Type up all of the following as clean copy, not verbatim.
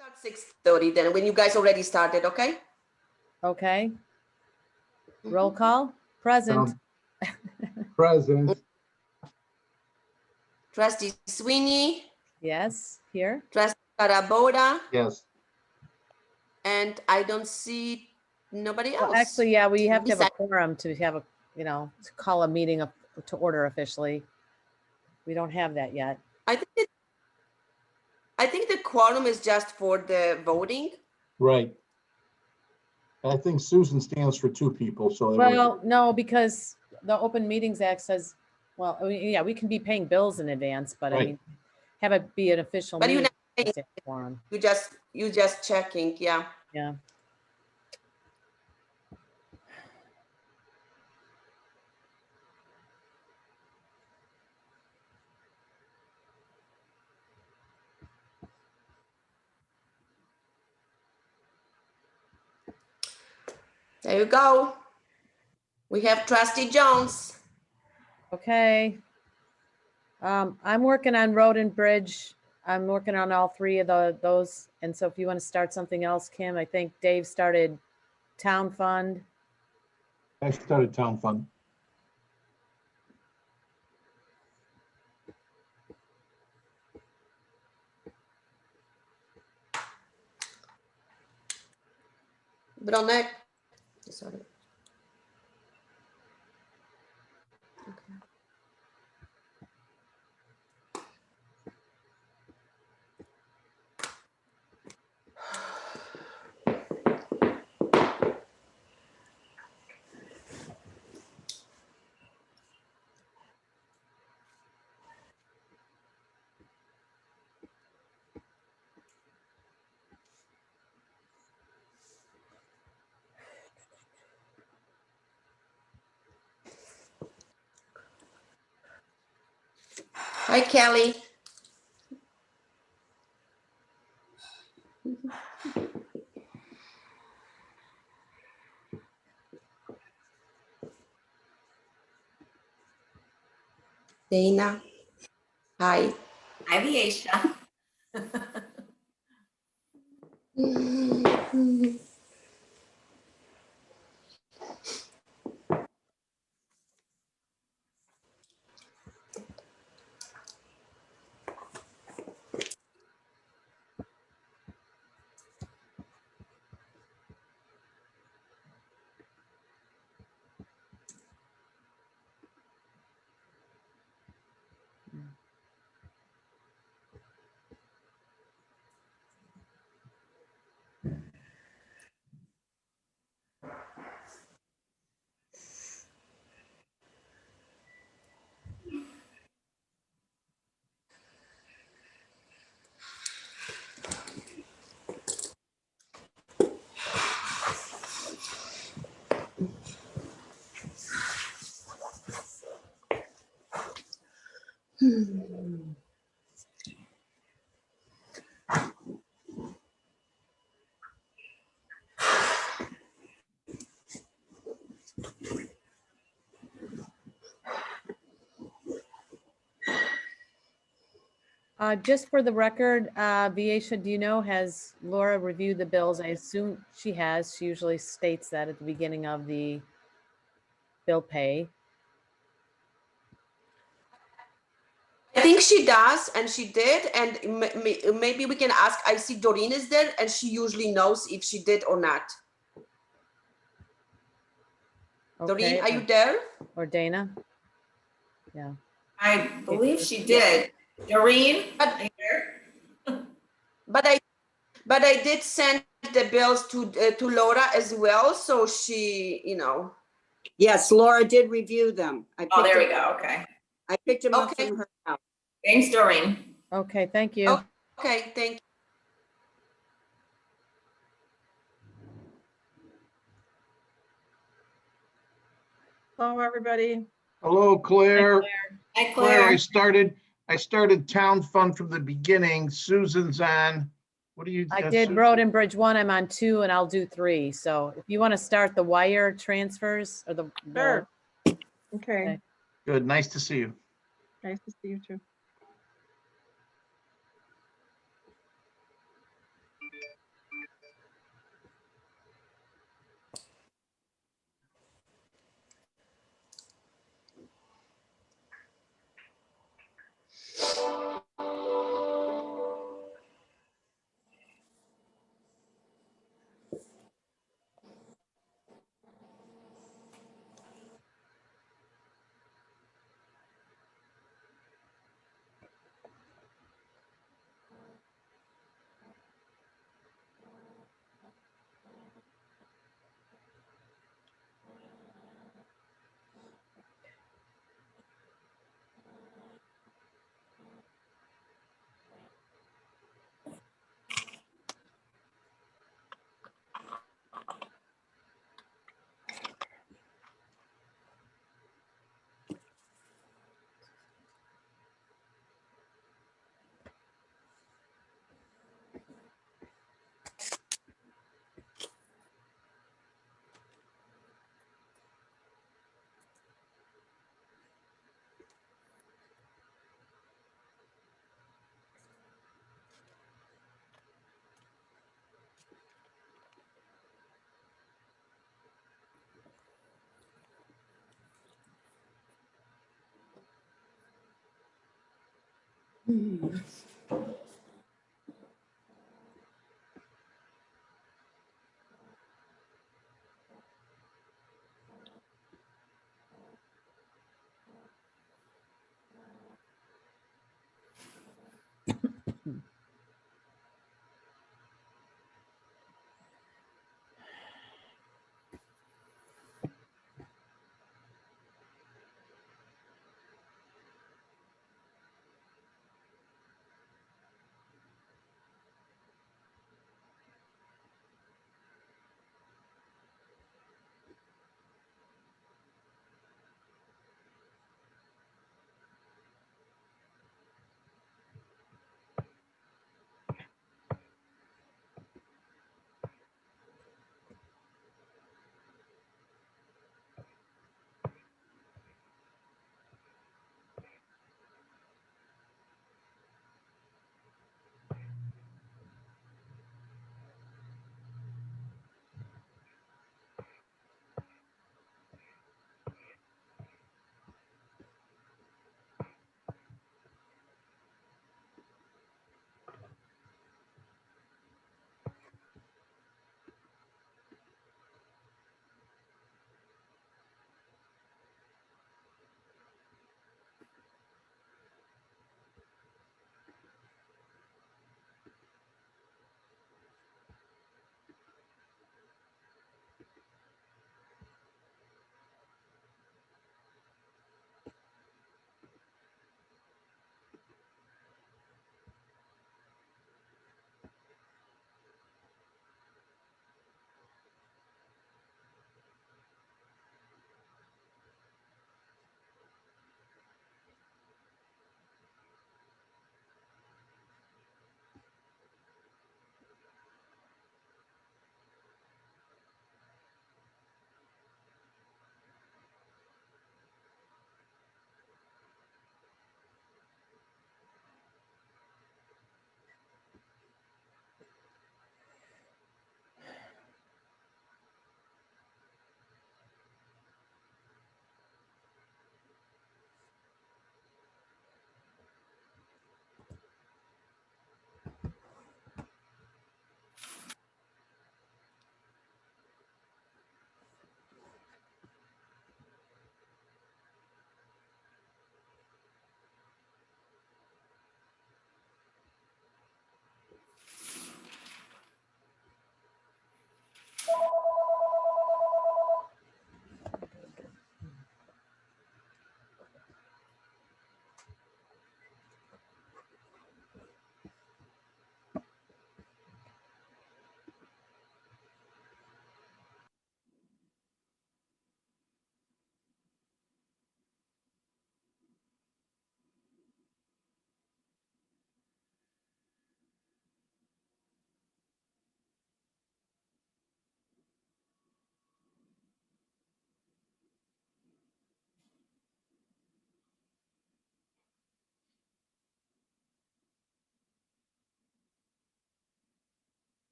Start 6:30 then, when you guys already started, okay? Okay. Roll call, present. Present. Trustee Sweeney, Yes, here. Trustee Karaboda, Yes. and I don't see nobody else. Well, actually, yeah, we have to have a Besides- quorum to have a, to call a meeting up to order officially. We don't have that yet. I think the quorum is just for the voting. Right. I think Susan stands for two people, so. Well, no, because the Open Meetings Act says, well, I mean, yeah, we can be paying bills in advance, but I Right. mean, have it be an official But you're meeting. not it's a quorum. You just checking, yeah. Yeah. There you go. We have Trustee Jones. Okay. I'm working on road and bridge. I'm working on all three of those. And so if you want to start something else, Kim, I think Dave started town fund. I started town fund. Bronek. Sorry. Okay. Hi, Kelly. Dana. Hi. Hi, Viesha. Just for the record, Viesha, do you know, has Laura reviewed the bills? I assume she has. She usually states that at the beginning of the bill pay. I think she does, and she did, and maybe we can ask. I see Doreen is there, and she usually knows if she did or not. Doreen, Okay, are you there? or Dana? Yeah. I believe she did. Doreen? But I did send the bills to Laura as well, so she, Yes, Laura did review them. Oh, there we go. Okay. I picked them up Okay. from her house. Thanks, Doreen. Okay, thank you. Okay, thank you. Hello, everybody. Hello, Claire. Hi, Claire, Claire. I started town fund from the beginning. Susan's on. What do you? I did road and bridge 1. I'm on 2 and I'll do 3. So if you want to start the wire transfers or the. Sure. Okay, Okay. Good, nice to see you. nice to see you too.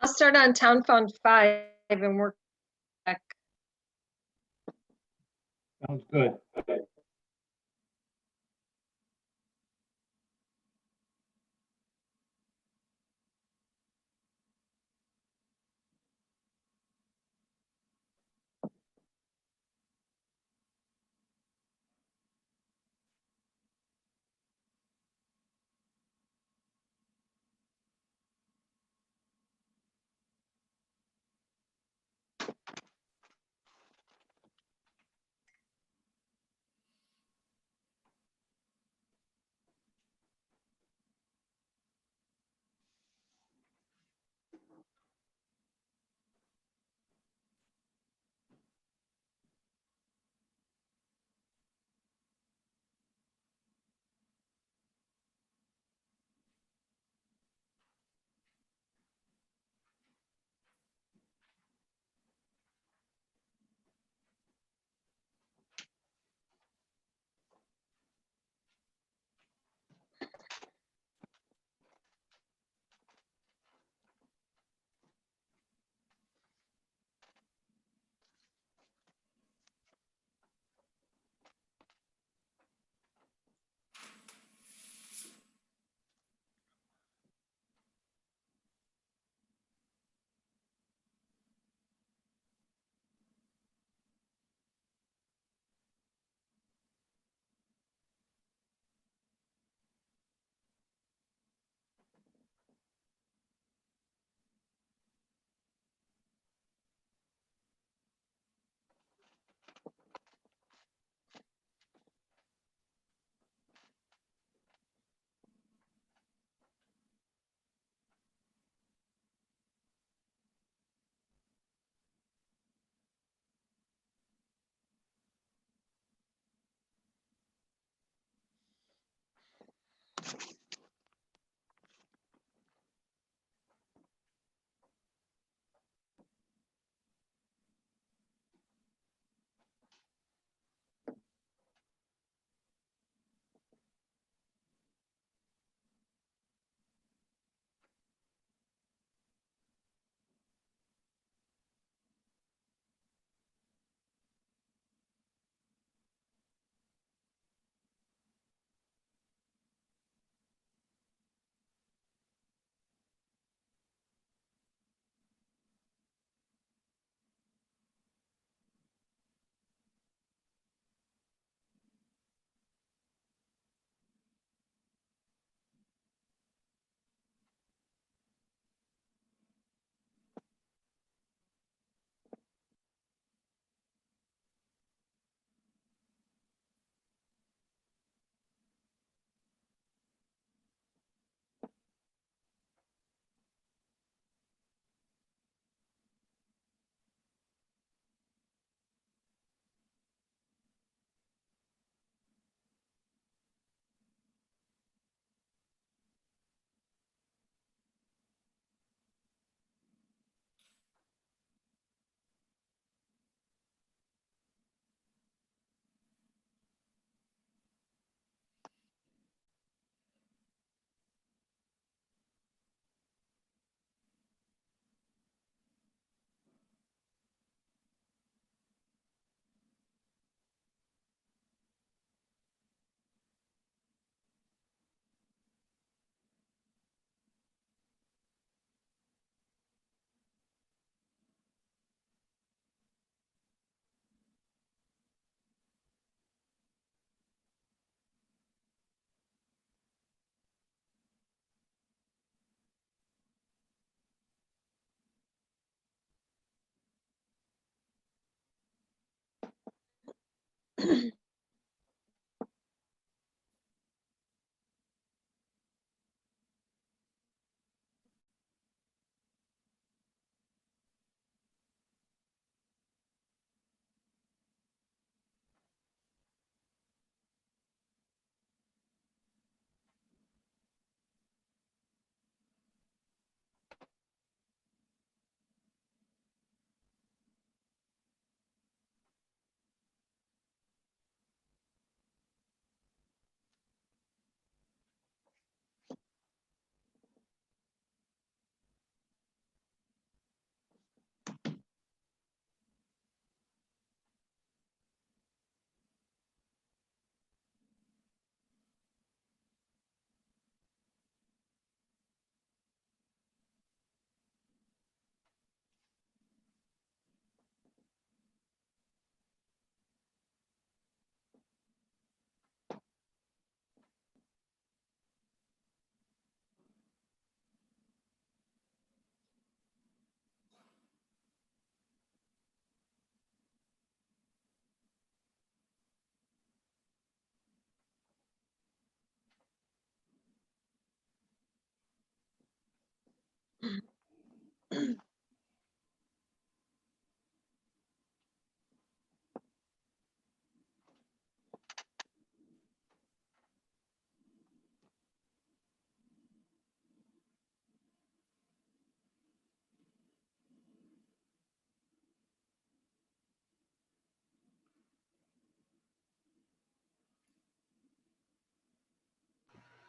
I'll start on Town Fund 5 and work back. Sounds good.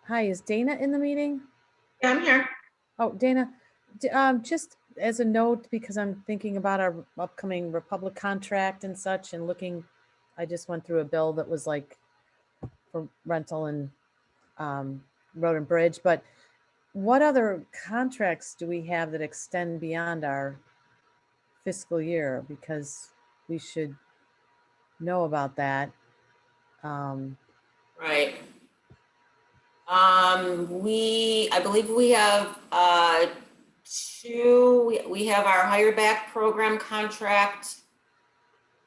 Hi, is Dana in the meeting? Yeah, I'm here. Oh, Dana, just as a note, because I'm thinking about our upcoming Republic contract and such and looking, I just went through a bill that was like for rental and road and bridge, but what other contracts do we have that extend beyond our fiscal year? Because we should know about that. Right. I believe we have, we have our hire back program contract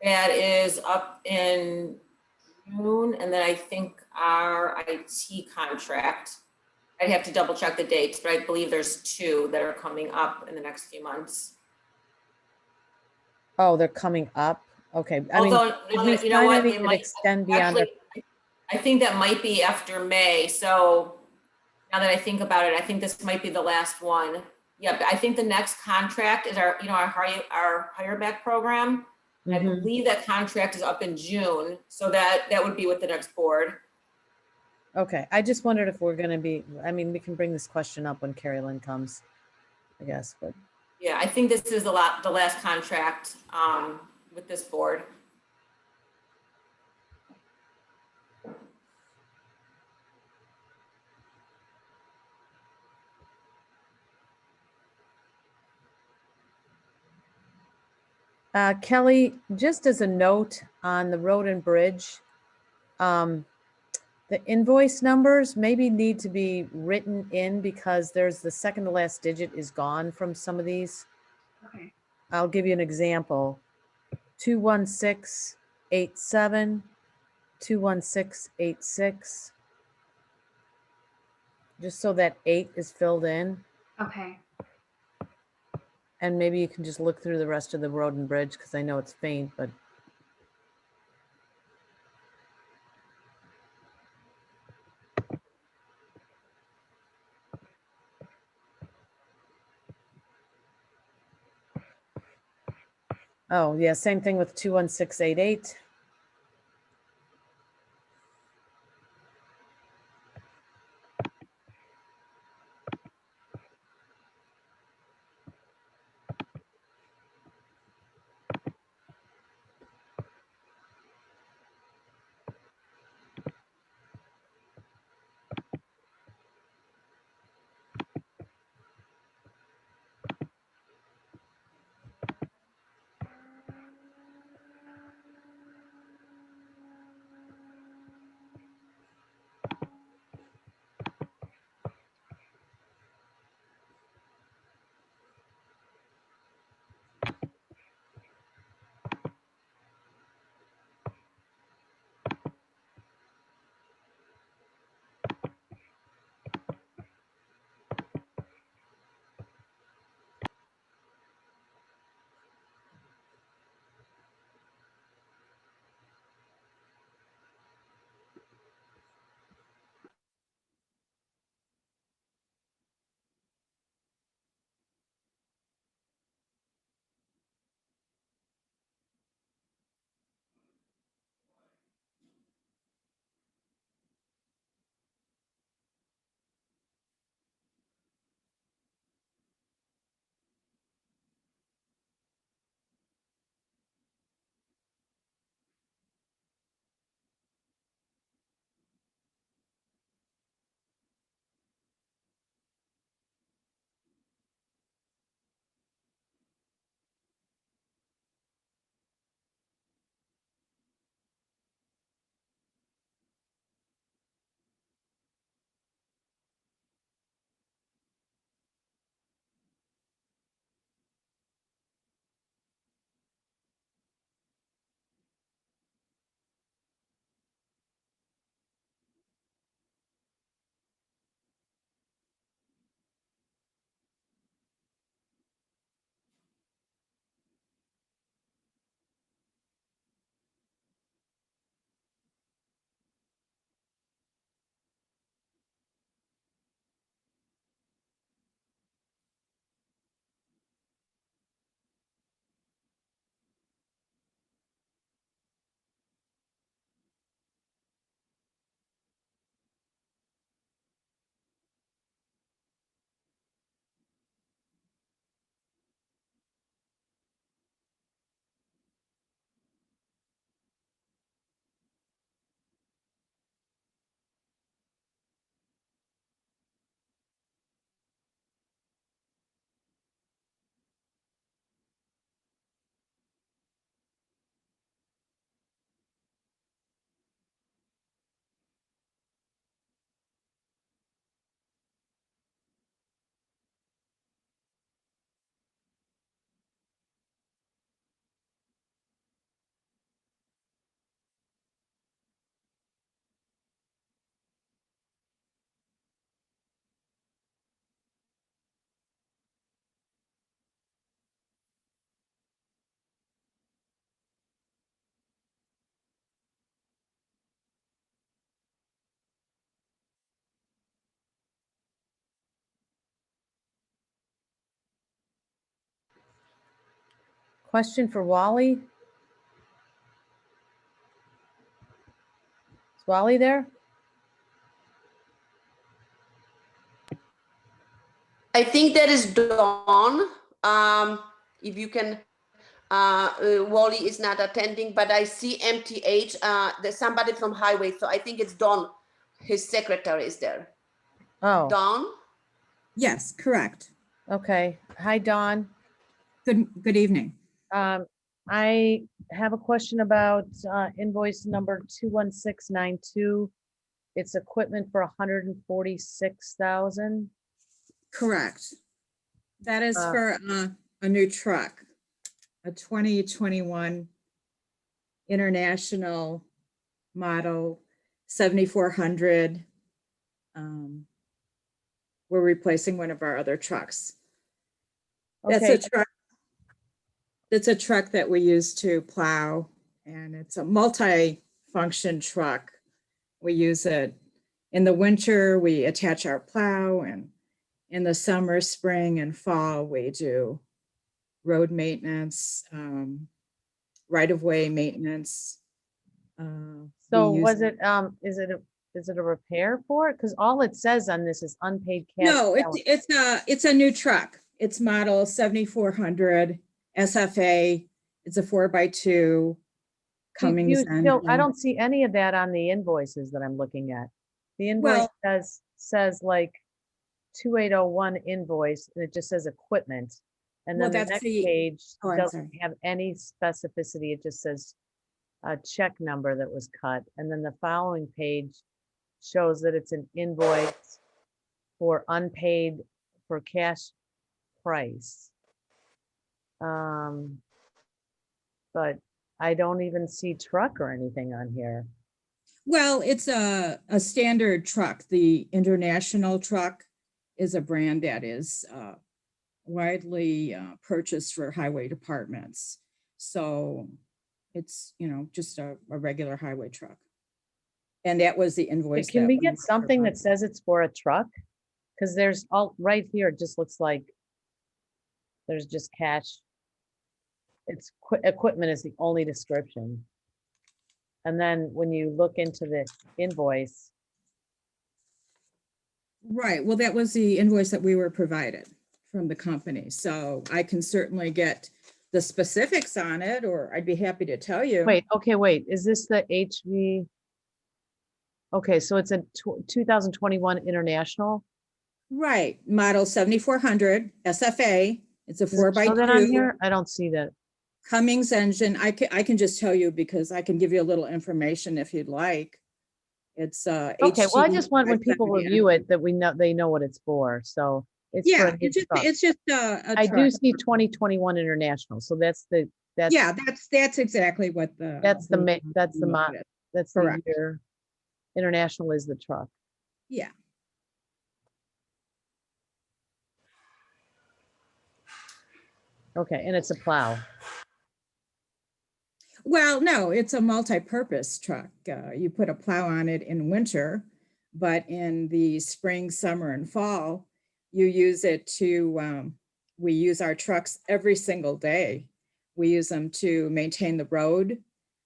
that is up in June, and then I think our IT contract. I'd have to double check the dates, but I believe there's 2 that are coming up in the next few months. Oh, they're coming up. Okay. I mean, Although, did we you know sign what, any it that might, extend beyond our? actually, I think that might be after May, so now that I think about it, I think this might be the last one. Yeah, but I think the next contract is our, our hire back program. I Mhm. believe that contract is up in June, so that would be with the next board. Okay, I just wondered if we're gonna be, I mean, we can bring this question up when Carrie Lynn comes, I guess, but Yeah, I think this is the last contract with this board. Kelly, just as a note on the road and bridge, the invoice numbers maybe need to be written in because there's the second to last digit is gone from some of these. Okay. I'll give you an example. 21687, 21686. Just so that 8 is filled in. Okay. And maybe you can just look through the rest of the road and bridge because I know it's faint, but. Oh, yeah, same thing with 21688. Question for Wally? Is Wally there? I think that is Dawn. If you can, Wally is not attending, but I see MTH. There's somebody from Highway, so I think it's Dawn. His secretary is there. Oh, Dawn? Yes, correct. okay. Hi, Dawn. Good evening. I have a question about invoice number 21692. It's equipment for 146,000. Correct. That is Uh, for a new truck, a 2021 International Model 7400. We're replacing one of our other trucks. That's Okay, a truck. It's a truck that we use to plow, and it's a multi-function truck. We use it in the winter, we attach our plow, and in the summer, spring, and fall, we do road maintenance, right-of-way maintenance. so we was use- it, is it a repair for it? Because all it says on this is unpaid cash. No, balance. it's a new truck. It's model 7400 SFA. It's a 4x2 Cummins I engine. don't see any of that on the invoices that I'm looking at. The invoice Well- says like 2801 invoice, and it just says equipment. And Well, then the that's next the- page Oh, I'm doesn't sorry. have any specificity. It just says a check number that was cut. And then the following page shows that it's an invoice for unpaid for cash price. But I don't even see truck or anything on here. Well, it's a standard truck. The International truck is a brand that is widely purchased for highway departments. So it's, just a regular highway truck. And that was the invoice. Can that we get something that provided. says it's for a truck? Because there's all, right here, it just looks like there's just cash. It's equipment is the only description. And then when you look into the invoice, Right, well, that was the invoice that we were provided from the company. So I can certainly get the specifics on it, or I'd be happy to tell you. wait, is this the HV? Okay, so it's a 2021 International? Right, model 7400 SFA. It's a Does it show that on 4x2 here? I don't see that. Cummins engine. I can just tell you because I can give you a little information if you'd like. It's Okay, well, I HT just want when people 570 review it, that we know, they know what it's for, so. It's for Yeah, a new truck. it's just a I do truck. see 2021 International, so that's Yeah, that's exactly what the. that's the model is. that's the Correct. year. International is the truck. Yeah. Okay, and it's a plow. Well, no, it's a multi-purpose truck. You put a plow on it in winter, but in the spring, summer, and fall, you use it to, we use our trucks every single day. We use them to maintain the road.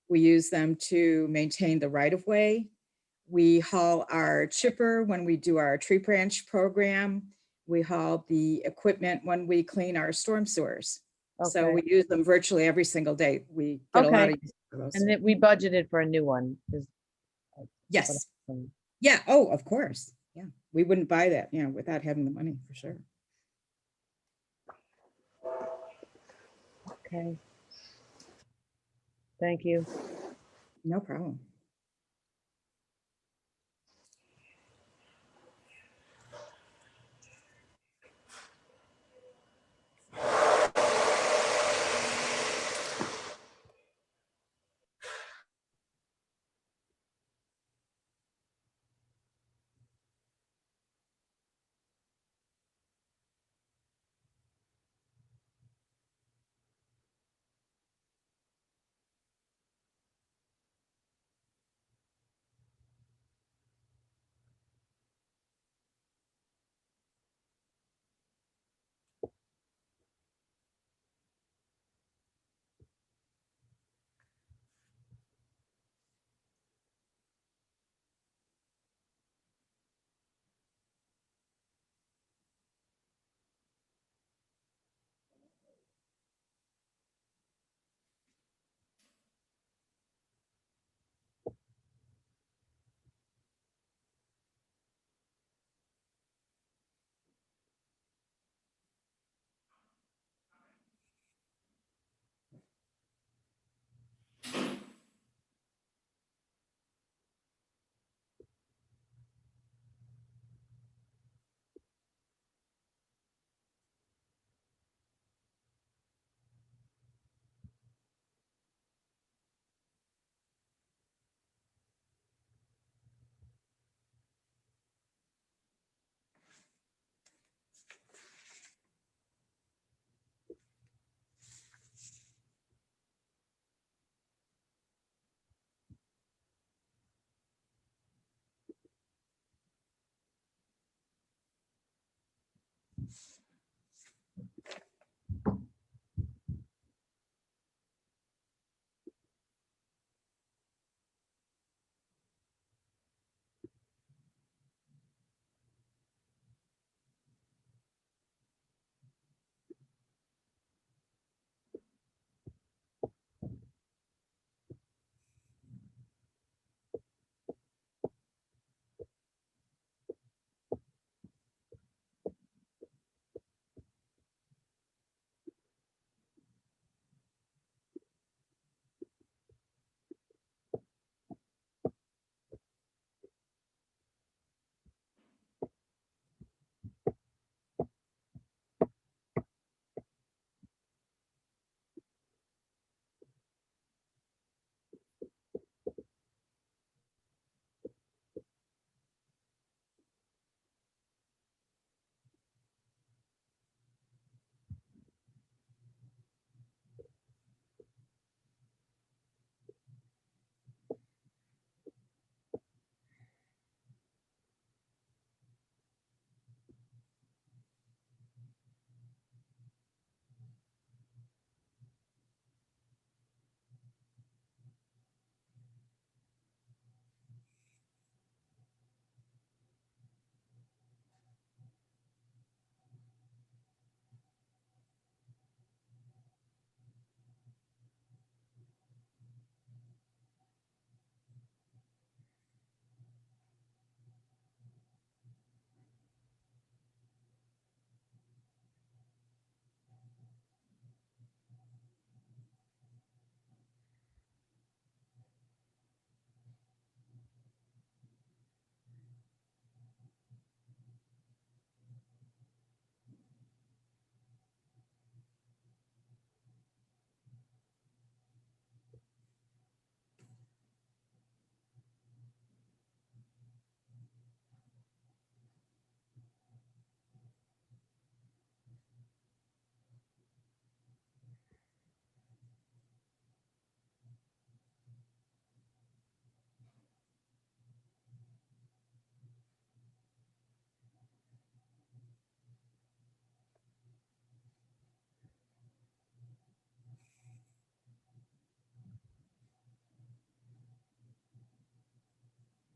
We use them to maintain the right-of-way. We haul our chipper when we do our tree branch program. We haul the equipment when we clean our storm sewers. So Okay. we use them virtually every single day. We get a lot Okay. of use for those. And that we budgeted for a new one. Yes. Yeah. Oh, of course. Yeah. We wouldn't buy that, without having the money for sure. Okay. Thank you. No problem.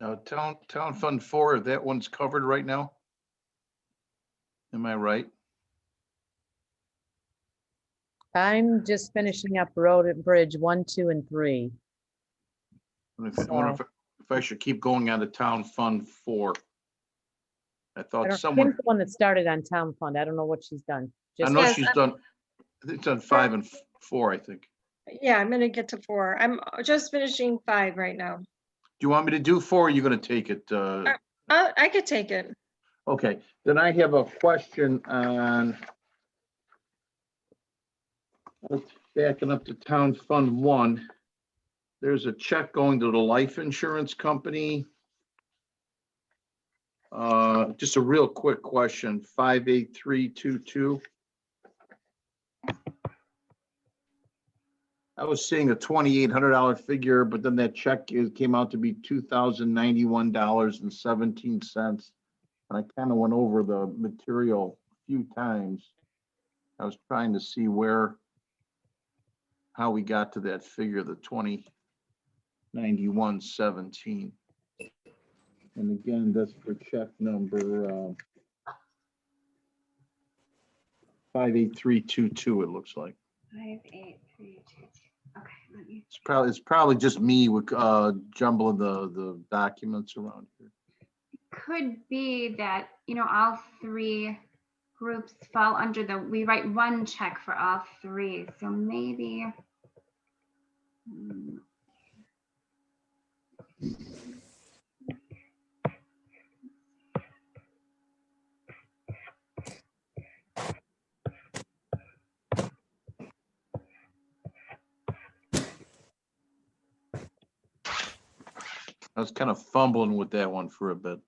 Now, Town Fund 4, that one's covered right now? Am I right? I'm just finishing up road and bridge 1, 2, and 3. I wonder if I should keep going on to Town Fund 4. I I thought don't, someone, Kim's the one that started on town fund. I don't know what she's done. I Just know Yes, she's I'm- done, I think it's done 5 and 4, I think. Yeah, I'm gonna get to 4. I'm just finishing 5 right now. Do you want me to do 4, or are you gonna take it? I could take it. Okay, then I have a question on backing up to Town Fund 1. There's a check going to the life insurance company. Just a real quick question, 58322. I was seeing a $2,800 figure, but then that check came out to be $2,091.17. And I kind of went over the material a few times. I was trying to see how we got to that figure, the 2091.17. And again, that's for check number 58322, it looks like. 58322. Okay, let me. It's probably just me with jumbling the documents around here. Could be that, all 3 groups fall under we write one check for all 3. So maybe. I was kind of fumbling with that one for a bit.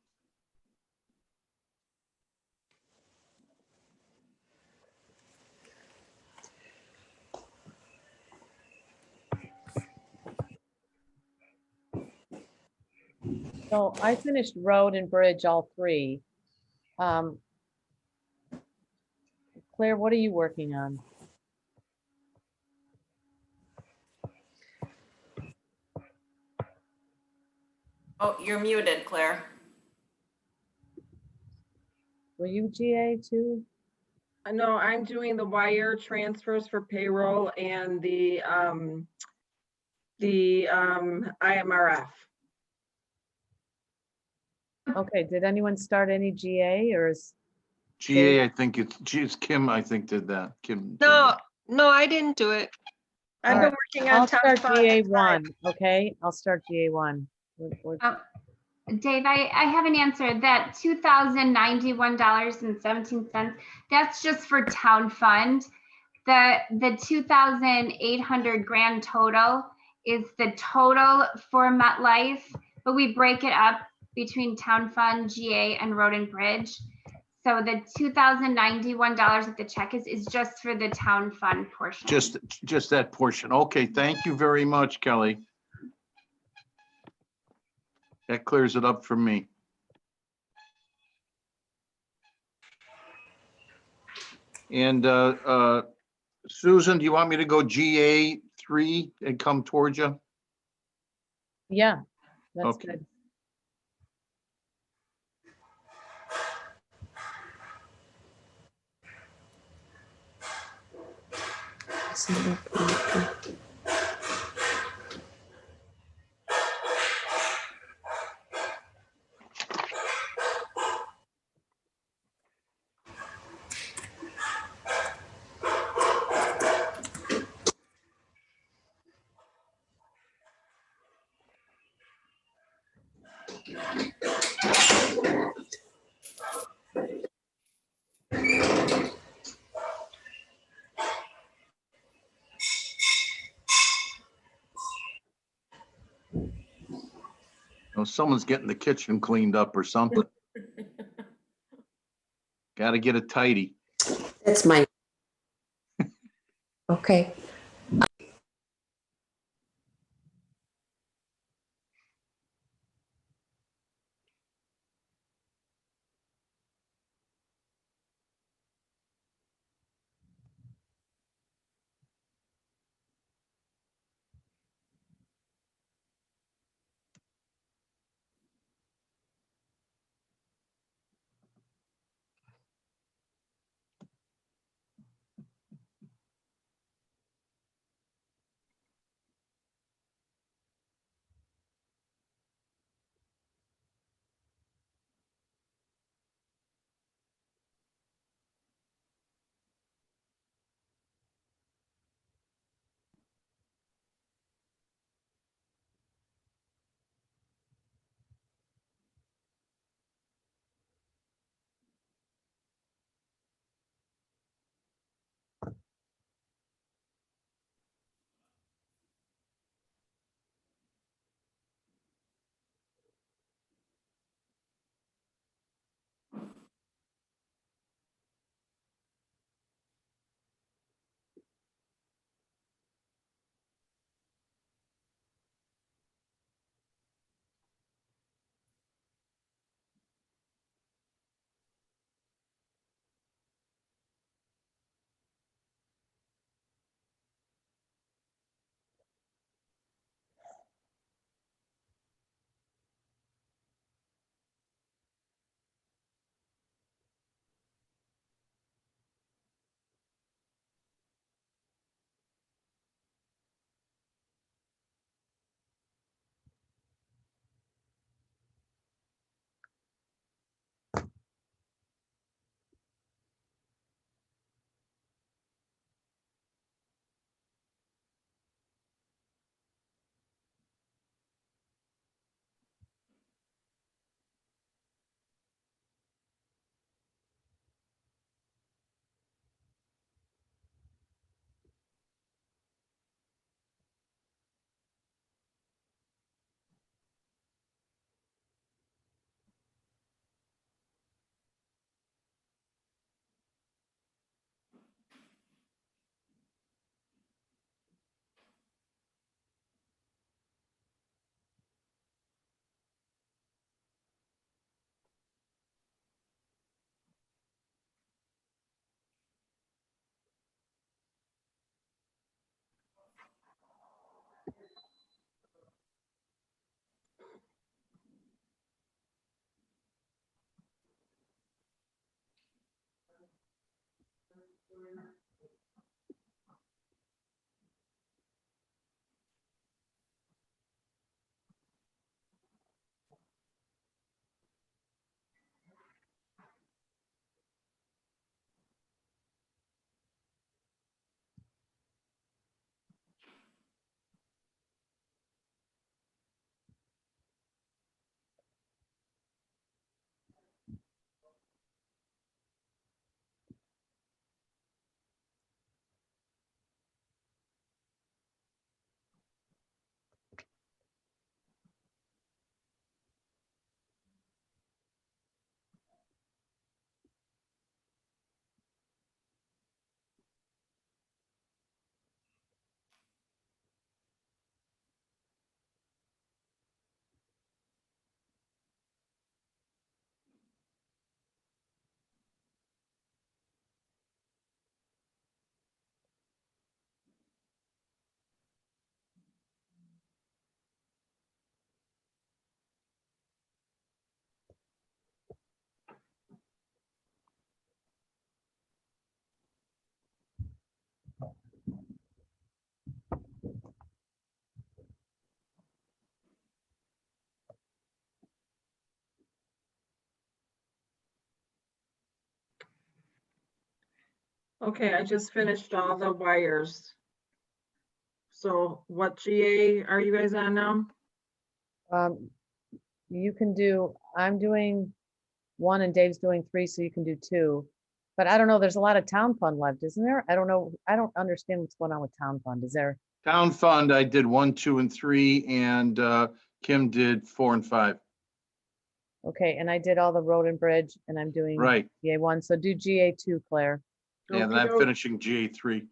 So I finished road and bridge, all 3. Claire, what are you working on? Oh, you're muted, Claire. Were you GA too? No, I'm doing the wire transfers for payroll and the IMRF. Okay, did anyone start any GA or is, GA, I think it's Kim, I think did that. Kim. did No, that. no, I didn't do it. I've been Alright, working on I'll town start fund. GA 1, okay? I'll start GA 1. Dave, I have an answer. That $2,091.17, that's just for town fund. The 2,800 grand total is the total for MetLife, but we break it up between town fund, GA, and road and bridge. So the $2,091 that the check is just for the town fund portion. Just that portion. Okay, thank you very much, Kelly. That clears it up for me. And Susan, do you want me to go GA 3 and come towards you? Yeah, that's Okay. good. Oh, someone's getting the kitchen cleaned up or something. Got to get it tidy. That's my. Okay. Okay, I just finished all the wires. So what GA are you guys on now? You can do, I'm doing 1 and Dave's doing 3, so you can do 2. But I don't know, there's a lot of town fund left, isn't there? I don't know. I don't understand what's going on with town fund. Is there? Town fund, I did 1, 2, and 3, and Kim did 4 and 5. Okay, and I did all the road and bridge and I'm doing Right. GA1. So do GA2, Claire. And I'm Okey-doke. finishing GA3.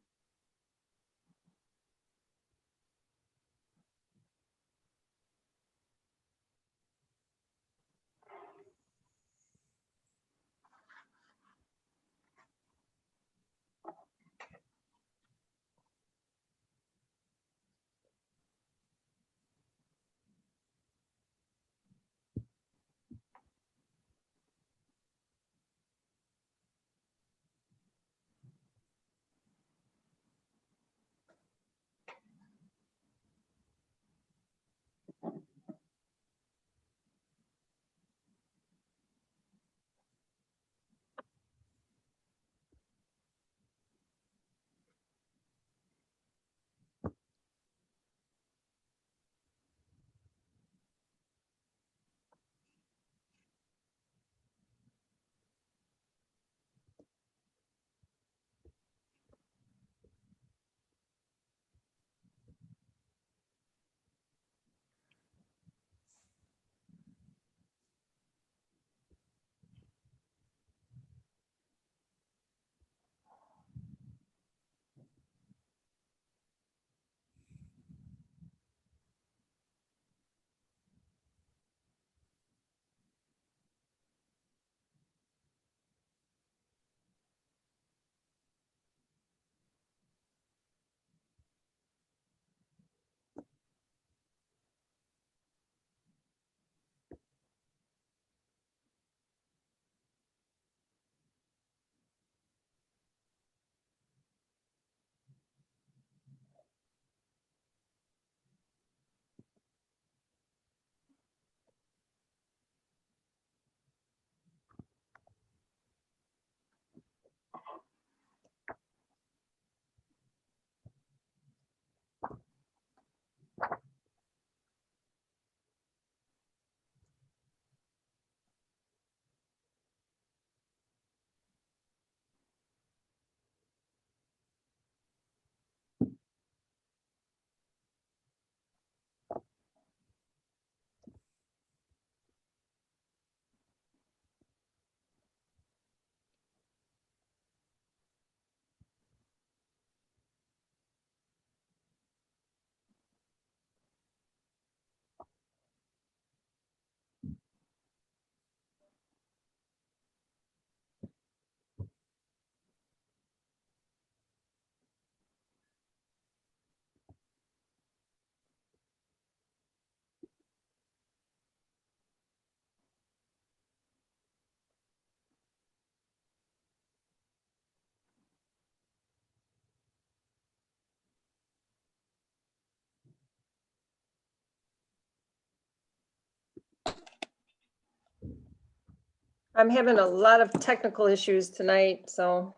I'm having a lot of technical issues tonight, so.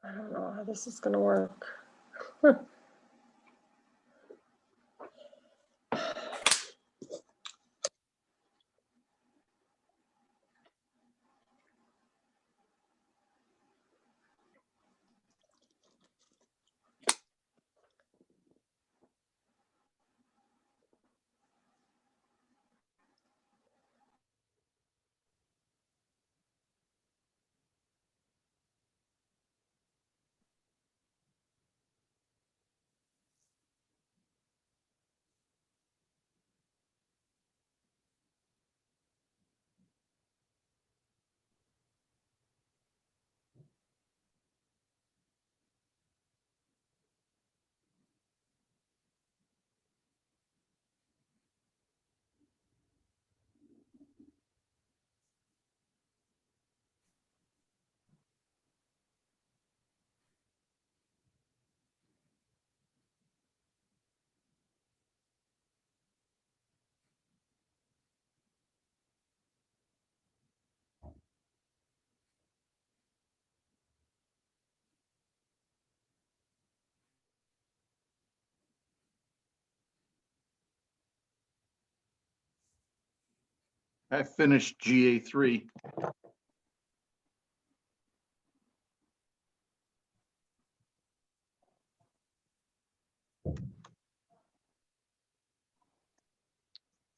I don't know how this is gonna work. I finished GA3.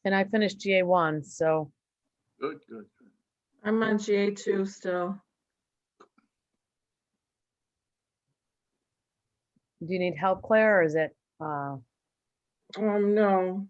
And I finished GA1, so Good, good. I'm on GA2 still. do you need help, Claire, or is it, No.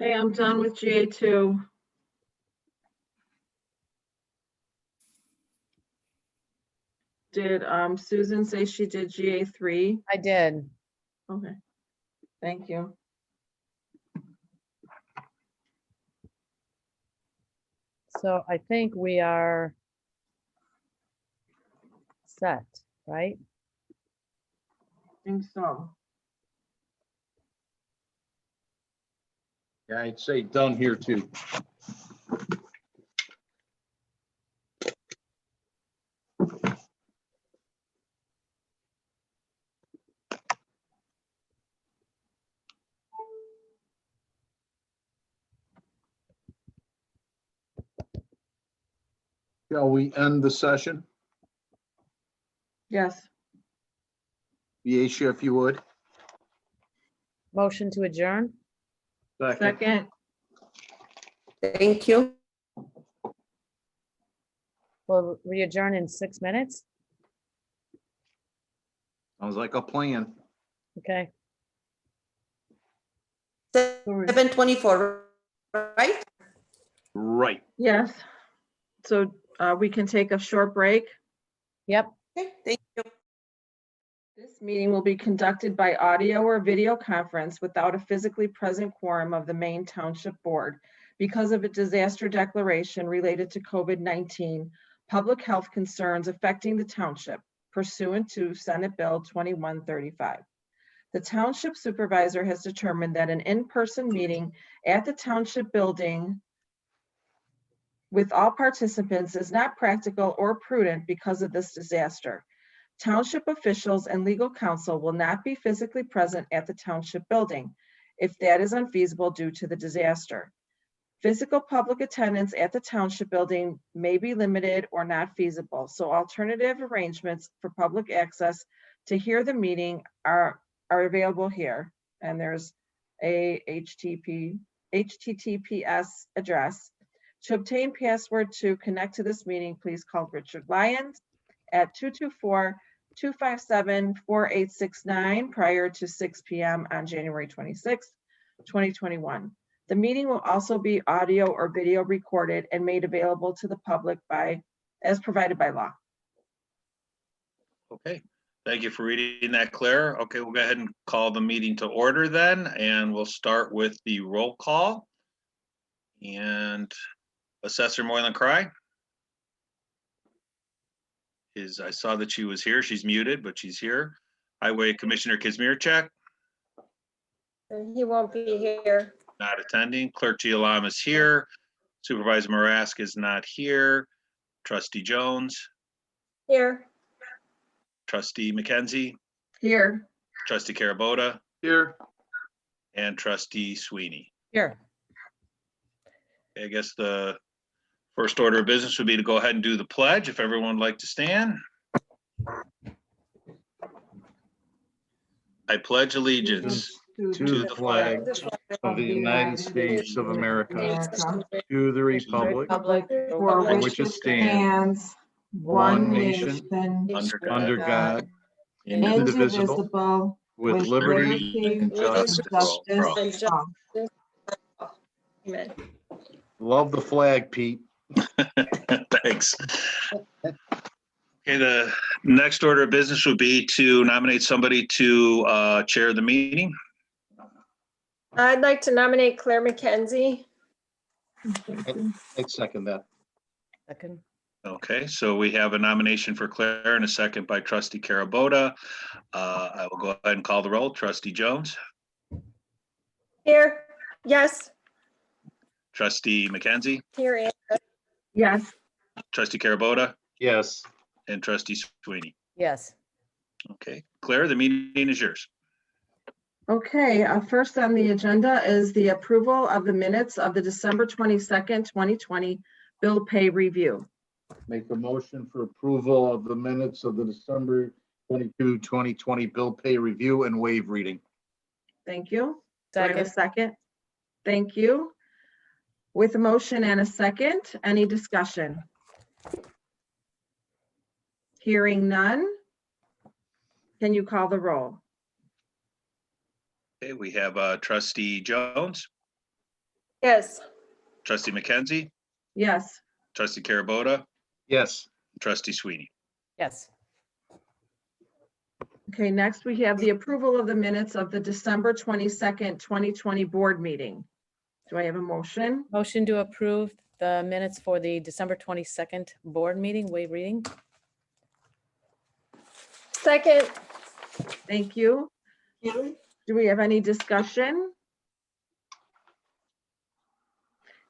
Hey, I'm done with GA2. Did Susan say she did GA3? I did. Okay, thank you. So I think we are set, right? Think so. Yeah, I'd say done here too. Shall we end the session? Yes, Viacia, if you would. Motion to adjourn? second. Thank you. We'll re-adjourn in 6 minutes? Sounds like a plan. Okay. 7:24, right? Right. Yes. So we can take a short break. Yep. Okay, thank you. This meeting will be conducted by audio or video conference without a physically present quorum of the Maine Township Board because of a disaster declaration related to COVID-19 public health concerns affecting the township pursuant to Senate Bill 2135. The Township Supervisor has determined that an in-person meeting at the Township Building with all participants is not practical or prudent because of this disaster. Township officials and legal counsel will not be physically present at the township building if that is unfeasible due to the disaster. Physical public attendance at the township building may be limited or not feasible, so alternative arrangements for public access to hear the meeting are available here. And there's a HTTPS address. To obtain password to connect to this meeting, please call Richard Lyons at 224-257-4869 prior to 6 p.m. on January 26, 2021. The meeting will also be audio or video recorded and made available to the public as provided by law. Okay, thank you for reading that, Claire. Okay, we'll go ahead and call the meeting to order then, and we'll start with the roll call. And Assessor Moylan Cry I saw that she was here. She's muted, but she's here. Highway Commissioner Kazmierczak, He won't be here. not attending. Clerk Gialam is here. Supervisor Marask is not here. Trustee Jones, Here. Trustee McKenzie, Here. Trustee Carabota, Here. and Trustee Sweeney. Here. I guess the first order of business would be to go ahead and do the pledge, if everyone would like to stand. I pledge allegiance To the flag of the United States of America, to the republic for which it stands, one nation, under God, indivisible, with liberty and justice for all. Amen. Love the flag, Pete. Thanks. Okay, the next order of business would be to nominate somebody to chair the meeting. I'd like to nominate Claire McKenzie. I'd second that. Second. Okay, so we have a nomination for Claire and a second by Trustee Carabota. I will go ahead and call the roll. Trustee Jones, Here. Yes. Trustee McKenzie, Here. Ann. Yes. Trustee Carabota, Yes. and Trustee Sweeney. Yes. Okay, Claire, the meeting is yours. Okay, first on the agenda is the approval of the minutes of the December 22nd, 2020 bill pay review. Make a motion for approval of the minutes of the December 22, 2020 bill pay review and waive reading. Thank you. Do I have a Second. second? Thank you. With a motion and a second, any discussion? Hearing none. Can you call the roll? Okay, we have Trustee Jones, Yes. Trustee McKenzie, Yes. Trustee Carabota, Yes. Trustee Sweeney. Yes. Okay, next we have the approval of the minutes of the December 22nd, 2020 board meeting. Do I have a motion? Motion to approve the minutes for the December 22nd board meeting, waive reading. Second. Thank you. Do we have any discussion?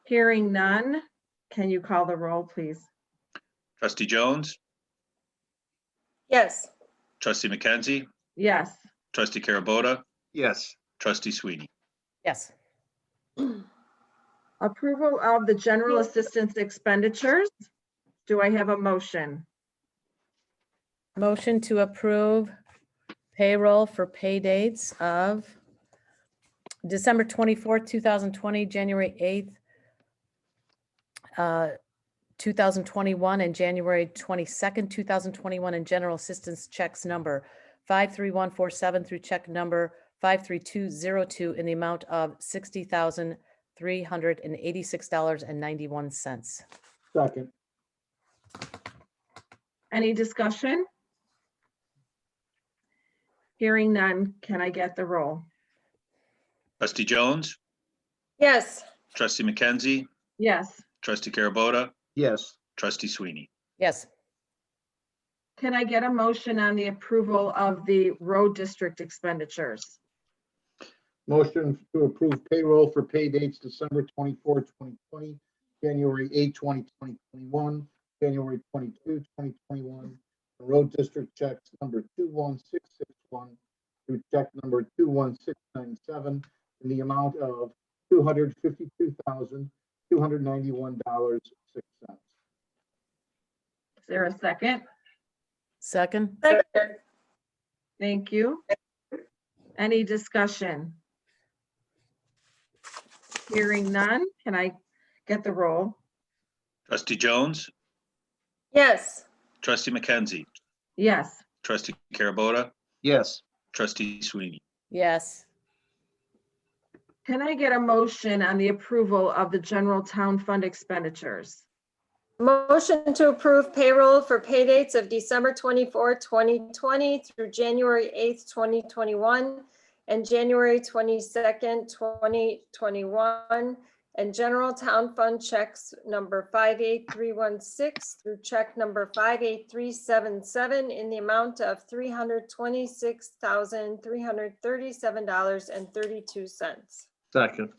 Hearing none, can you call the roll, please? Trustee Jones, Yes. Trustee McKenzie, Yes. Trustee Carabota, Yes. Trustee Sweeney. Yes. Approval of the general assistance expenditures. Do I have a motion? Motion to approve payroll for pay dates of December 24th, 2020, January 8th, 2021, and January 22nd, 2021, and general assistance checks number 53147 through check number 53202 in the amount of $60,386.91. Second. Any discussion? Hearing none, can I get the roll? Trustee Jones, Yes. Trustee McKenzie, Yes. Trustee Carabota, Yes. Trustee Sweeney. Yes. Can I get a motion on the approval of the road district expenditures? Motion to approve payroll for pay dates December 24, 2020 January 8, 2021, January 22, 2021. Road District checks number 21661 through check number 21697 in the amount of $252,291.06. Is there a second? Second? Thank you. Any discussion? Hearing none, can I get the roll? Trustee Jones, yes, trustee McKenzie, Yes. trustee Carabota, Yes. trustee Sweeney. Yes. Can I get a motion on the approval of the general town fund expenditures? motion to approve payroll for pay dates of December 24, 2020 through January 8th, 2021, and January 22nd, 2021, and general town fund checks number 58316 through check number 58377 in the amount of $326,337.32. Second.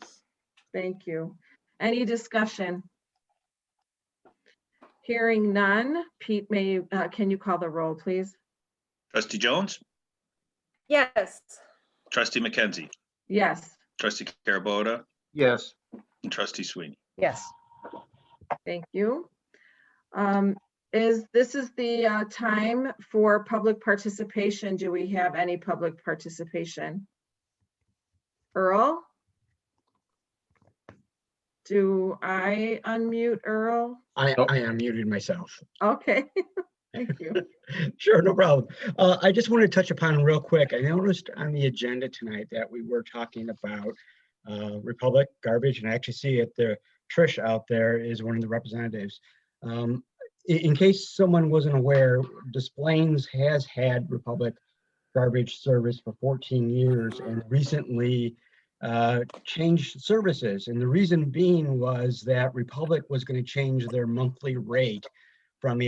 Thank you. Any discussion? Hearing none, Pete, can you call the roll, please? Trustee Jones, Yes, trustee McKenzie, Yes, trustee Carabota, Yes. and trustee Sweeney. Yes. thank you. This is the time for public participation. Do we have any public participation? Earl? Do I unmute Earl? I unmuted myself. Okay, thank you. Sure, no problem. I just want to touch upon real quick. I noticed on the agenda tonight that we were talking about Republic garbage, and I actually see it there. Trish out there is one of the representatives. In case someone wasn't aware, Des Plaines has had Republic garbage service for 14 years and recently changed services. And the reason being was that Republic was going to change their monthly rate from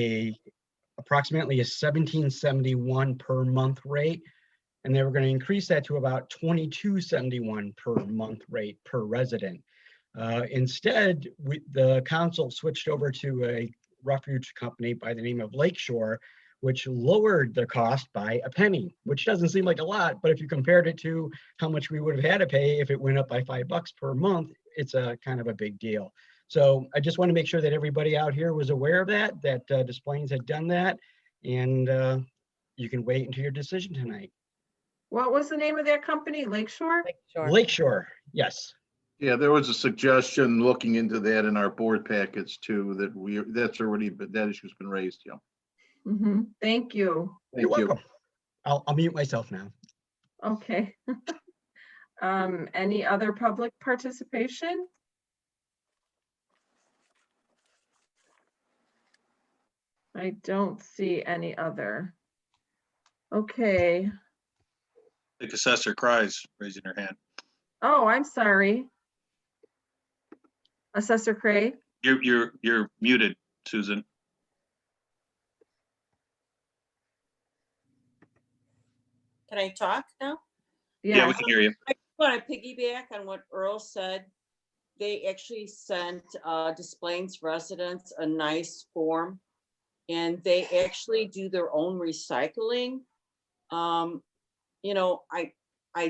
approximately a $17.71 per month rate, and they were going to increase that to about $22.71 per month rate per resident. Instead, the council switched over to a refuge company by the name of Lakeshore, which lowered the cost by a penny, which doesn't seem like a lot, but if you compared it to how much we would have had to pay if it went up by $5 per month, it's a kind of a big deal. So I just want to make sure that everybody out here was aware of that Des Plaines had done that, and you can wait until your decision tonight. What was the name of that company? Lakeshore? Lakeshore, yes. Yeah, there was a suggestion looking into that in our board packets too, that issue's been raised, yeah. Thank you. You're welcome. I'll mute myself now. Okay. Any other public participation? I don't see any other. Okay. I think Assessor Cries raising her hand. Oh, I'm sorry. Assessor Cray? You're muted, Susan. Can I talk now? Yeah, we can hear you. I want to piggyback on what Earl said. They actually sent Des Plaines residents a nice form, and they actually do their own recycling. You know, I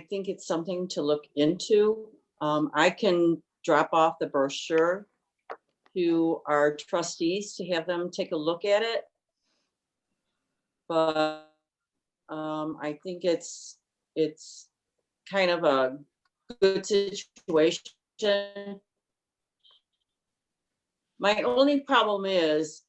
think it's something to look into. I can drop off the brochure to our trustees to have them take a look at it. But I think it's kind of a good situation. My only problem is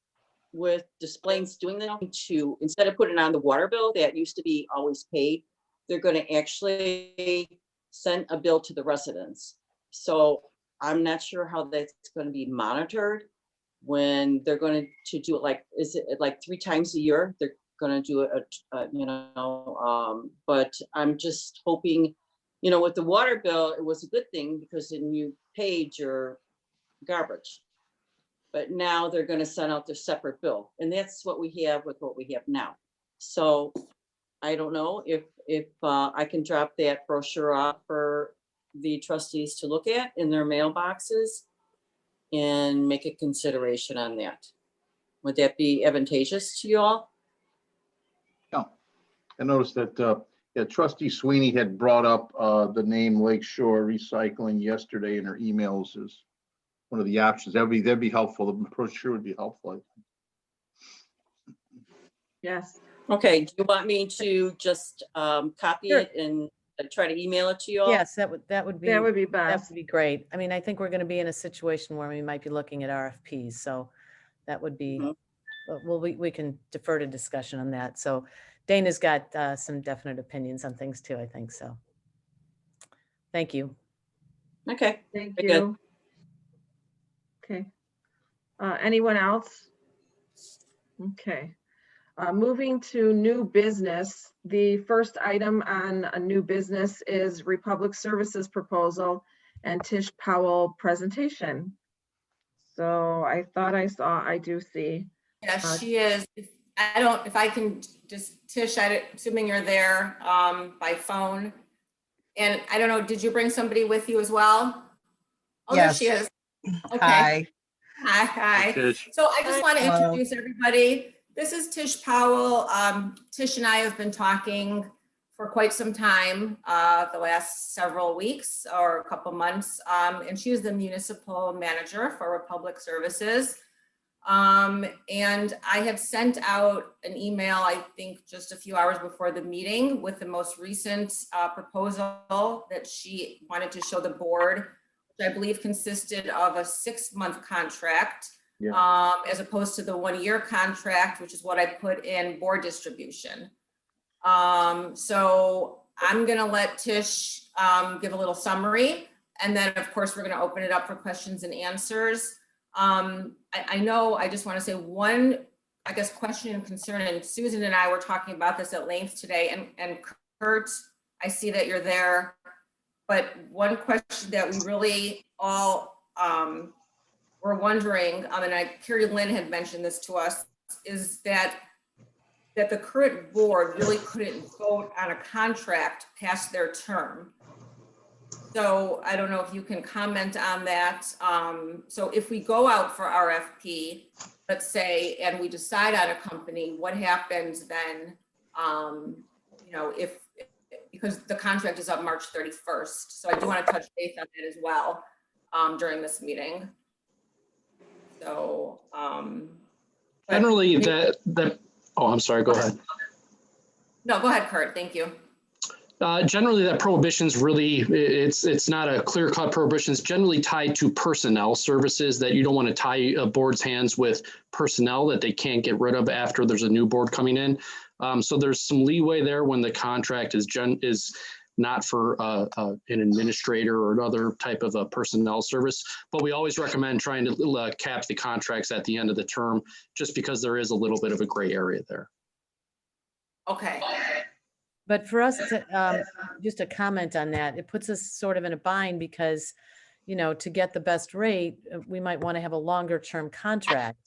with Des Plaines doing that to, instead of putting on the water bill that used to be always paid, they're going to actually send a bill to the residents. So I'm not sure how that's going to be monitored when they're going to do it. Like, is it like 3 times a year? They're going to do it, but I'm just hoping, with the water bill, it was a good thing because then you paid your garbage. But now they're going to send out their separate bill. And that's what we have with what we have now. So I don't know if I can drop that brochure off for the trustees to look at in their mailboxes. and make a consideration on that. Would that be advantageous to you all? I noticed that yeah, Trustee Sweeney had brought up the name Lakeshore Recycling yesterday in her emails as one of the options. That'd be helpful. The brochure would be helpful, I think. Yes. Okay, do you want me to just copy Sure. it and try to email it to you all? Yes, that would be That would be that best. would be great. I mean, I think we're going to be in a situation where we might be looking at RFPs, so that would be, Mhm. well, we can defer to discussion on that. So Dana's got some definite opinions on things too, I think so. Thank you. Okay, Thank very good. you. Okay. Anyone else? Okay. Moving to new business, the first item on a new business is Republic Services proposal and Tish Powell presentation. So I thought I do see. Yeah, she is. If I can just, Tish, assuming you're there by phone. And I don't know, did you bring somebody with you as well? Oh, Yes. there she is. Okay. Hi. Hi. Tish. So I just want to Hello. introduce everybody. This is Tish Powell. Tish and I have been talking for quite some time, the last several weeks or a couple months. And she is the municipal manager for Republic Services. And I had sent out an email, I think just a few hours before the meeting, with the most recent proposal that she wanted to show the board, which I believe consisted of a 6-month contract, as opposed to the 1-year contract, which is what I put in board distribution. So I'm gonna let Tish give a little summary, and then of course we're gonna open it up for questions and answers. I know, I just want to say one, I guess, question and concern, and Susan and I were talking about this at length today, and Kurt, I see that you're there, but one question that we really all were wondering, and Carrie Lynn had mentioned this to us, is that the current board really couldn't vote on a contract past their term. So I don't know if you can comment on that. So if we go out for RFP, let's say, and we decide on a company, what happens then? You know, because the contract is up March 31st. So I do want to touch base on that as well during this meeting. So generally that, oh, I'm sorry, go ahead. No, go ahead, Kurt. Thank you. Generally, that prohibition's really, it's not a clear-cut prohibition. It's generally tied to personnel services, that you don't want to tie a board's hands with personnel that they can't get rid of after there's a new board coming in. So there's some leeway there when the contract is not for an administrator or another type of a personnel service. But we always recommend trying to cap the contracts at the end of the term, just because there is a little bit of a gray area there. Okay. But for us to, just a comment on that, it puts us sort of in a bind because, you know, to get the best rate, we might want to have a longer term contract.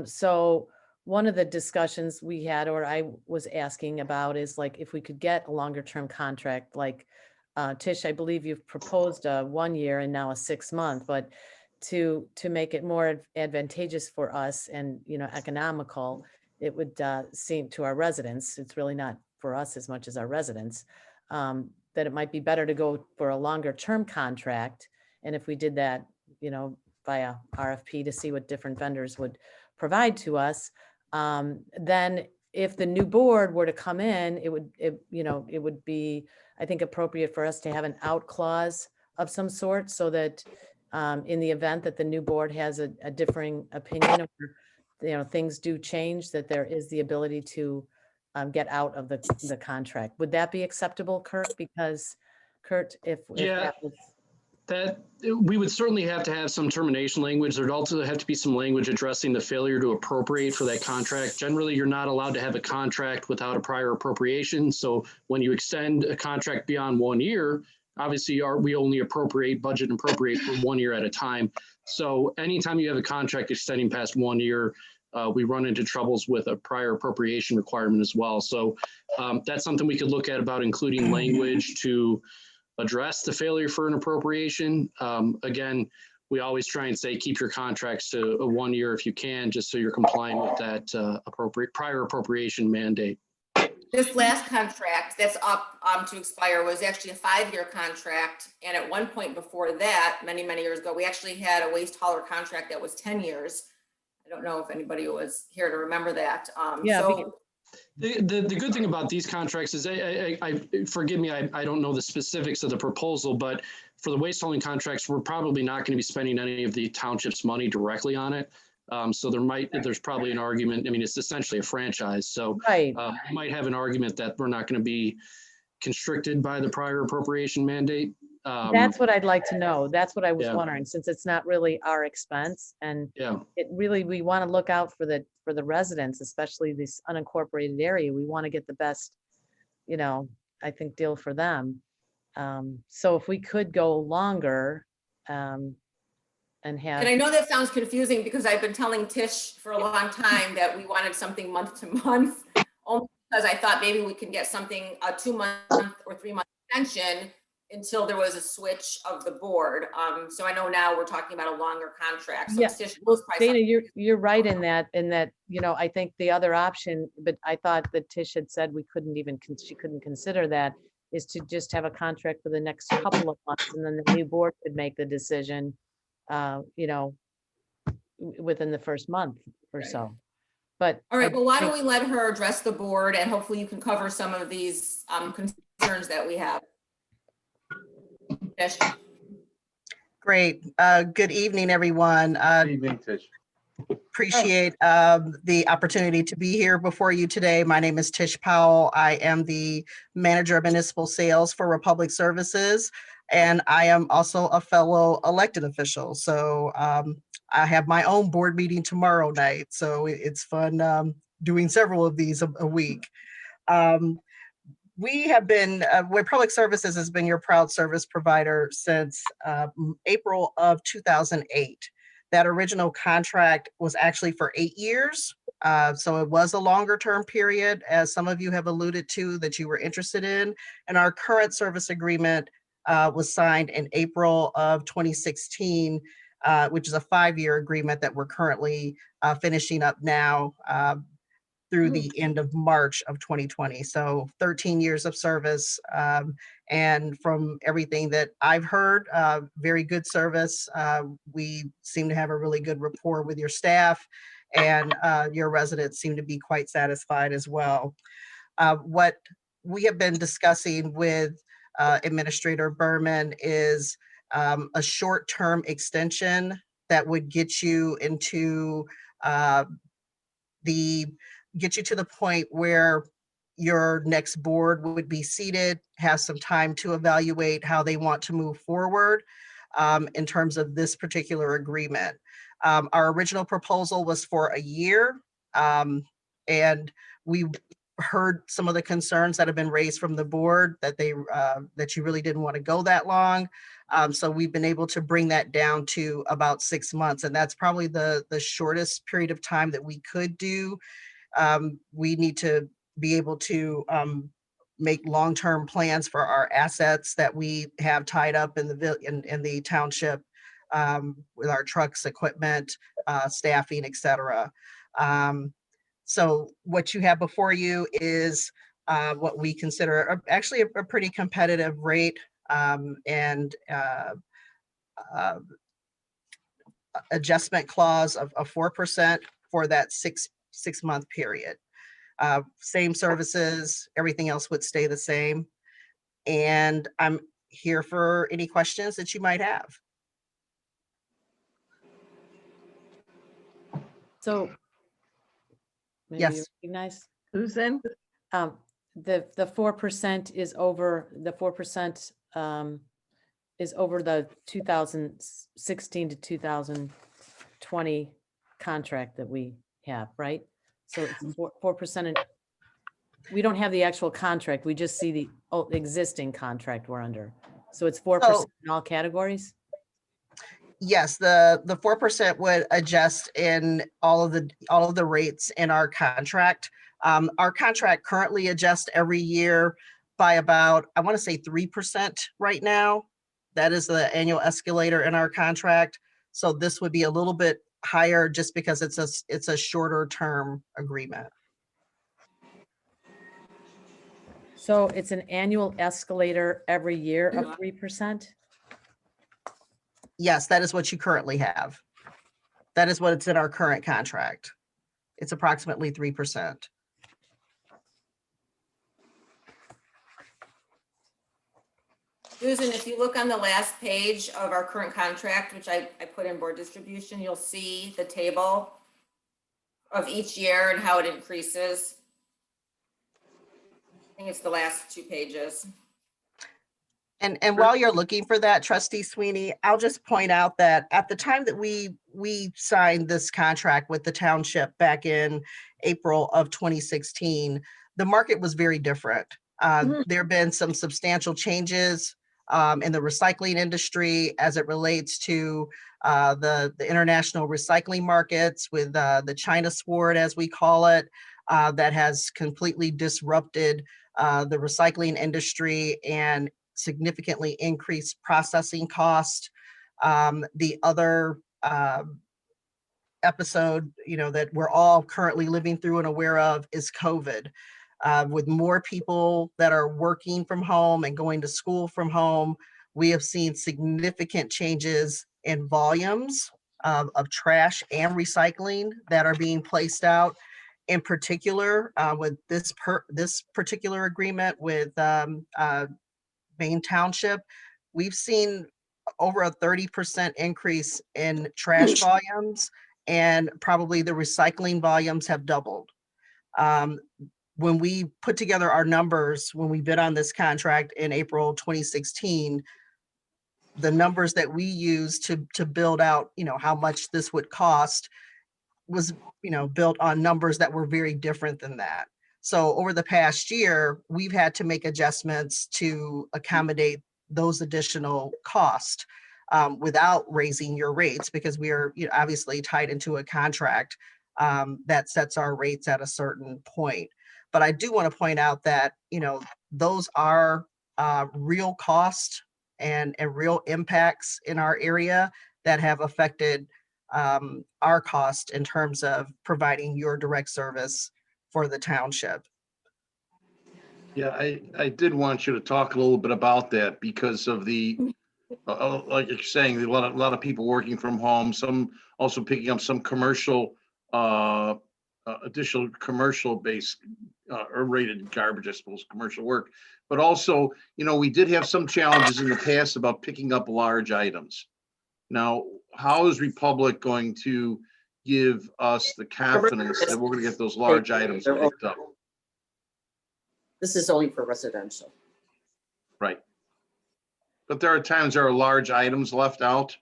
So one of the discussions we had, or I was asking about, is like, if we could get a longer term contract, like Tish, I believe you've proposed a 1 year and now a 6-month, but to make it more advantageous for us and, you know, economical, it would seem to our residents, it's really not for us as much as our residents, that it might be better to go for a longer term contract. And if we did that, you know, via RFP to see what different vendors would provide to us, then if the new board were to come in, it would be, I think, appropriate for us to have an out clause of some sort, so that in the event that the new board has a differing opinion, or, you know, things do change, that there is the ability to get out of the contract. Would that be acceptable, Kurt? Because Kurt, if Yeah, that was... that we would certainly have to have some termination language. There'd also have to be some language addressing the failure to appropriate for that contract. Generally, you're not allowed to have a contract without a prior appropriation. So when you extend a contract beyond 1 year, obviously we only budget and appropriate for 1 year at a time. So anytime you have a contract extending past 1 year, we run into troubles with a prior appropriation requirement as well. So that's something we could look at, about including language to address the failure for an appropriation. Again, we always try and say, keep your contracts to a 1 year if you can, just so you're complying with that prior appropriation mandate. This last contract that's up to expire was actually a 5-year contract. And at one point before that, many, many years ago, we actually had a waste hauler contract that was 10 years. I don't know if anybody was here to remember that. Yeah, So The good thing about these contracts is, forgive me, I don't know the specifics of the proposal, but for the waste hauling contracts, we're probably not going to be spending any of the township's money directly on it. So there's probably an argument. I mean, it's essentially a franchise. So right. you might have an argument that we're not going to be constricted by the prior appropriation mandate. That's what I'd like to know. That's what I was Yeah. wondering, since it's not really our expense, and Yeah. it really, we want to look out for the residents, especially this unincorporated area. We want to get the best, I think, deal for them. So if we could go longer, and have. And I know that sounds confusing because I've been telling Tish for a long time that we wanted something month to month, only because I thought maybe we can get something, a 2-month or 3-month extension until there was a switch of the board. So I know now we're talking about a longer contract. So Yeah. Tish, most probably Dana, you're right in that, I think the other option, but I thought that Tish had said we couldn't even, she couldn't consider that, is to just have a contract for the next couple of months, and then the new board could make the decision, within the first month or so. But all right, well, why don't we let her address the board, and hopefully you can cover some of these concerns that we have. Tish. Great. Good evening, everyone. Good evening, Tish. Appreciate the opportunity to be here before you today. My name is Tish Powell. I am the manager of municipal sales for Republic Services, and I am also a fellow elected official. So I have my own board meeting tomorrow night. So it's fun doing several of these a week. We have been, Republic Services has been your proud service provider since April of 2008. That original contract was actually for 8 years. So it was a longer term period, as some of you have alluded to that you were interested in. And our current service agreement was signed in April of 2016, which is a 5-year agreement that we're currently finishing up now through the end of March of 2020. So 13 years of service. And from everything that I've heard, very good service. We seem to have a really good rapport with your staff, and your residents seem to be quite satisfied as well. What we have been discussing with Administrator Berman is a short-term extension that would get you into get you to the point where your next board would be seated, have some time to evaluate how they want to move forward in terms of this particular agreement. Our original proposal was for a year, and we heard some of the concerns that have been raised from the board that that you really didn't want to go that long. So we've been able to bring that down to about 6 months, and that's probably the shortest period of time that we could do. We need to be able to make long-term plans for our assets that we have tied up in the township with our trucks, equipment, staffing, etc. So what you have before you is what we consider actually a pretty competitive rate and adjustment clause of 4% for that six-month period. Same services, everything else would stay the same. And I'm here for any questions that you might have. So. Maybe you Yes. recognize? Susan? The 4% is over, the 4% is over the 2016 to 2020 contract that we have, right? So it's 4%. We don't have the actual contract. We just see the existing contract we're under. So it's 4% in all categories? Yes, the 4% would adjust in all of the rates in our contract. Our contract currently adjusts every year by about, I want to say 3% right now. That is the annual escalator in our contract. So this would be a little bit higher just because it's a shorter term agreement. So it's an annual escalator every year of 3%? Yes, that is what you currently have. That is what's in our current contract. It's approximately 3%. Susan, if you look on the last page of our current contract, which I put in board distribution, you'll see the table of each year and how it increases. I think it's the last 2 pages. And while you're looking for that, Trustee Sweeney, I'll just point out that at the time that we signed this contract with the township back in April of 2016, the market was very different. There have been some substantial changes in the recycling industry as it relates to the international recycling markets with the China sword, as we call it, that has completely disrupted the recycling industry and significantly increased processing cost. The other episode, that we're all currently living through and aware of is COVID. With more people that are working from home and going to school from home, we have seen significant changes in volumes of trash and recycling that are being placed out. In particular, with this particular agreement with Maine Township, we've seen over a 30% increase in trash volumes, and probably the recycling volumes have doubled. When we put together our numbers, when we bid on this contract in April 2016, the numbers that we used to build out, how much this would cost was, built on numbers that were very different than that. So over the past year, we've had to make adjustments to accommodate those additional costs without raising your rates, because we are obviously tied into a contract that sets our rates at a certain point. But I do want to point out that, those are real costs and real impacts in our area that have affected our cost in terms of providing your direct service for the township. Yeah, I did want you to talk a little bit about that because of the, like you're saying, a lot of people working from home, some also picking up some commercial, additional commercial-based or rated garbage, I suppose, commercial work. But also, we did have some challenges in the past about picking up large items. Now, how is Republic going to give us the confidence that we're going to get those large items picked up? This is only for residential. Right. But there are times there are large items left out,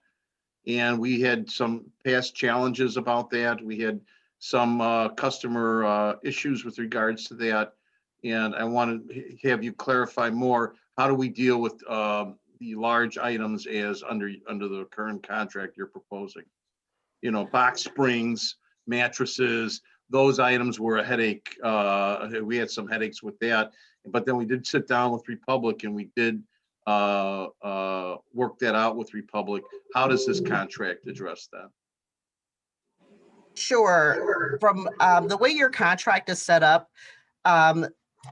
and we had some past challenges about that. We had some customer issues with regards to that. And I want to have you clarify more. How do we deal with the large items as under the current contract you're proposing? Box springs, mattresses, those items were a headache. We had some headaches with that, but then we did sit down with Republic and we did work that out with Republic. How does this contract address that? Sure. From the way your contract is set up,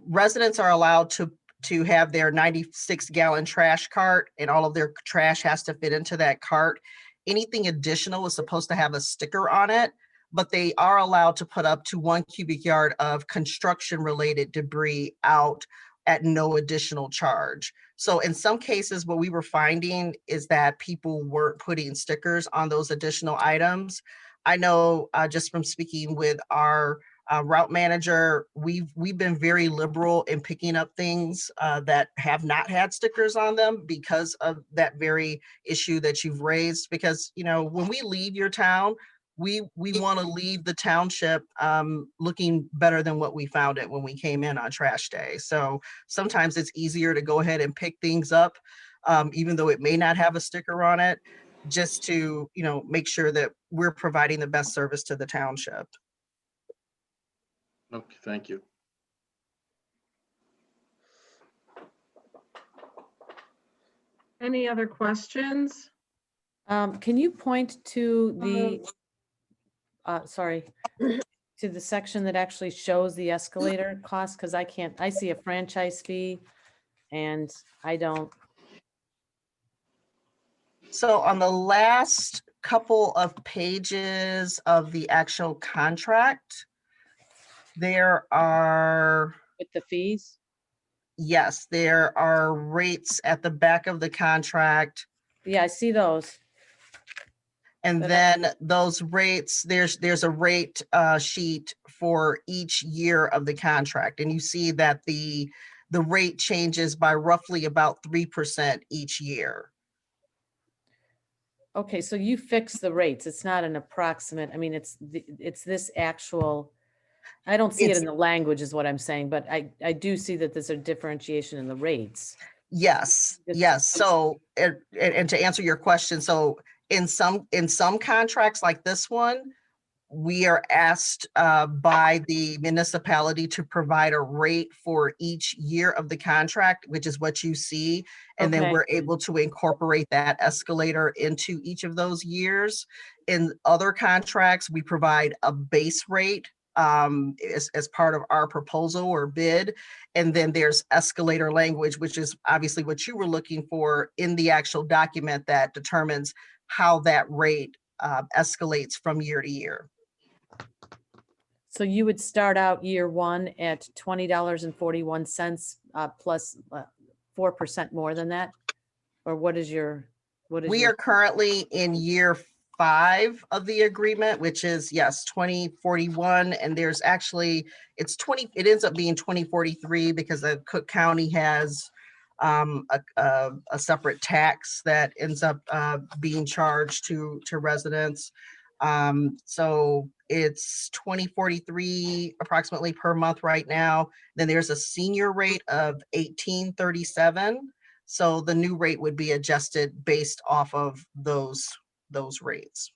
residents are allowed to have their 96-gallon trash cart, and all of their trash has to fit into that cart. Anything additional is supposed to have a sticker on it, but they are allowed to put up to 1 cubic yard of construction-related debris out at no additional charge. So in some cases, what we were finding is that people weren't putting stickers on those additional items. I know just from speaking with our route manager, we've been very liberal in picking up things that have not had stickers on them because of that very issue that you've raised. Because, when we leave your town, we want to leave the township looking better than what we found it when we came in on trash day. So sometimes it's easier to go ahead and pick things up, even though it may not have a sticker on it, just to, make sure that we're providing the best service to the township. Okay, thank you. Any other questions? Can you point to the, sorry, to the section that actually shows the escalator cost? Because I can't, I see a franchise fee and I don't. So on the last couple of pages of the actual contract, there are, With the fees? yes, there are rates at the back of the contract. Yeah, I see those. And But then those rates, there's a rate sheet for each year of the contract. And you see that the rate changes by roughly about 3% each year. Okay, so you fix the rates. It's not an approximate. I mean, it's this actual, I don't see it in the language is what I'm saying, but I do see that there's a differentiation in the rates. Yes, yes. So, and to answer your question, so in some contracts like this one, we are asked by the municipality to provide a rate for each year of the contract, which is what you see. And then Okay. we're able to incorporate that escalator into each of those years. In other contracts, we provide a base rate as part of our proposal or bid. And then there's escalator language, which is obviously what you were looking for in the actual document that determines how that rate escalates from year to year. So you would start out year one at $20.41 plus 4% more than that? Or what is your, We are currently in year 5 of the agreement, which is, yes, 2041. And there's actually, it ends up being 2043 because the Cook County has a separate tax that ends up being charged to residents. So it's 2043 approximately per month right now. Then there's a senior rate of 1837. So the new rate would be adjusted based off of those rates.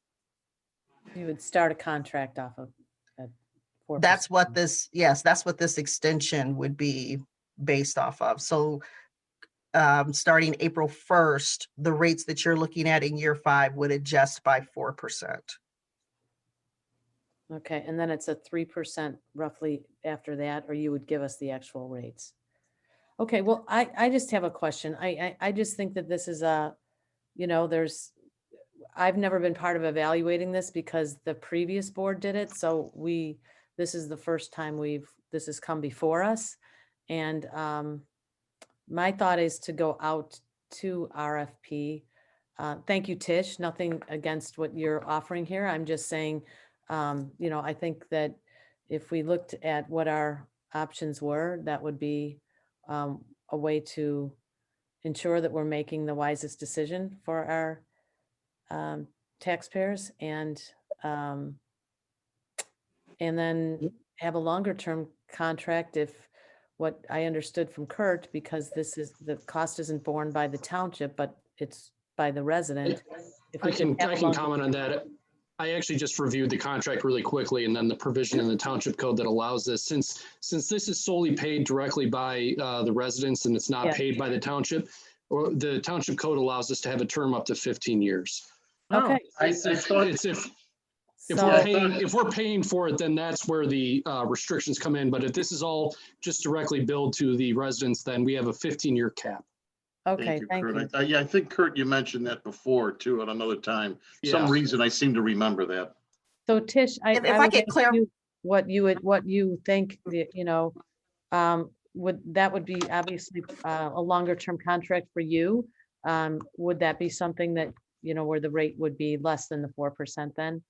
You would start a contract off of at 4%. That's what this, yes, that's what this extension would be based off of. So starting April 1st, the rates that you're looking at in year 5 would adjust by 4%. Okay, and then it's a 3% roughly after that, or you would give us the actual rates? Okay, well, I just have a question. I just think that this is a, I've never been part of evaluating this because the previous board did it. So this is the first time this has come before us. And my thought is to go out to RFP. Thank you, Tish. Nothing against what you're offering here. I'm just saying, I think that if we looked at what our options were, that would be a way to ensure that we're making the wisest decision for our taxpayers and then have a longer term contract if what I understood from Kurt, because the cost isn't borne by the township, but it's by the resident. If I we can have a longer- comment on that. I actually just reviewed the contract really quickly and then the provision in the township code that allows this, since this is solely paid directly by the residents and it's not Yeah. paid by the township, or the township code allows us to have a term up to 15 years. Okay. If we're paying for it, then that's where the restrictions come in. But if this is all just directly billed to the residents, then we have a 15-year cap. Okay, thank you. Kurt. Yeah, I think Kurt, you mentioned that before too at another time. Some reason I seem to remember that. So Tish, If I get clear, what you think, would be obviously a longer term contract for you. Would that be something that, where the rate would be less than the 4% then?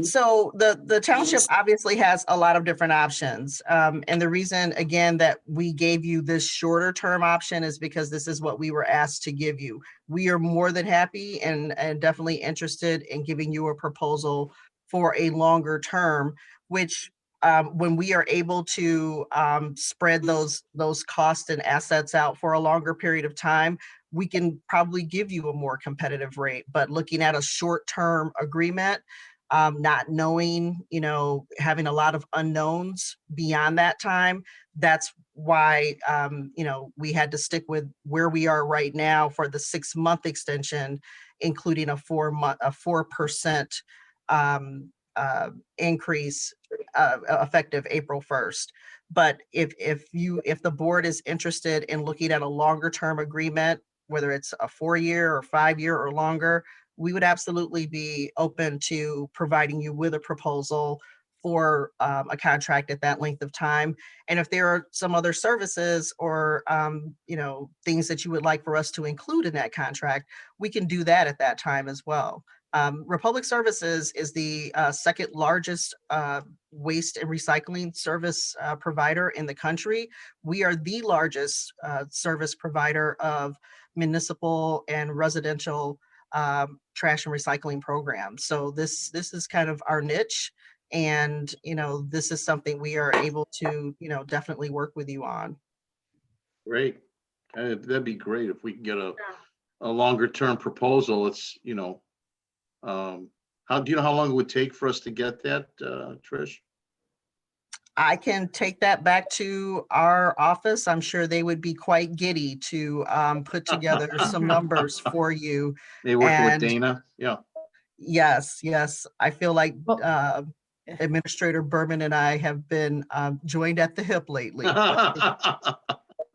So the township obviously has a lot of different options. And the reason, again, that we gave you this shorter term option is because this is what we were asked to give you. We are more than happy and definitely interested in giving you a proposal for a longer term, which when we are able to spread those costs and assets out for a longer period of time, we can probably give you a more competitive rate. But looking at a short-term agreement, not knowing, having a lot of unknowns beyond that time, that's why, we had to stick with where we are right now for the 6-month extension, including a 4% increase effective April 1st. But if the board is interested in looking at a longer term agreement, whether it's a 4-year or 5-year or longer, we would absolutely be open to providing you with a proposal for a contract at that length of time. And if there are some other services or, things that you would like for us to include in that contract, we can do that at that time as well. Republic Services is the second largest waste and recycling service provider in the country. We are the largest service provider of municipal and residential trash and recycling programs. So this is kind of our niche. And, this is something we are able to, definitely work with you on. Great. That'd be great if we can get a longer term proposal. It's, how do you know how long it would take for us to get that, Trish? I can take that back to our office. I'm sure they would be quite giddy to put together some numbers for you. They working with And Dana? Yeah. yes. I feel like Administrator Berman and I have been joined at the hip lately.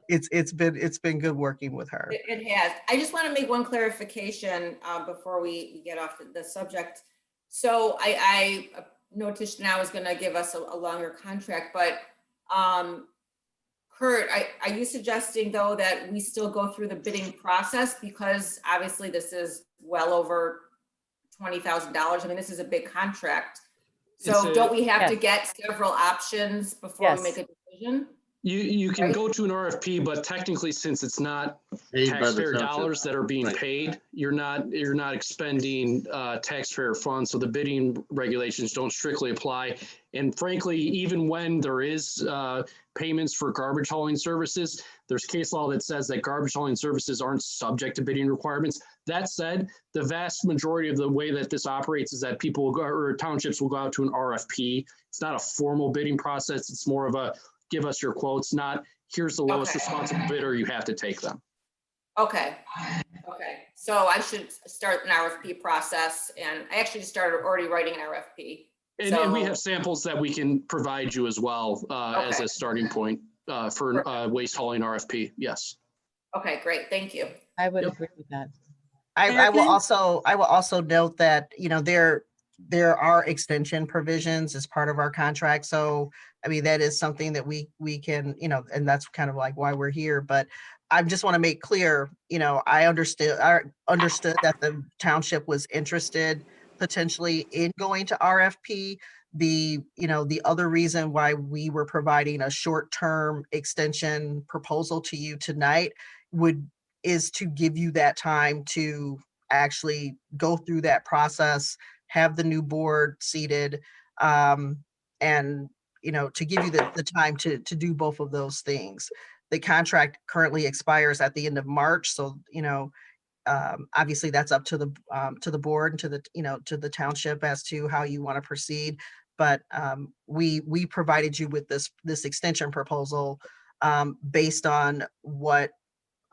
It's been good working with her. It has. I just want to make one clarification before we get off the subject. So I know Tish now is going to give us a longer contract, but Kurt, are you suggesting though that we still go through the bidding process, because obviously this is well over $20,000. I mean, this is a big contract. So don't we have to get several options before we make a decision? You can go to an RFP, but technically, since it's not taxpayer dollars that are being paid, you're not expending taxpayer funds. So the bidding regulations don't strictly apply. And frankly, even when there is payments for garbage hauling services, there's case law that says that garbage hauling services aren't subject to bidding requirements. That said, the vast majority of the way that this operates is that people will go, or townships will go out to an RFP. It's not a formal bidding process. It's more of a give us your quotes, not here's the lowest responsible bidder, you have to take them. Okay. So I should start an RFP process, and I actually started already writing an RFP. And we have samples that we can provide you as well as a starting point for waste hauling RFP. Yes. Okay, great. Thank you. I would agree with that. I will also note that, there are extension provisions as part of our contract. So, I mean, that is something that we can, and that's kind of like why we're here. But I just want to make clear, I understood that the township was interested potentially in going to RFP. The other reason why we were providing a short-term extension proposal to you tonight is to give you that time to actually go through that process, have the new board seated, and to give you the time to do both of those things. The contract currently expires at the end of March, so obviously that's up to the board and to the township as to how you want to proceed. But we provided you with this extension proposal based on what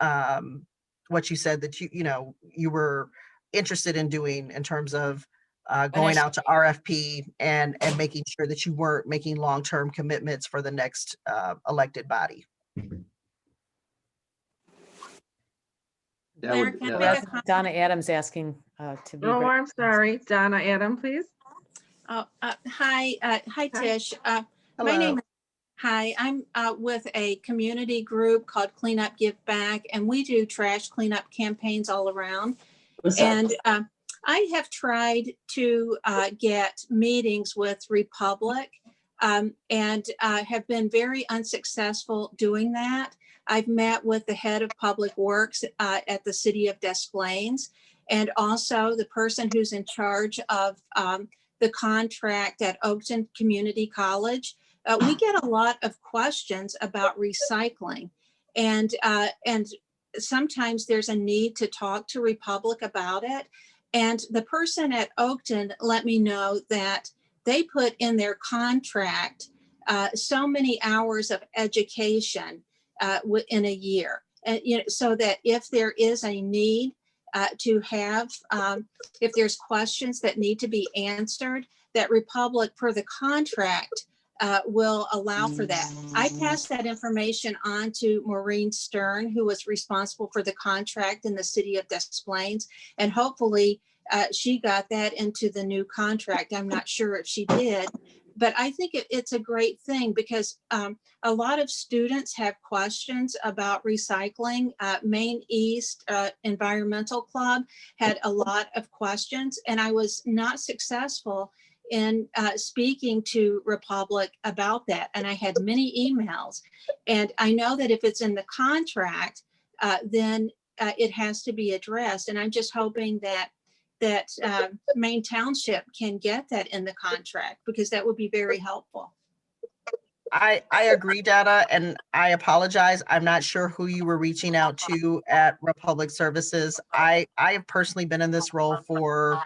you said that you were interested in doing in terms of going out to RFP and making sure that you weren't making long-term commitments for the next elected body. Donna Adams asking to be. Oh, I'm sorry. Donna Adam, please. Hi, Tish. My name. Hi, I'm with a community group called Clean Up Give Back, and we do trash cleanup campaigns all around. And I have tried to get meetings with Republic and have been very unsuccessful doing that. I've met with the head of public works at the city of Des Plaines, and also the person who's in charge of the contract at Oakton Community College. We get a lot of questions about recycling, and sometimes there's a need to talk to Republic about it. And the person at Oakton let me know that they put in their contract so many hours of education in a year. And, you know, so that if there is a need to have, if there's questions that need to be answered, that Republic per the contract will allow for that. I passed that information on to Maureen Stern, who was responsible for the contract in the city of Des Plaines, and hopefully she got that into the new contract. I'm not sure if she did, but I think it's a great thing because a lot of students have questions about recycling. Maine East Environmental Club had a lot of questions, and I was not successful in speaking to Republic about that. And I had many emails. And I know that if it's in the contract, then it has to be addressed. And I'm just hoping that Maine Township can get that in the contract, because that would be very helpful. I agree, Donna, and I apologize. I'm not sure who you were reaching out to at Republic Services. I have personally been in this role for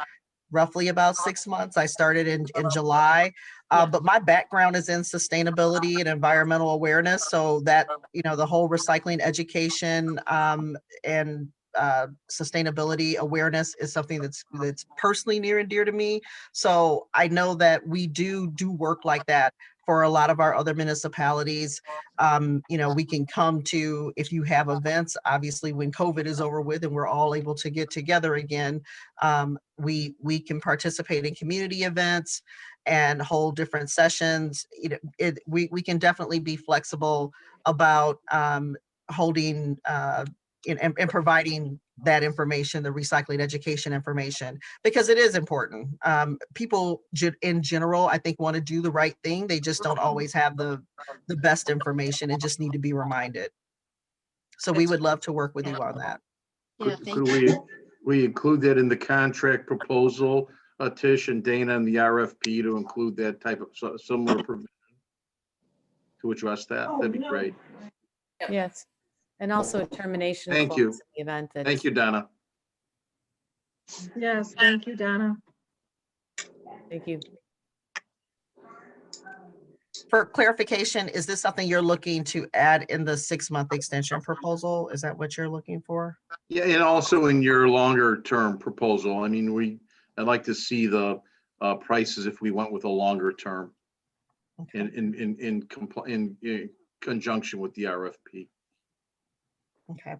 roughly about 6 months. I started in July, but my background is in sustainability and environmental awareness. So that, you know, the whole recycling education and sustainability awareness is something that's personally near and dear to me. So I know that we do work like that for a lot of our other municipalities. You know, we can come to, if you have events, obviously when COVID is over with and we're all able to get together again, we can participate in community events and hold different sessions. You know, we can definitely be flexible about holding and providing that information, the recycling education information, because it is important. People in general, I think, want to do the right thing. They just don't always have the best information and just need to be reminded. So we would love to work with you on that. Yeah, Could we include that in the contract proposal, Tish and Dana, and the RFP to include that type of similar provision to address that? That'd be great. Yes. And also a termination Thank clause you. in the event that. Thank you, Donna. Yes, thank you, Donna. Thank you. For clarification, is this something you're looking to add in the 6-month extension proposal? Is that what you're looking for? Yeah, and also in your longer term proposal, I mean, I'd like to see the prices if we went with a longer term in conjunction with the RFP. Okay.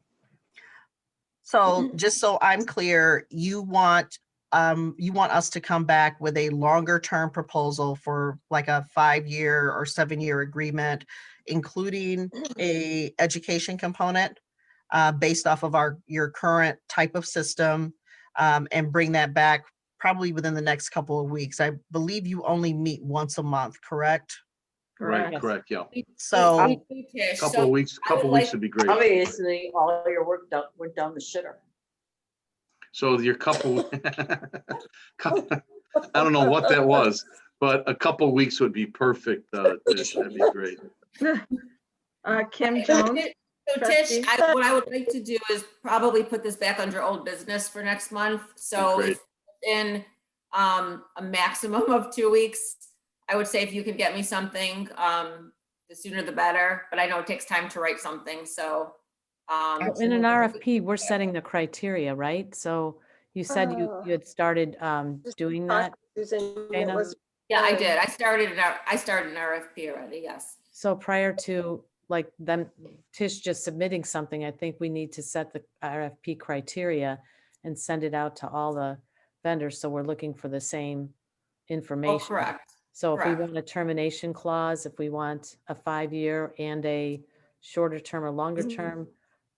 So just so I'm clear, you want us to come back with a longer term proposal for like a 5-year or 7-year agreement, including a education component based off of your current type of system, and bring that back probably within the next couple of weeks. I believe you only meet once a month, correct? Right, correct, yeah. So Couple of weeks would be great. Obviously, all your work went down the shitter. So your couple, I don't know what that was, but a couple of weeks would be perfect, Tish. That'd be great. Kim Jones. So Tish, what I would like to do is probably put this back under old business for next month. So if in a maximum of 2 weeks, I would say if you could get me something, the sooner the better, but I know it takes time to write something, so. In an RFP, we're setting the criteria, right? So you said you had started doing that. Dana? Yeah, I did. I started an RFP already, yes. So prior to like them, Tish just submitting something, I think we need to set the RFP criteria and send it out to all the vendors. So we're looking for the same information. Oh, correct. So if we want a termination clause, if we want a 5-year and a shorter term or longer term,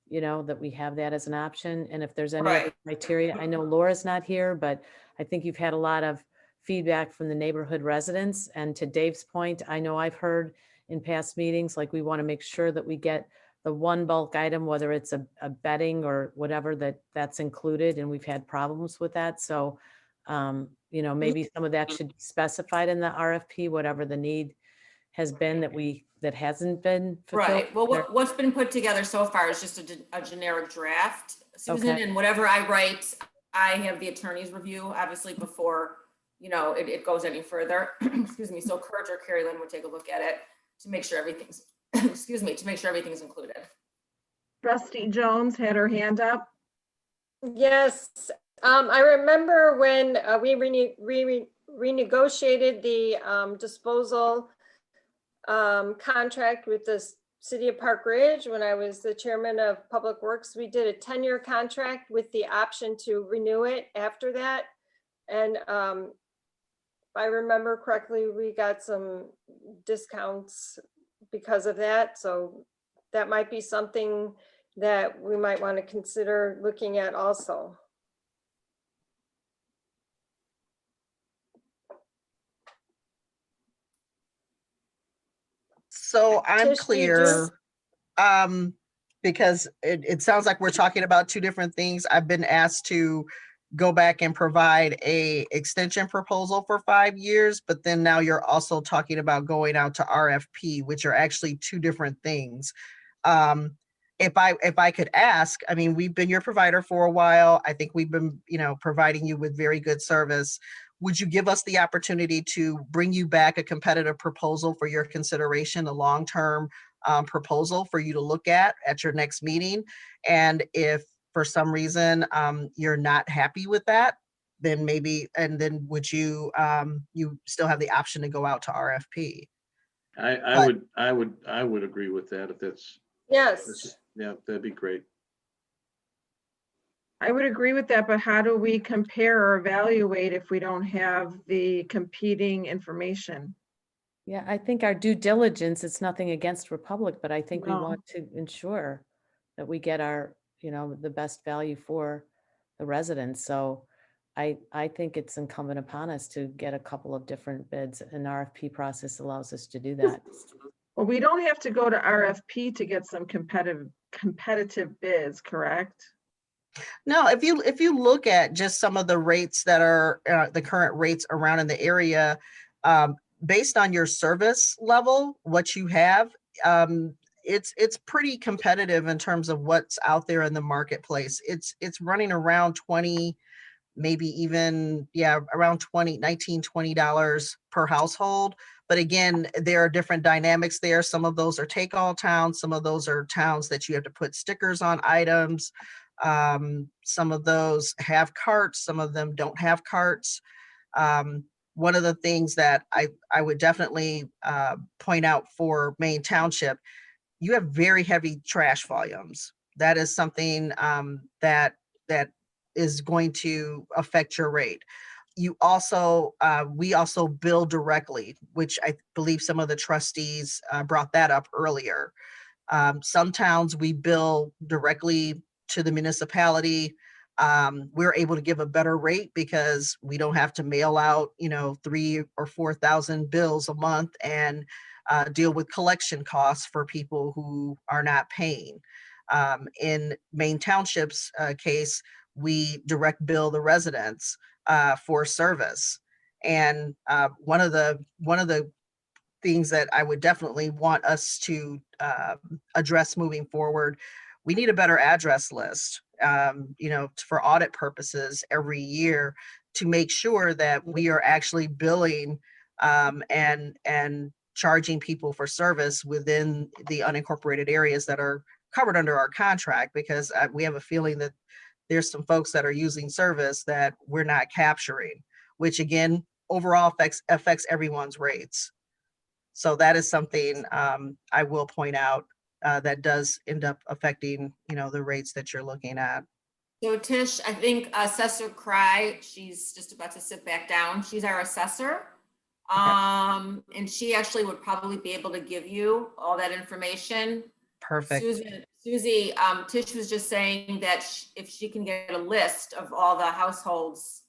you know, that we have that as an option. And if there's any other criteria, I know Laura's not here, but I think you've had a lot of feedback from the neighborhood residents. And to Dave's point, I know I've heard in past meetings, like we want to make sure that we get the one bulk item, whether it's a bedding or whatever, that's included. And we've had problems with that. So, you know, maybe some of that should be specified in the RFP, whatever the need has been that hasn't been fulfilled. Right. Well, what's been put together so far is just a generic draft, Susan, Okay. and whatever I write, I have the attorney's review, obviously, before, you know, it goes any further. Excuse me. So Kurt or Carrie Lynn would take a look at it. to make sure everything's, excuse me, to make sure everything's included. Trustee Jones had her hand up. Yes, I remember when we renegotiated the disposal contract with the City of Park Ridge, when I was the chairman of Public Works. We did a 10-year contract with the option to renew it after that. And if I remember correctly, we got some discounts because of that. So that might be something that we might want to consider looking at also. So I'm Tish, do you clear, because it sounds like we're talking about two different things. I've been asked to go back and provide a extension proposal for 5 years, but then now you're also talking about going out to RFP, which are actually two different things. If I could ask, I mean, we've been your provider for a while. I think we've been, providing you with very good service. Would you give us the opportunity to bring you back a competitive proposal for your consideration, a long-term proposal for you to look at your next meeting? And if for some reason you're not happy with that, then maybe, and then would you, you still have the option to go out to RFP? I would agree with that if that's, Yes. yeah, that'd be great. I would agree with that, but how do we compare or evaluate if we don't have the competing information? Yeah, I think our due diligence, it's nothing against Republic, but I think we No. want to ensure that we get our, the best value for the residents. So I think it's incumbent upon us to get a couple of different bids. An RFP process allows us to do that. Well, we don't have to go to RFP to get some competitive bids, correct? No, if you look at just some of the rates that are the current rates around in the area, based on your service level, what you have, it's pretty competitive in terms of what's out there in the marketplace. It's running around 20, maybe even, around $19-20 per household. But again, there are different dynamics there. Some of those are take-all towns. Some of those are towns that you have to put stickers on items. Some of those have carts, some of them don't have carts. One of the things that I would definitely point out for Maine Township, you have very heavy trash volumes. That is something that is going to affect your rate. You also, we also bill directly, which I believe some of the trustees brought that up earlier. Some towns we bill directly to the municipality. We're able to give a better rate because we don't have to mail out, 3,000 or 4,000 bills a month and deal with collection costs for people who are not paying. In Maine Township's case, we direct bill the residents for service. And one of the things that I would definitely want us to address moving forward, we need a better address list, for audit purposes every year to make sure that we are actually billing and charging people for service within the unincorporated areas that are covered under our contract, because we have a feeling that there's some folks that are using service that we're not capturing, which again, overall affects everyone's rates. So that is something I will point out that does end up affecting, the rates that you're looking at. So Tish, I think Assessor Cry, she's just about to sit back down. She's our assessor. And she actually would probably be able to give you all that information. Perfect. Susie, Tish was just saying that if she can get a list of all the households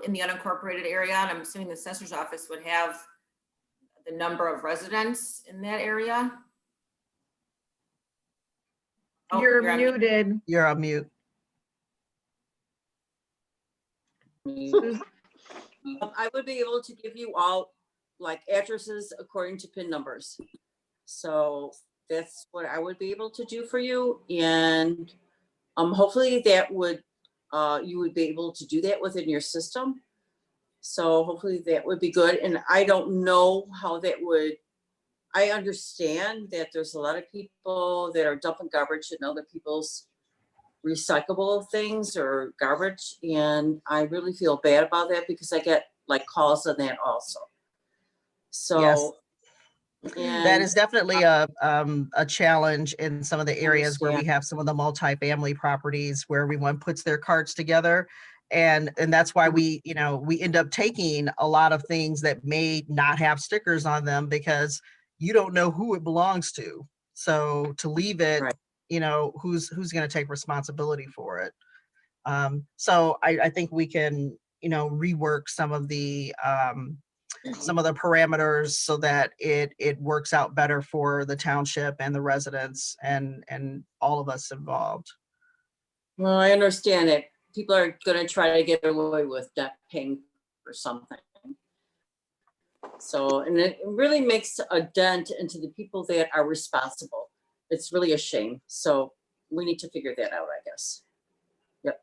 in the unincorporated area, and I'm assuming the assessor's office would have the number of residents in that area. Oh, You're muted. You're on mute. I would be able to give you all like addresses according to PIN numbers. So that's what I would be able to do for you. And hopefully that would, you would be able to do that within your system. So hopefully that would be good. And I don't know how that would I understand that there's a lot of people that are dumping garbage in other people's recyclable things or garbage. And I really feel bad about that because I get like calls on that also. So. That And is definitely a challenge in some of the areas where we understand. have some of the multifamily properties where everyone puts their carts together. And that's why we end up taking a lot of things that may not have stickers on them because you don't know who it belongs to. So to leave it, Right. who's going to take responsibility for it? So I think we can, rework some of the parameters so that it works out better for the township and the residents and all of us involved. Well, I understand that people are gonna try to get away with not paying for something. So, and it really makes a dent into the people that are responsible. It's really a shame. So we need to figure that out, I guess. Yep.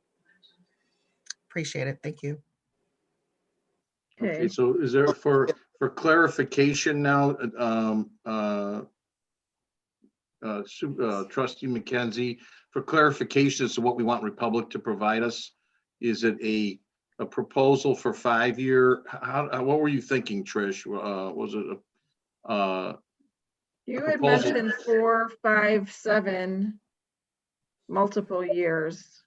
Appreciate it. Thank you. Okay, so is there for clarification now, Trustee McKenzie, for clarification as to what we want Republic to provide us, is it a proposal for 5-year? What were you thinking, Trish? Was it You a had proposal? mentioned 4, 5, 7, multiple years.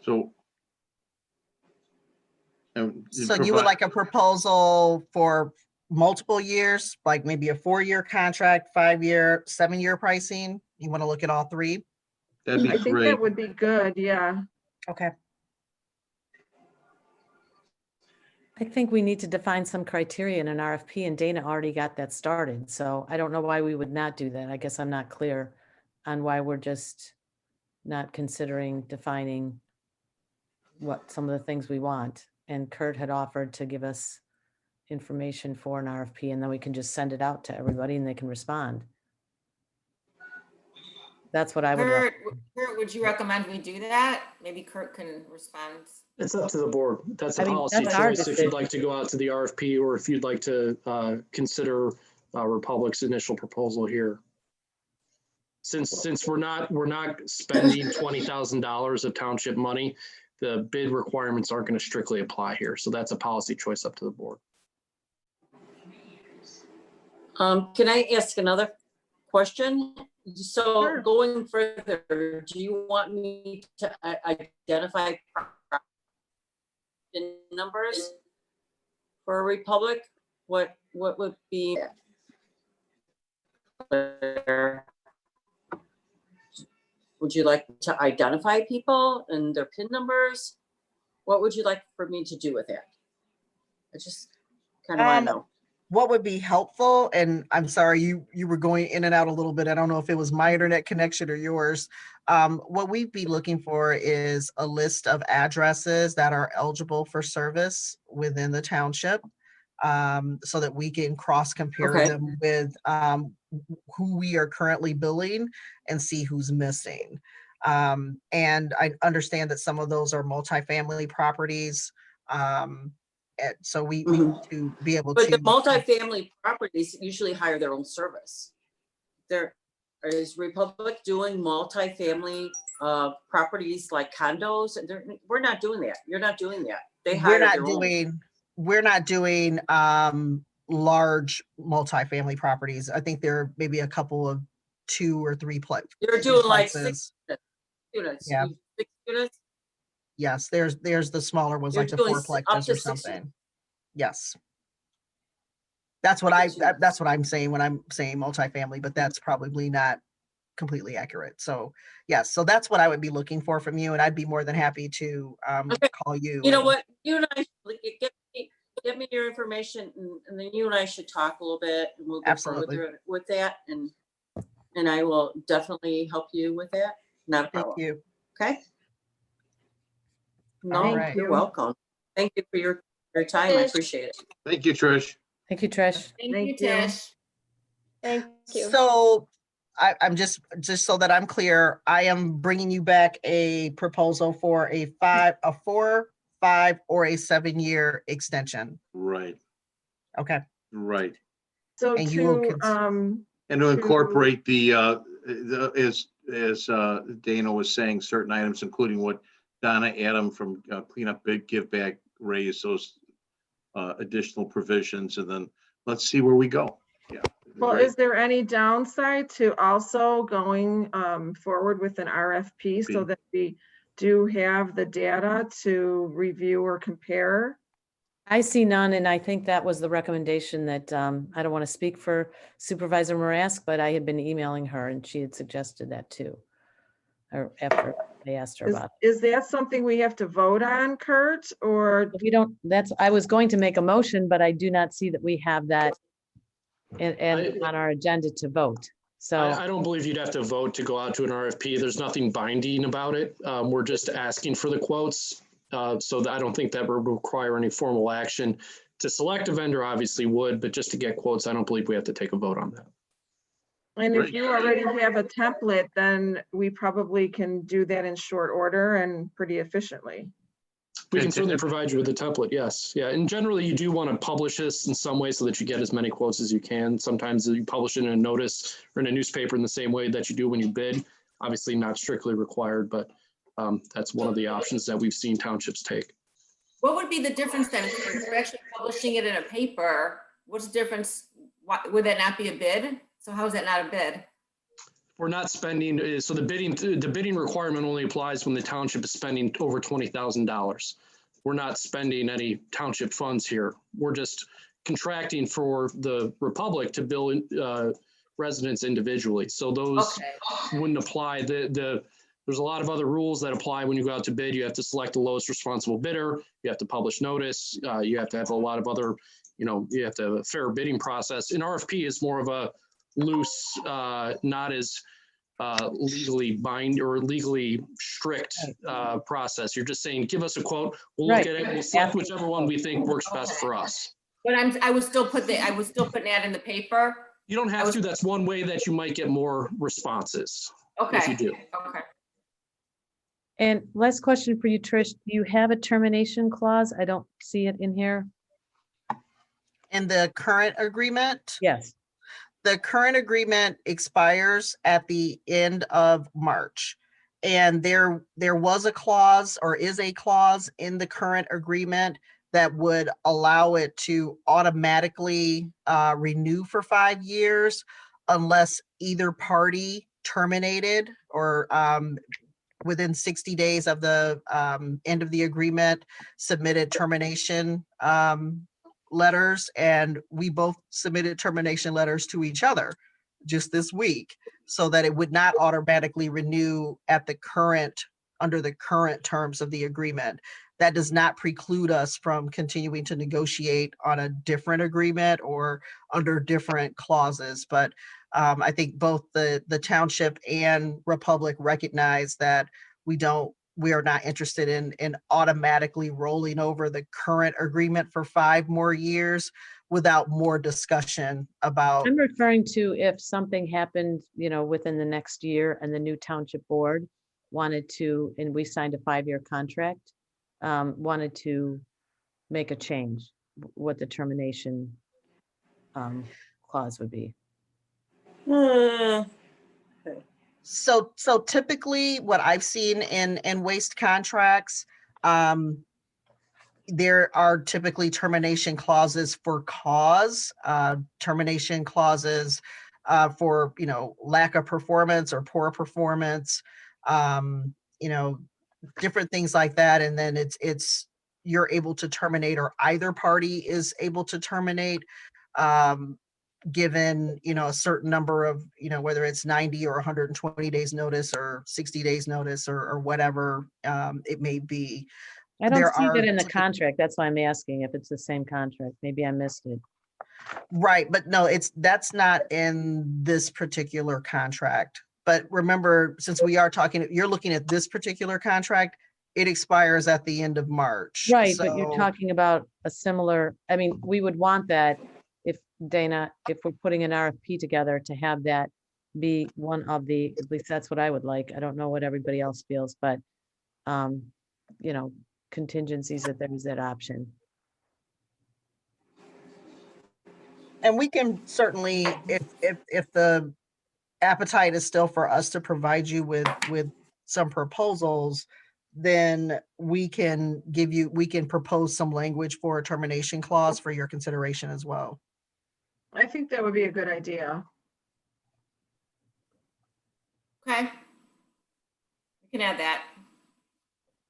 So. So you would like a proposal for multiple years, like maybe a 4-year contract, 5-year, 7-year pricing? You want to look at all 3? That'd be I think great. that would be good. Yeah. Okay. I think we need to define some criteria in an RFP, and Dana already got that started. So I don't know why we would not do that. I guess I'm not clear on why we're just not considering defining what some of the things we want. And Kurt had offered to give us information for an RFP, and then we can just send it out to everybody and they can respond. That's what I would. Kurt, would you recommend we do that? Maybe Kurt can respond. It's up to the board. That's a I mean, policy that's our choice if you'd decision. like to go out to the RFP or if you'd like to consider Republic's initial proposal here. Since we're not spending $20,000 of township money, the bid requirements aren't going to strictly apply here. So that's a policy choice up to the board. Can I ask another question? So Sure. going further, do you want me to identify the numbers for Republic? What would be? Would you like to identify people and their PIN numbers? What would you like for me to do with that? I just kind of want to know. What would be helpful, and I'm sorry, you were going in and out a little bit. I don't know if it was my internet connection or yours. What we'd be looking for is a list of addresses that are eligible for service within the township, so that we can cross compare Okay. them with who we are currently billing and see who's missing. And I understand that some of those are multifamily properties. So we need to be able But to. the multifamily properties usually hire their own service. There is Republic doing multifamily properties like condos, and we're not doing that. You're not doing that. They hire their own. We're not doing large multifamily properties. I think there are maybe a couple of 2 or 3 You're doing like 6 duplexes. units. Yeah. 6 units. Yes, there's the smaller ones, You're like the doing up fourplexes to or 6 something. units. Yes. That's what Six units. that's what I'm saying when I'm saying multifamily, but that's probably not completely accurate. So yes, so that's what I would be looking for from you, and I'd be more than happy to call you. You know what? You and I get me your information, and then you and I should talk a little bit, and we'll go Absolutely. further with that, and I will definitely help you with that. Not a problem. Thank you. Okay. No, Right. you're welcome. Thank you for your time. I appreciate it. Thank you, Trish. Thank you, Trish. Thank you, Tish. Thank you. So I'm just so that I'm clear, I am bringing you back a proposal for a 4, 5, or a 7-year extension. Right. Okay. Right. So And you will And to incorporate as Dana was saying, certain items, including what Donna Adam from Cleanup Big Give Back raised, those additional provisions, and then let's see where we go. Yeah. Well, Great. is there any downside to also going forward with an RFP so that we do have the data to review or compare? I see none, and I think that was the recommendation that, I don't want to speak for Supervisor Marask, but I had been emailing her and she had suggested that too. Or after I asked her about it. Is that something we have to vote on, Kurt, or? We don't, I was going to make a motion, but I do not see that we have that and on our agenda to vote. So I don't believe you'd have to vote to go out to an RFP. There's nothing binding about it. We're just asking for the quotes. So I don't think that would require any formal action. To select a vendor obviously would, but just to get quotes, I don't believe we have to take a vote on that. And if you already have a template, then we probably can do that in short order and pretty efficiently. We can certainly provide you with a template, yes. Yeah, and generally you do want to publish this in some way so that you get as many quotes as you can. Sometimes you publish it in a notice or in a newspaper in the same way that you do when you bid. Obviously not strictly required, but that's one of the options that we've seen townships take. What would be the difference then if we're actually publishing it in a paper? What's the difference? Why, would that not be a bid? So how is that not a bid? We're not spending, so the bidding requirement only applies when the township is spending over $20,000. We're not spending any township funds here. We're just contracting for the Republic to bill residents individually. So those wouldn't apply. There's a lot of other rules that apply when you go out to bid. You have to select the lowest responsible bidder. You have to publish notice. You have to have a lot of other, you have to have a fair bidding process. An RFP is more of a loose, not as legally bind or legally strict process. You're just saying, give us a quote. We'll look at it. We'll select whichever one we think works best for us. But I would still put putting that in the paper. You don't have to. That's one way that you might get more responses. Okay. If you do. Okay. and last question for you, Trish, do you have a termination clause? I don't see it in here. In the current agreement? Yes. The current agreement expires at the end of March. And there was a clause or is a clause in the current agreement that would allow it to automatically renew for 5 years unless either party terminated or within 60 days of the end of the agreement submitted termination letters, and we both submitted termination letters to each other just this week so that it would not automatically renew at the current, under the current terms of the agreement. That does not preclude us from continuing to negotiate on a different agreement or under different clauses. But I think both the township and Republic recognize that we are not interested in automatically rolling over the current agreement for 5 more years without more discussion about. I'm referring to if something happened, within the next year and the new township board wanted to, and we signed a 5-year contract, wanted to make a change, what the termination clause would be. So typically what I've seen in waste contracts, there are typically termination clauses for cause, termination clauses for, lack of performance or poor performance, different things like that. And then you're able to terminate, or either party is able to terminate, given, a certain number of, whether it's 90 or 120 days notice or 60 days notice or whatever it may be. I don't see that in the contract. That's why I'm asking if it's the same contract. Maybe I missed it. Right, but no, that's not in this particular contract. But remember, since we are talking, you're looking at this particular contract, it expires at the end of March. Right, but you're talking about a similar, we would want that if Dana, if we're putting an RFP together, to have that be one of the, at least that's what I would like. I don't know what everybody else feels, but contingencies, that there's that option. And we can certainly, if the appetite is still for us to provide you with some proposals, then we can propose some language for a termination clause for your consideration as well. I think that would be a good idea. Okay. We can add that.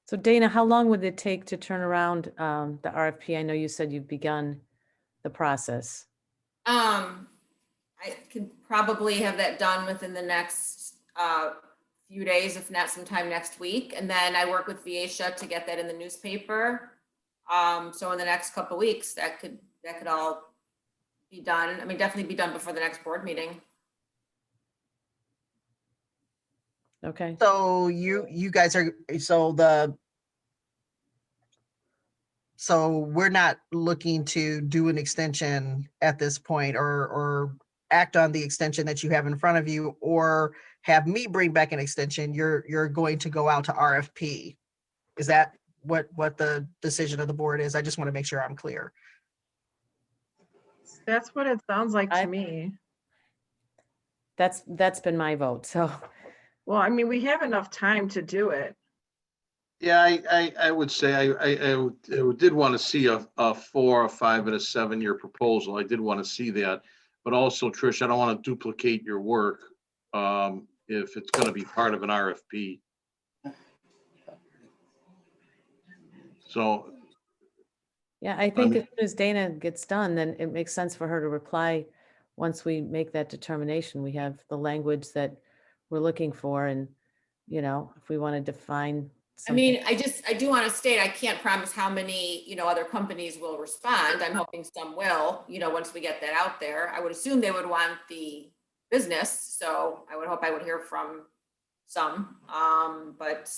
So Dana, how long would it take to turn around the RFP? I know you said you've begun the process. I can probably have that done within the next few days, if not sometime next week. And then I work with Viesha to get that in the newspaper. So in the next couple of weeks, that could all be done. I mean, definitely be done before the next board meeting. Okay. So you guys are, so we're not looking to do an extension at this point or act on the extension that you have in front of you, or have me bring back an extension. You're going to go out to RFP. Is that what the decision of the board is? I just want to make sure I'm clear. That's what it sounds like to me. That's been my vote, so. Well, I mean, we have enough time to do it. Yeah, I would say I did want to see a 4, a 5, and a 7-year proposal. I did want to see that, but also, Trish, I don't want to duplicate your work if it's going to be part of an RFP. So. Yeah, I think as soon as Dana gets done, then it makes sense for her to reply. Once we make that determination, we have the language that we're looking for, and if we want to define something. I mean, I do want to state, I can't promise how many, other companies will respond. I'm hoping some will, once we get that out there. I would assume they would want the business, so I would hope I would hear from some, but.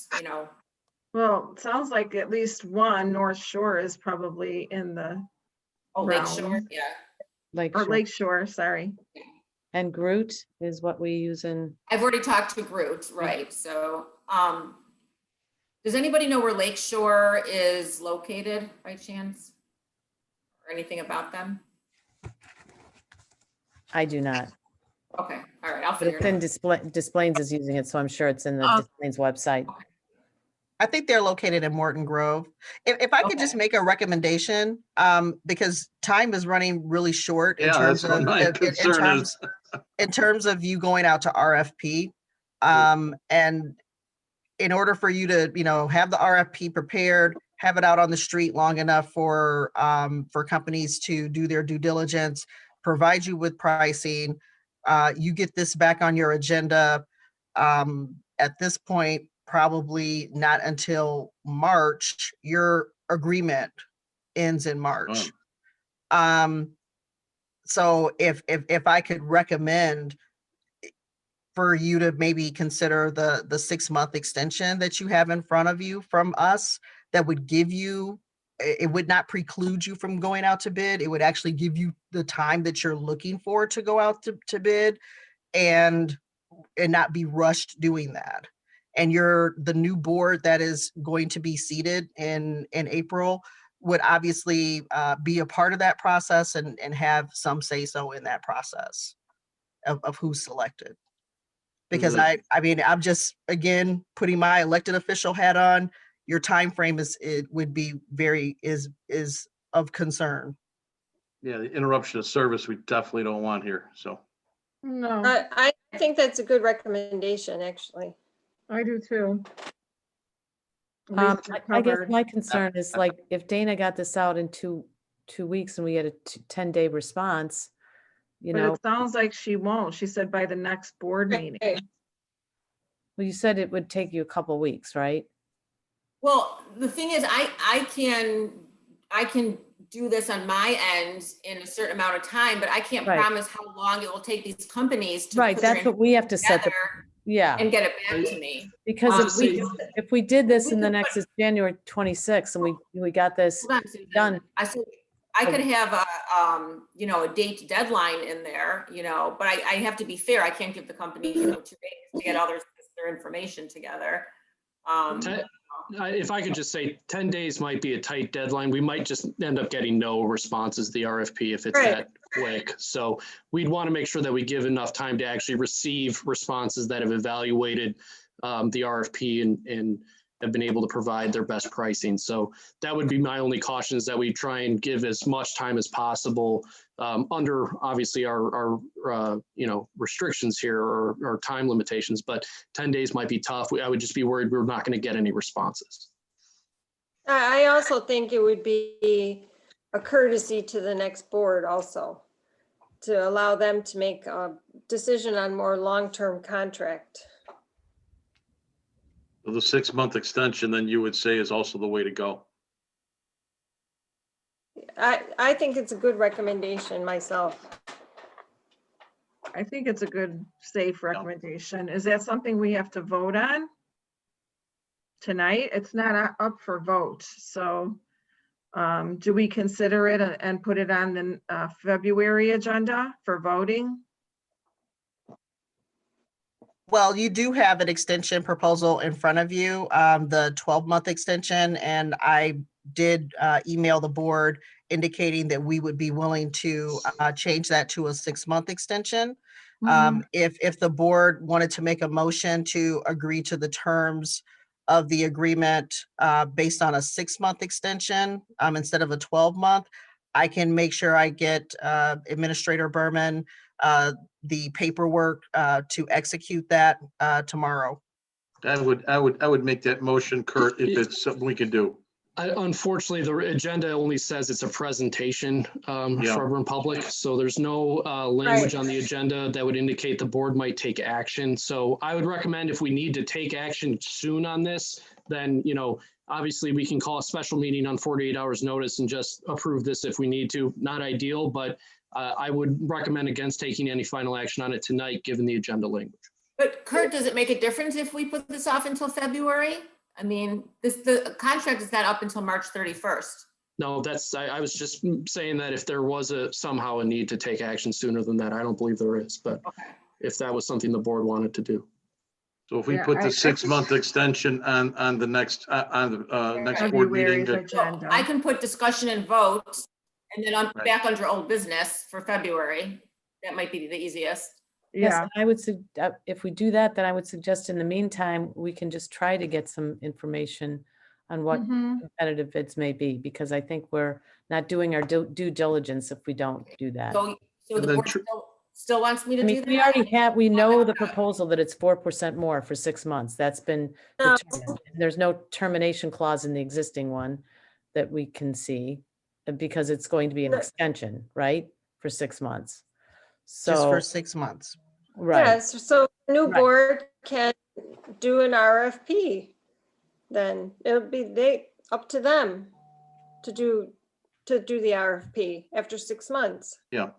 Well, it sounds like at least one, North Shore, is probably in the. Oh, Lakeshore, yeah. Lakeshore, sorry. And Groot is what we use in. I've already talked to Groot, right? So, does anybody know where Lakeshore is located by chance? Or anything about them? I do not. Okay, all right, I'll But figure it's it in out. Displays is using it, so I'm sure it's in the Displays website. I think they're located in Morton Grove. If I could just make a recommendation, because time is running really short in terms of in terms of you going out to RFP. And in order for you to, have the RFP prepared, have it out on the street long enough for companies to do their due diligence, provide you with pricing, you get this back on your agenda. At this point, probably not until March, your agreement ends in March. So if I could recommend for you to maybe consider the 6-month extension that you have in front of you from us, that would give you, it would not preclude you from going out to bid. It would actually give you the time that you're looking for to go out to bid and not be rushed doing that. And the new board that is going to be seated in April would obviously be a part of that process and have some say so in that process of who's selected. Because I mean, I'm just, again, putting my elected official hat on. Your time frame is of concern. Yeah, the interruption of service, we definitely don't want here, so. No, I think that's a good recommendation, actually. I do too. I guess my concern is, like, if Dana got this out in two weeks and we had a 10-day response, But it sounds like she won't. She said by the next board meeting. Well, you said it would take you a couple weeks, right? Well, the thing is, I can do this on my end in a certain amount of time, but I can't promise how long it will take these companies to Right, that's what we have to set the, and get it back to me. Because if we did this in the next is January 26th and we got this done. I could have a date deadline in there, but I have to be fair. I can't give the company 2 days to get all their information together. If I could just say 10 days might be a tight deadline. We might just end up getting no responses to the RFP if it's quick. So we'd want to make sure that we give enough time to actually receive responses that have evaluated the RFP and have been able to provide their best pricing. So that would be my only caution, is that we try and give as much time as possible under obviously our restrictions here or time limitations, but 10 days might be tough. I would just be worried we're not going to get any responses. I also think it would be a courtesy to the next board also, to allow them to make a decision on more long-term contract. The 6-month extension, then you would say, is also the way to go. I think it's a good recommendation myself. I think it's a good, safe recommendation. Is that something we have to vote on tonight? It's not up for vote. So do we consider it and put it on the February agenda for voting? Well, you do have an extension proposal in front of you, the 12-month extension, and I did email the board indicating that we would be willing to change that to a 6-month extension. If the board wanted to make a motion to agree to the terms of the agreement based on a 6-month extension instead of a 12-month, I can make sure I get Administrator Berman the paperwork to execute that tomorrow. I would make that motion, Kurt, if it's something we can do. Unfortunately, the agenda only says it's a presentation for everyone public. So there's no language on the agenda that would indicate the board might take action. So I would recommend, if we need to take action soon on this, then, obviously we can call a special meeting on 48 hours notice and just approve this if we need to. Not ideal, but I would recommend against taking any final action on it tonight, given the agenda language. But Kurt, does it make a difference if we put this off until February? I mean, the contract is not up until March 31st. No, I was just saying that if there was somehow a need to take action sooner than that, I don't believe there is, but if that was something the board wanted to do. So if we put the 6-month extension on the next board meeting, agenda. I can put discussion and vote, and then I'm back under old business for February. That might be the easiest. Yes, I would, if we do that, then I would suggest in the meantime, we can just try to get some information on what competitive bids may be, because I think we're not doing our due diligence if we don't do that. So the board still wants me to do that? We know the proposal that it's 4% more for 6 months. That's been determined. There's no termination clause in the existing one that we can see, because it's going to be an extension, right? For 6 months. So just for 6 months. Right. Yes, so the new board can do an RFP. Then it'll be up to them to do the RFP after 6 months. Yeah.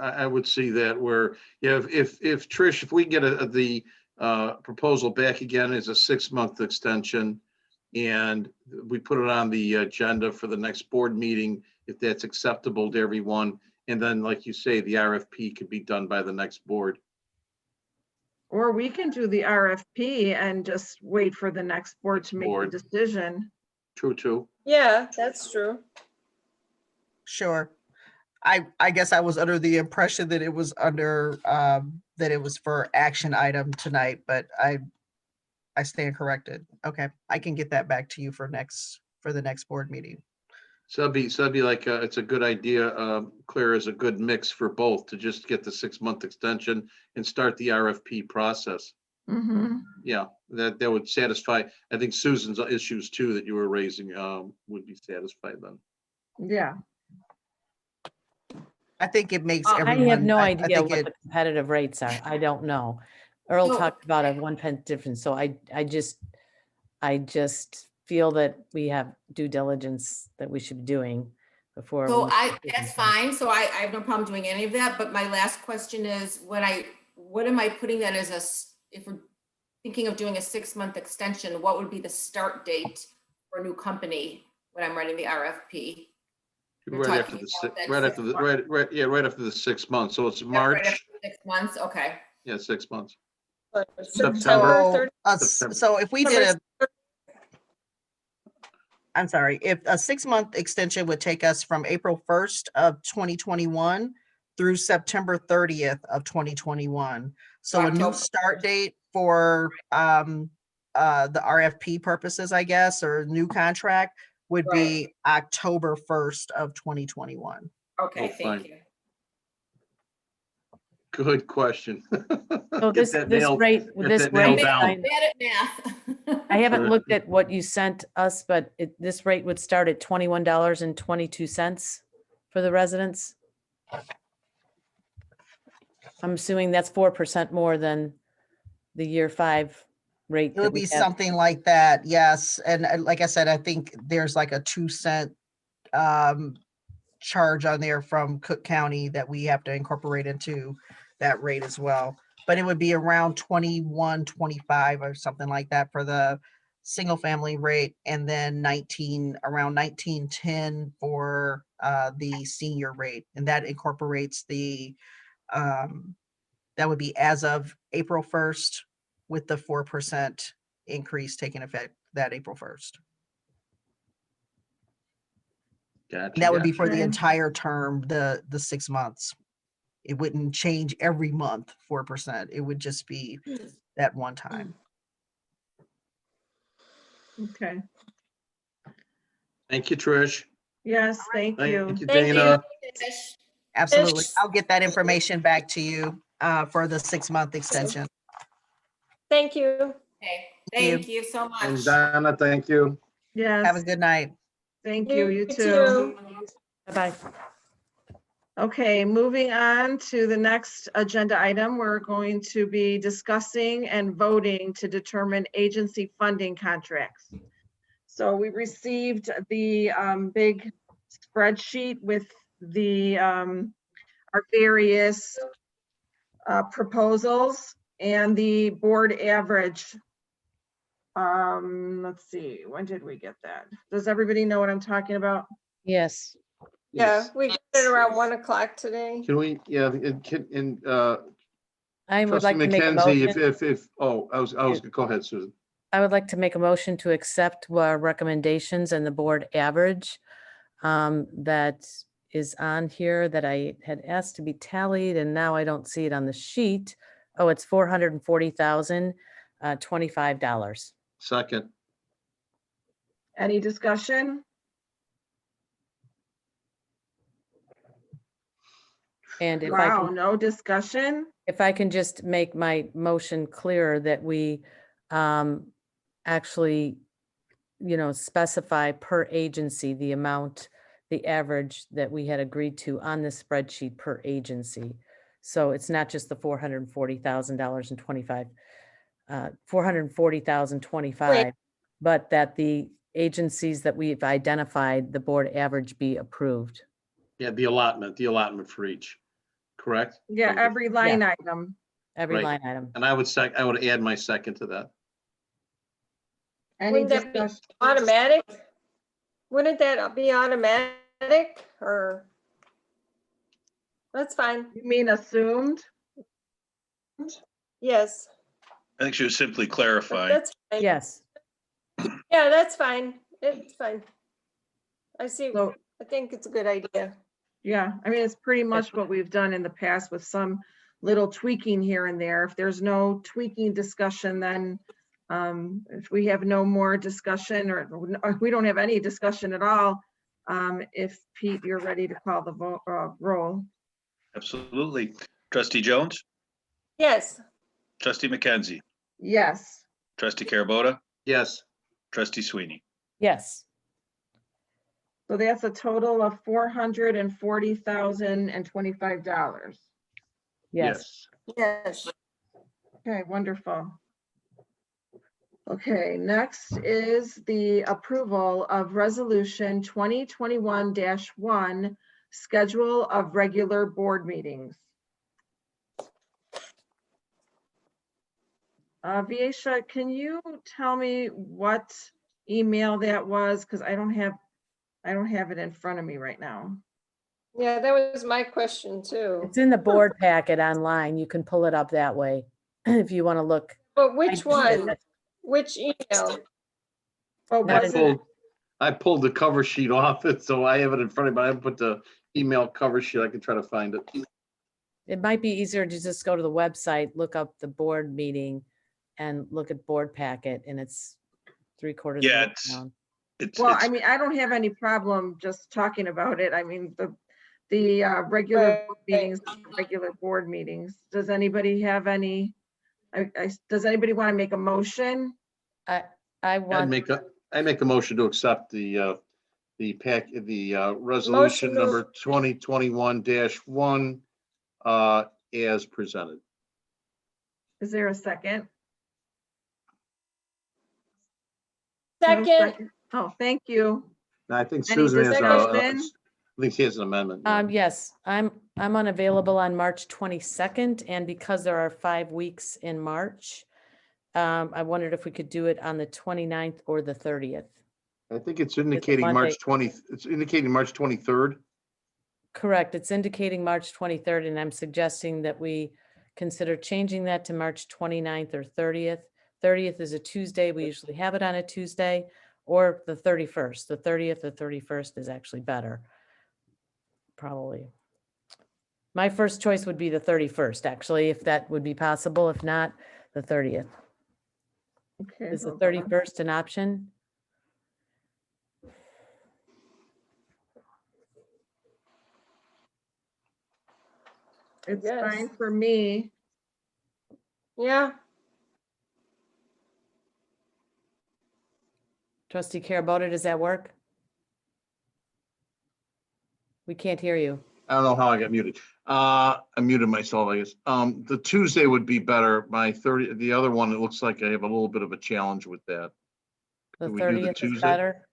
I would see that where, if Trish, if we get the proposal back again as a 6-month extension, and we put it on the agenda for the next board meeting, if that's acceptable to everyone. And then, like you say, the RFP could be done by the next board. Or we can do the RFP and just wait for the next board to make the decision. True, too. Yeah, that's true. Sure. I guess I was under the impression that it was that it was for action item tonight, but I stand corrected. Okay, I can get that back to you for the next board meeting. So that'd be like, it's a good idea. Claire, is a good mix for both, to just get the 6-month extension and start the RFP process. Yeah, that would satisfy, I think, Susan's issues too that you were raising would be satisfied then. Yeah. I think it makes everyone. I have no idea what the competitive rates are. I don't know. Earl talked about a 1 cent difference. So I just feel that we have due diligence that we should be doing before. So that's fine. So I have no problem doing any of that. But my last question is, what am I putting that as if we're thinking of doing a 6-month extension, what would be the start date for a new company when I'm writing the RFP? Right after the 6 months. So it's March. Right after 6 months. Okay. Yeah, 6 months. September. So if we did I'm sorry, if a 6-month extension would take us from April 1st of 2021 through September 30th of 2021. So a new October. start date for the RFP purposes, I guess, or new contract would be October 1st of 2021. Okay, Oh, thank fine. you. Good question. So Get that this nailed- rate, get this that nailed rate, down. Bad at math. I haven't looked at what you sent us, but this rate would start at $21.22 for the residents. I'm assuming that's 4% more than the year 5 rate. It that would we be have. something like that, yes. And like I said, I think there's like a 2-cent charge on there from Cook County that we have to incorporate into that rate as well. But it would be around 21.25 or something like that for the single family rate, and then around 19.10 for the senior rate. And that incorporates the that would be as of April 1st with the 4% increase taking effect that April 1st. Gotcha, That would be for gotcha. the entire term, the 6 months. It wouldn't change every month, 4%. It would just be that one time. Okay. Thank you, Trish. Yes, thank you. Thank you, Thank you. Dana. Absolutely. Ish. I'll get that information back to you for the 6-month extension. Thank you. Okay, you. thank you so And much. Donna, thank you. Yes, Have a good night. thank you. You too. Bye-bye. Okay, moving on to the next agenda item, we're going to be discussing and voting to determine agency funding contracts. So we received the big spreadsheet with the our various proposals and the board average. Let's see, when did we get that? Does everybody know what I'm talking about? Yes. Yeah, Yes. we got it around 1 o'clock today. Can we, yeah, I would Trustee like to make a McKenzie, motion. I was, go ahead, Susan. I would like to make a motion to accept our recommendations and the board average that is on here that I had asked to be tallied, and now I don't see it on the sheet. Oh, it's $440,025. Second. Any discussion? And if I Wow, can, no discussion? if I can just make my motion clearer that we actually, specify per agency the amount, the average that we had agreed to on this spreadsheet per agency. So it's not just the $440,025, $440,025, but that the agencies that we've identified, the board average be approved. Yeah, the allotment for each, correct? Yeah, every line item. Every Right. line item. And I would add my second to that. Any Wouldn't that be discussion? automatic? Wouldn't that be automatic or? That's fine. You mean assumed? Yes, I think she was simply clarifying. that's fine. Yes. Yeah, that's fine. It's fine. I see. So, I think it's a good idea. yeah, I mean, it's pretty much what we've done in the past with some little tweaking here and there. If there's no tweaking discussion, then if we have no more discussion or we don't have any discussion at all, if Pete, you're ready to call the vote, roll. Absolutely. Trustee Jones, Yes, trustee McKenzie, Yes. trustee Carabota, Yes. trustee Sweeney. Yes. So that's a total of $440,025. Yes. yes. Okay, wonderful. Okay, next is the approval of resolution 2021-1, schedule of regular board meetings. Viesha, can you tell me what email that was? Because I don't have it in front of me right now. Yeah, that was my question too. It's in the board packet online. You can pull it up that way if you want to look. But which I- one? Which email? Oh, Not was in- it? I pulled the cover sheet off it, so I have it in front of me, but I haven't put the email cover sheet. I can try to find it. It might be easier to just go to the website, look up the board meeting and look at board packet, and it's 3/4 Yeah, of the way it's, down. Well, it's, I mean, I don't have any problem just talking about it. I mean, the regular board meetings, regular board meetings. Does anybody have any, does anybody want to make a motion? I I'd want, make a motion to accept the resolution Motion to- number 2021-1 as presented. Is there a second? Second, Oh, thank you. And I think Any Susan has, discussion? I think she has an amendment. yes, I'm unavailable on March 22nd, and because there are 5 weeks in March, I wondered if we could do it on the 29th or the 30th. I think it's indicating Monday. it's indicating March 23rd. Correct. It's indicating March 23rd, and I'm suggesting that we consider changing that to March 29th or 30th. 30th is a Tuesday. We usually have it on a Tuesday, or the 31st. The 30th or 31st is actually better. Probably. My first choice would be the 31st, actually, if that would be possible. If not, the 30th. Okay. Is the hold on. 31st an option? It's Yes. fine for me. yeah, Trustee Carabota, does that work? We can't hear you. I don't know how I got muted. I muted myself, I guess. The Tuesday would be better. The other one, it looks like I have a little bit of a challenge with that. The Can we do the 30th is Tuesday? better.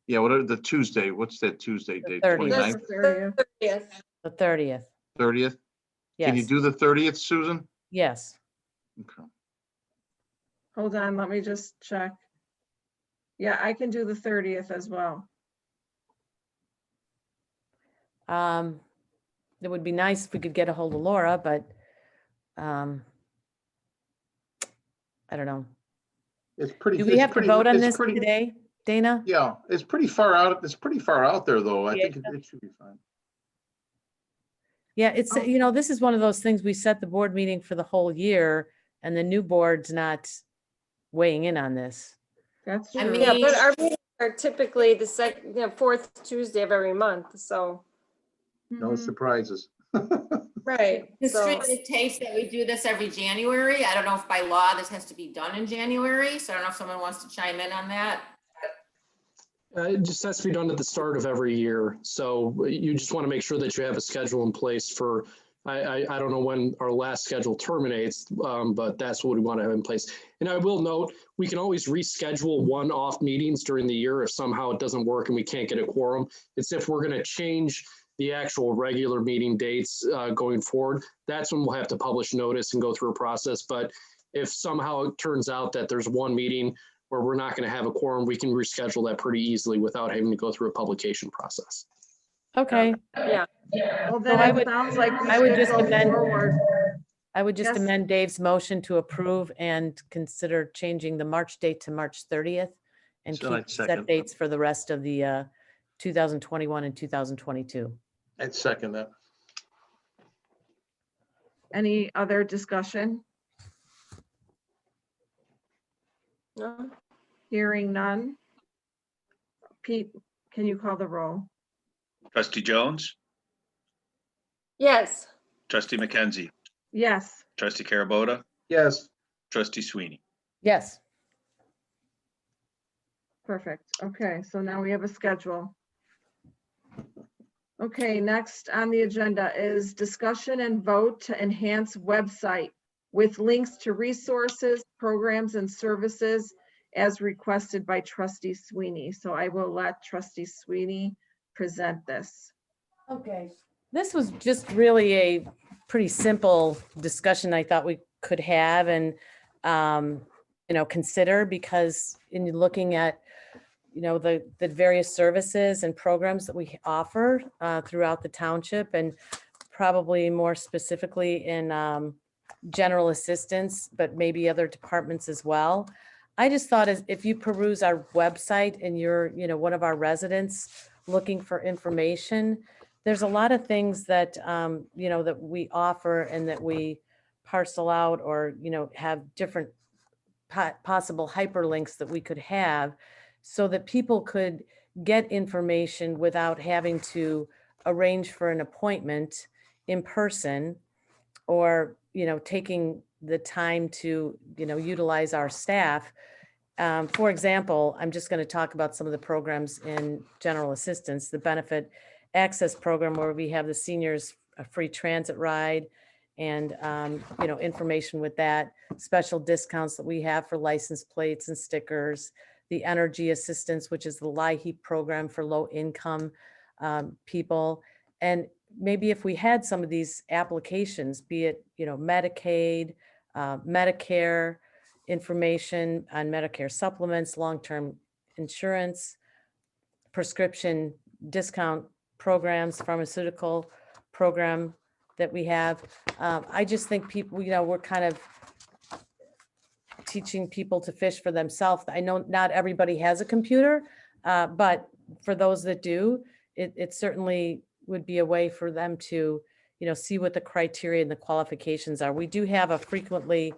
Yeah, whatever the Tuesday, what's that Tuesday The date? 30th. 29th, 30th. The 30th. 30th? Can you Yes. do the 30th, Susan? Yes. Okay. Hold on, let me just check. Yeah, I can do the 30th as well. It would be nice if we could get a hold of Laura, but I don't know. It's pretty. Do we it's have to pretty- vote on it's this pretty- today, Dana? Yeah, it's pretty far out. It's pretty far out there, though. I Yeah. think it should be fine. Yeah, it's, this is one of those things, we set the board meeting for the whole year and the new board's not weighing in on this. That's I true. mean- Yeah, but our meetings are typically the fourth Tuesday of every month, so, No surprises. right. The So, strict dictates that we do this every January. I don't know if by law this has to be done in January, so I don't know if someone wants to chime in on that. It just has to be done at the start of every year. So you just want to make sure that you have a schedule in place for, I don't know when our last schedule terminates, but that's what we want to have in place. And I will note, we can always reschedule one-off meetings during the year if somehow it doesn't work and we can't get a quorum. It's if we're going to change the actual regular meeting dates going forward, that's when we'll have to publish notice and go through a process. But if somehow it turns out that there's one meeting where we're not going to have a quorum, we can reschedule that pretty easily without having to go through a publication process. Okay. yeah, Well, So then I it would- sounds like we I would should just go amend- forward. I would just Yes. amend Dave's motion to approve and consider changing the March date to March 30th and So keep I'd set second. dates for the rest of the 2021 and 2022. I'd second that. Any other discussion? no, Hearing none. Pete, can you call the roll? Trustee Jones, yes, Trustee McKenzie, Yes. Trustee Carabota, Yes. Trustee Sweeney. Yes. Perfect. Okay, so now we have a schedule. Okay, next on the agenda is discussion and vote to enhance website with links to resources, programs, and services as requested by Trustee Sweeney. So I will let Trustee Sweeney present this. Okay. This was just really a pretty simple discussion I thought we could have and, consider, because in looking at, the various services and programs that we offer throughout the township, and probably more specifically in general assistance, but maybe other departments as well. I just thought if you peruse our website and you're, one of our residents looking for information, there's a lot of things that, that we offer and that we parcel out or, have different possible hyperlinks that we could have so that people could get information without having to arrange for an appointment in person or, taking the time to, utilize our staff. For example, I'm just going to talk about some of the programs in general assistance, the benefit access program where we have the seniors a free transit ride and, information with that, special discounts that we have for license plates and stickers, the energy assistance, which is the LIHEAP program for low income people. And maybe if we had some of these applications, be it, Medicaid, Medicare, information on Medicare supplements, long-term insurance, prescription discount programs, pharmaceutical program that we have. I just think people, we're kind of teaching people to fish for themselves. I know not everybody has a computer, but for those that do, it certainly would be a way for them to, see what the criteria and the qualifications are. We do have a frequently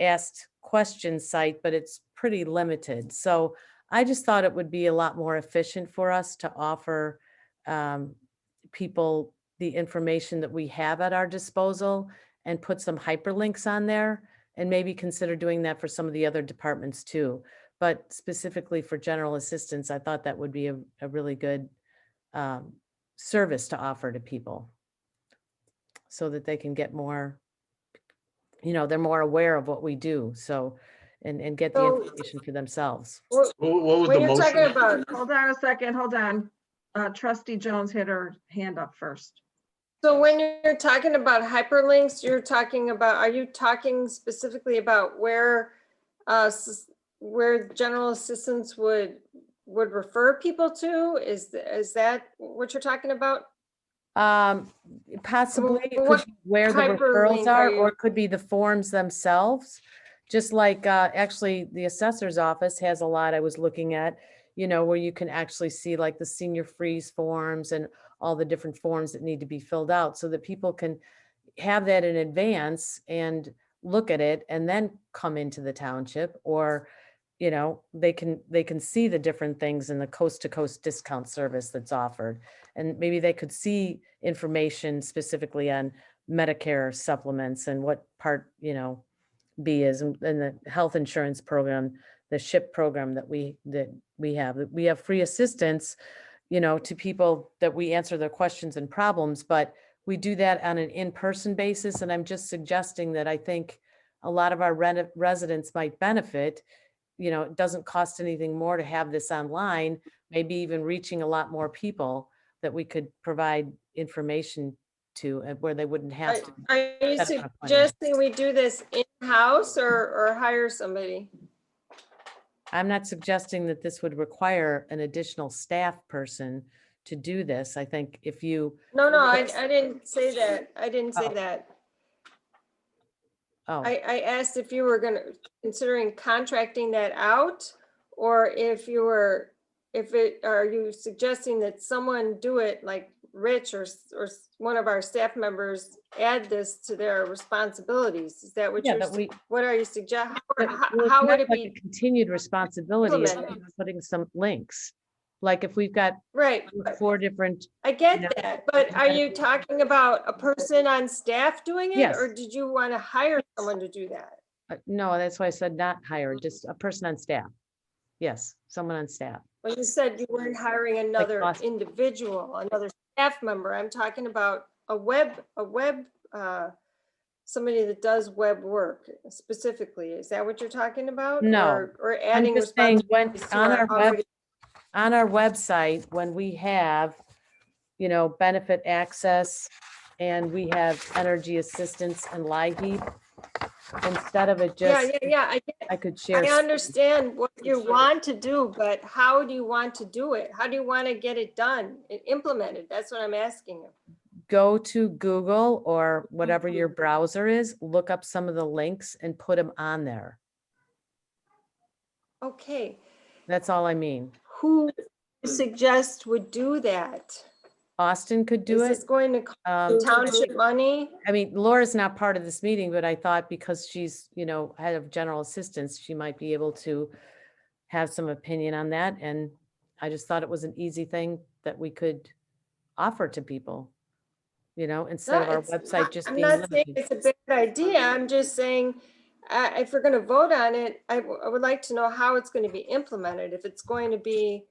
asked questions site, but it's pretty limited. So I just thought it would be a lot more efficient for us to offer people the information that we have at our disposal and put some hyperlinks on there, and maybe consider doing that for some of the other departments too. But specifically for general assistance, I thought that would be a really good service to offer to people so that they can get more, they're more aware of what we do. So, and get the So- information for themselves. What was When the you're talking motion? about, Hold on a second, hold on. Trustee Jones had her hand up first. so when you're talking about hyperlinks, are you talking specifically about where general assistance would refer people to? Is that what you're talking about? Possibly it could What be where the hyperlink referrals are are, you- or it could be the forms themselves. Just like, actually the assessor's office has a lot I was looking at, where you can actually see like the senior freeze forms and all the different forms that need to be filled out so that people can have that in advance and look at it and then come into the township, or, they can see the different things in the coast to coast discount service that's offered. And maybe they could see information specifically on Medicare supplements and what part, B is in the health insurance program, the SHIP program that we have. We have free assistance, to people that we answer their questions and problems, but we do that on an in-person basis. And I'm just suggesting that I think a lot of our residents might benefit. It doesn't cost anything more to have this online, maybe even reaching a lot more people that we could provide information to, and where they wouldn't have to. Are you set up an appointment. suggesting we do this in-house or hire somebody? I'm not suggesting that this would require an additional staff person to do this. I think if you, No, I didn't say that. I didn't say Oh. that. oh, I asked if you were considering contracting that out, or are you suggesting that someone do it, like Rich or one of our staff members add this to their responsibilities? Is that what yeah, you're, but what are you suggesting? well, How it's would not it like be a continued responsibility of implemented? putting some links? Like if we've got Right, 4 different, I get that, but are you talking about a person on staff doing it? Yes. Or did you want to hire someone to do that? no, that's why I said not hire, just a person on staff. Yes, someone on staff. Well, you said you weren't hiring another cost- individual, another staff member. I'm talking about somebody that does web work specifically. Is that what you're talking about? No, Or I'm adding just saying when responsibilities to on our our already. on our website, when we have, benefit access and we have energy assistance and LIHEAP, instead of it just, Yeah. I could share. I understand what you want to do, but how do you want to do it? How do you want to get it done, implemented? That's what I'm asking you. Go to Google or whatever your browser is, look up some of the links and put them on there. Okay, That's all I mean. who suggest would do that? Austin could do Is it. this going to cost township money? I mean, Laura's not part of this meeting, but I thought because she's, head of general assistance, she might be able to have some opinion on that. And I just thought it was an easy thing that we could offer to people, instead of No, our it's website not- just I'm being not saying limited. it's a bad idea. I'm just saying, if we're gonna vote on it, I would like to know how it's gonna be implemented. If it's going to be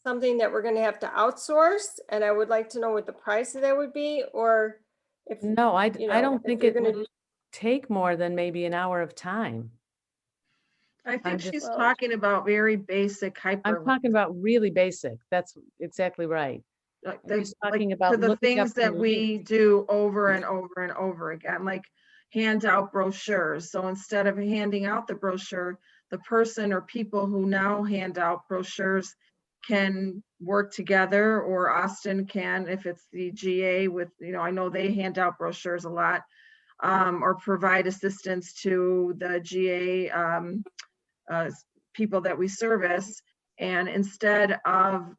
something that we're gonna have to outsource, and I would like to know what the price of that would be, or if, No, I don't if think you're it gonna would take more than maybe an hour of time. I I'm think just- she's talking about very basic I'm hyperlinks. talking about really basic. That's exactly right. Like I'm just talking to about the looking up things that the we do over and over and over again, like hand out brochures. So instead of handing out the brochure, the person or people who now hand out brochures can work together, or Austin can, if it's the GA with, I know they hand out brochures a lot, or provide assistance to the GA people that we service. And instead of,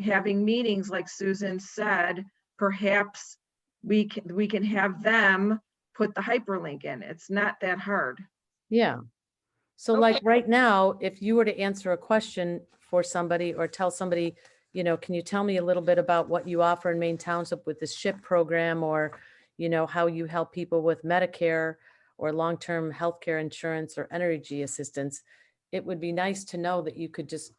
having meetings like Susan said, perhaps we can have them put the hyperlink in. It's not that hard. Yeah. So like right now, if you were to answer a question for somebody or tell somebody, can you tell me a little bit about what you offer in Maine Township with the SHIP program, or, how you help people with Medicare or long-term healthcare insurance or energy assistance, it would be nice to know that you could just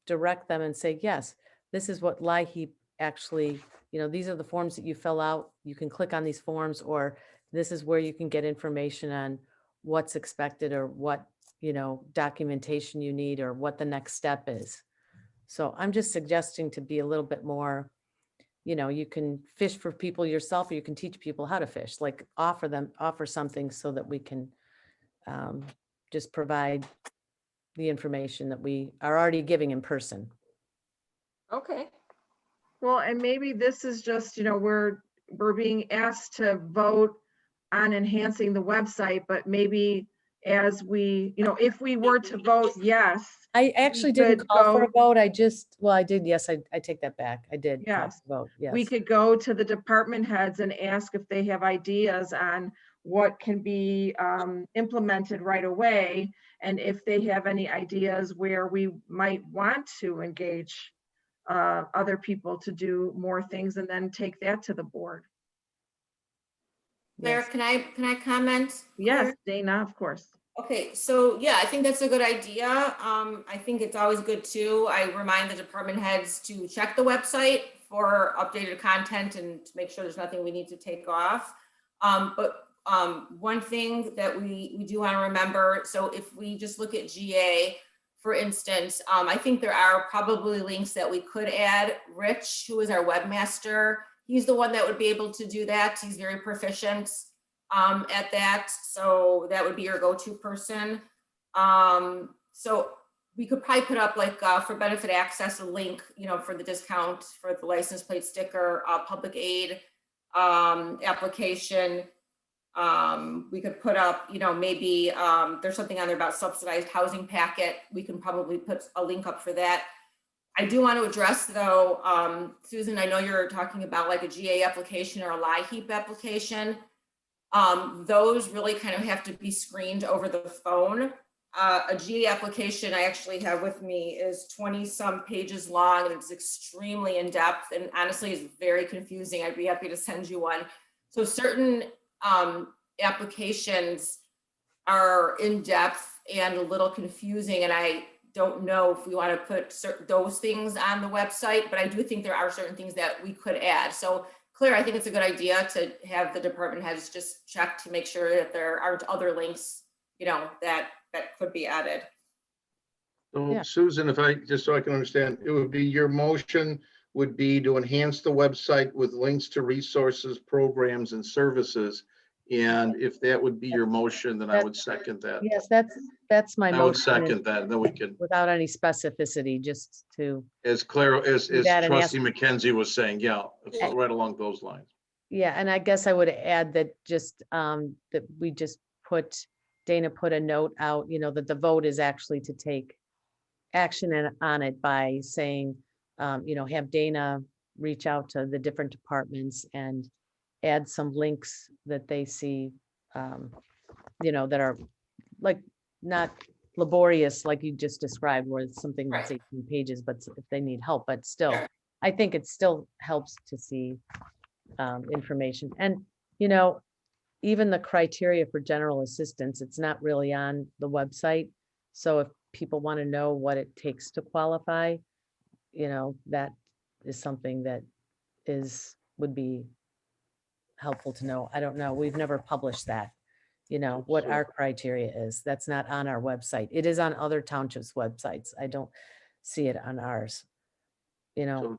direct them and say, yes, this is what LIHEAP actually, these are the forms that you fill out. You can click on these forms, or this is where you can get information on what's expected, or what, documentation you need, or what the next step is. So I'm just suggesting to be a little bit more, you can fish for people yourself, or you can teach people how to fish, like offer something so that we can just provide the information that we are already giving in person. Okay, Well, and maybe this is just, we're being asked to vote on enhancing the website, but maybe as we, if we were to vote yes. I actually didn't call for a vote. I did. Yes, I take that back. I did call Yes. for a vote. Yes. We could go to the department heads and ask if they have ideas on what can be implemented right away. And if they have any ideas where we might want to engage other people to do more things, and then take that to the board. Claire, can I comment? Yes, Dana, of course. Okay, so yeah, I think that's a good idea. I think it's always good too. I remind the department heads to check the website for updated content and to make sure there's nothing we need to take off. But one thing that we do want to remember, so if we just look at GA, for instance, I think there are probably links that we could add. Rich, who is our webmaster, he's the one that would be able to do that. He's very proficient at that. So that would be your go-to person. So we could probably put up, like for benefit access, a link, for the discount for the license plate sticker, public aid application. We could put up, maybe there's something on there about subsidized housing packet. We can probably put a link up for that. I do want to address though, Susan, I know you're talking about like a GA application or a LIHEAP application. Those really kind of have to be screened over the phone. A GA application I actually have with me is 20 some pages long, and it's extremely in depth, and honestly is very confusing. I'd be happy to send you one. So certain applications are in depth and a little confusing, and I don't know if we want to put those things on the website, but I do think there are certain things that we could add. So Claire, I think it's a good idea to have the department heads just check to make sure that there aren't other links, that could be added. So Yeah. Susan, just so I can understand, it would be your motion would be to enhance the website with links to resources, programs, and services. And if that would be your motion, then I would second that. Yes, that's my motion. I would second that, and then we can, Without any specificity, just to, as Claire, as that and Trustee McKenzie was saying, yeah, Eh. right along those lines. yeah, and I guess I would add that just, that we just Dana put a note out, that the vote is actually to take action on it by saying, have Dana reach out to the different departments and add some links that they see, that are like not laborious, like you just described, where it's something that's 18 pages, but if they need help, but still, I think it still helps to see information. And, even the criteria for general assistance, it's not really on the website. So if people want to know what it takes to qualify, that is something that would be helpful to know. I don't know. We've never published that, what our criteria is. That's not on our website. It is on other townships' websites. I don't see it on ours. So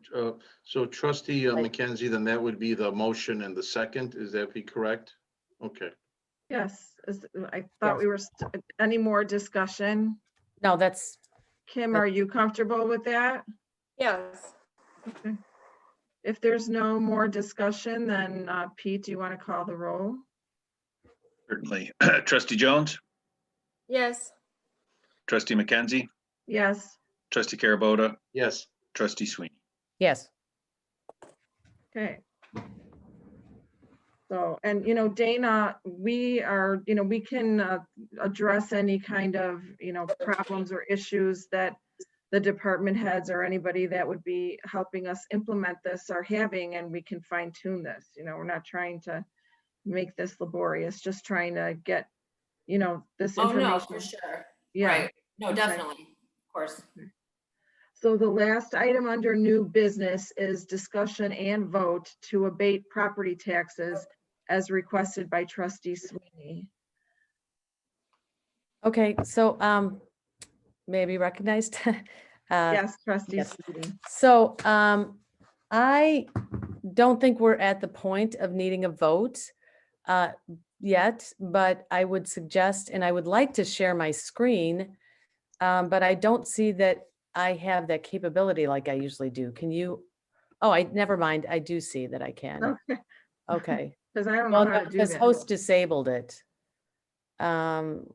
trustee McKenzie, then that would be the motion and the second, is that be correct? Okay. Yes, I thought we were, any more discussion? No, that's. Kim, are you comfortable with that? Yes. Okay. If there's no more discussion, then Pete, do you want to call the roll? Certainly. Trustee Jones, Yes. trustee McKenzie, Yes. trustee Carabota, Yes. trustee Sweeney. Yes. Okay. So, and Dana, we are, we can address any kind of, problems or issues that the department heads or anybody that would be helping us implement this are having, and we can fine tune this. We're not trying to make this laborious, just trying to get, this Oh, information. no, for sure. Yeah. Right. No, Okay. definitely. Of course. So the last item under new business is discussion and vote to abate property taxes as requested by trustee Sweeney. Okay, so maybe recognized. Yes, trustee yes. Sweeney. So I don't think we're at the point of needing a vote yet, but I would suggest, and I would like to share my screen, but I don't see that I have that capability like I usually do. Can you? Oh, never mind. I do see that I can. Okay. Okay. Because I don't know how to do because that. host disabled it. Down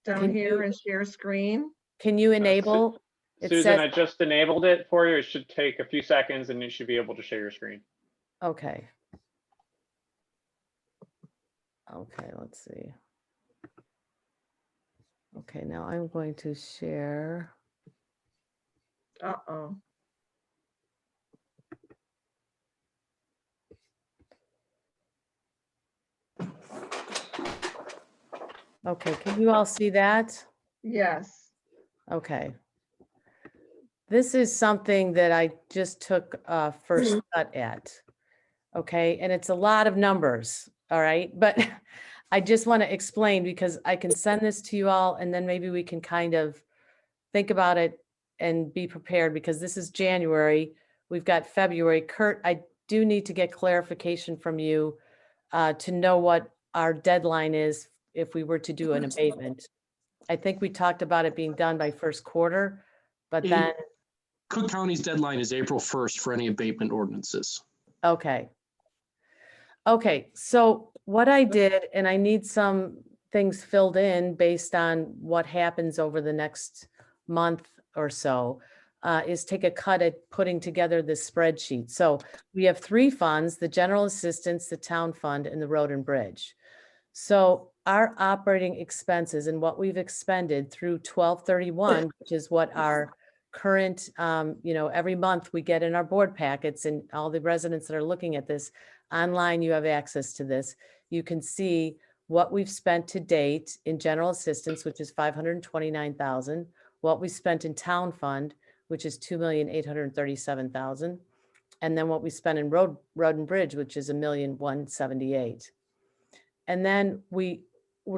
Can here you- and share screen. Can you enable? It Susan, says, I just enabled it for you. It should take a few seconds and you should be able to share your screen. okay. Okay, let's see. Okay, now I'm going to share. Uh-oh. Okay, can you all see that? Yes. Okay. This is something that I just took a first cut at. Okay, and it's a lot of numbers, all right? But I just want to explain because I can send this to you all and then maybe we can kind of think about it and be prepared because this is January. We've got February. Kurt, I do need to get clarification from you to know what our deadline is if we were to do an abatement. I think we talked about it being done by first quarter, but then. Cook County's deadline is April 1st for any abatement ordinances. Okay. Okay, so what I did, and I need some things filled in based on what happens over the next month or so, is take a cut at putting together this spreadsheet. So we have three funds, the general assistance, the town fund, and the road and bridge. So our operating expenses and what we've expended through 12/31, which is what our current, every month we get in our board packets, and all the residents that are looking at this online, you have access to this. You can see what we've spent to date in general assistance, which is 529,000, what we spent in town fund, which is 2,837,000, and then what we spent in road and bridge, which is 1,178,000. And then we're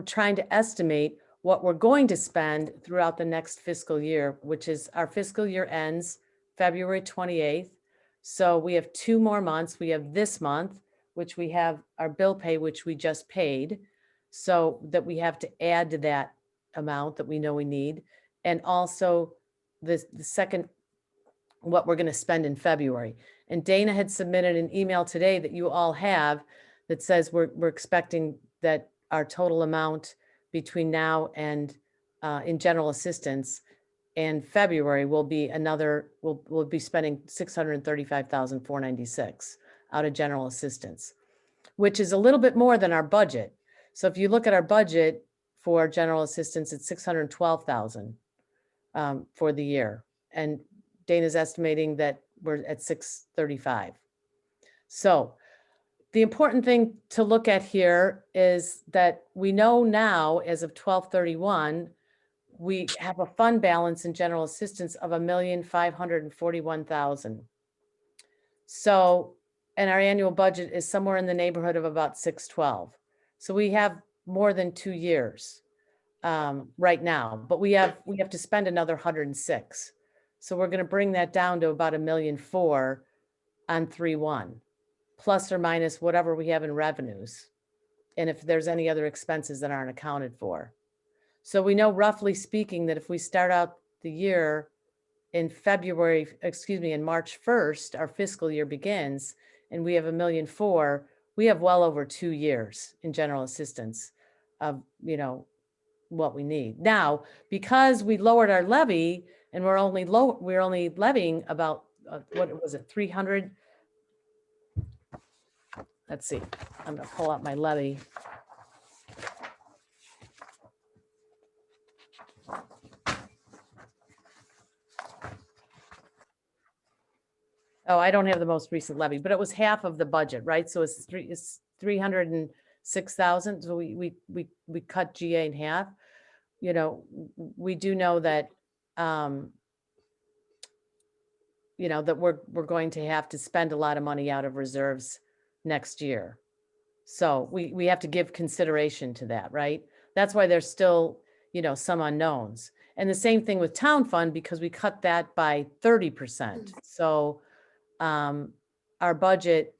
trying to estimate what we're going to spend throughout the next fiscal year, which is our fiscal year ends February 28th. So we have 2 more months. We have this month, which we have our bill pay, which we just paid. So that we have to add to that amount that we know we need. And also the second, what we're going to spend in February. And Dana had submitted an email today that you all have that says we're expecting that our total amount between now and in general assistance. And February will be another, we'll be spending 635,496 out of general assistance, which is a little bit more than our budget. So if you look at our budget for general assistance, it's 612,000 for the year. And Dana's estimating that we're at 635. So the important thing to look at here is that we know now, as of 12/31, we have a fund balance in general assistance of $1,541,000. So, and our annual budget is somewhere in the neighborhood of about 612. So we have more than 2 years right now, but we have to spend another 106. So we're going to bring that down to about $1,000,004 on 3/1, plus or minus whatever we have in revenues, and if there's any other expenses that aren't accounted for. So we know, roughly speaking, that if we start out the year in in March 1st, our fiscal year begins, and we have $1,000,004, we have well over 2 years in general assistance of, what we need. Now, because we lowered our levy and we're only levying about, what was it, 300? Let's see, I'm gonna pull out my levy. Oh, I don't have the most recent levy, but it was half of the budget, right? So it's 306,000. So we cut GA in half. We do know that, that we're going to have to spend a lot of money out of reserves next year. So we have to give consideration to that, right? That's why there's still, some unknowns. And the same thing with town fund, because we cut that by 30%. So our budget,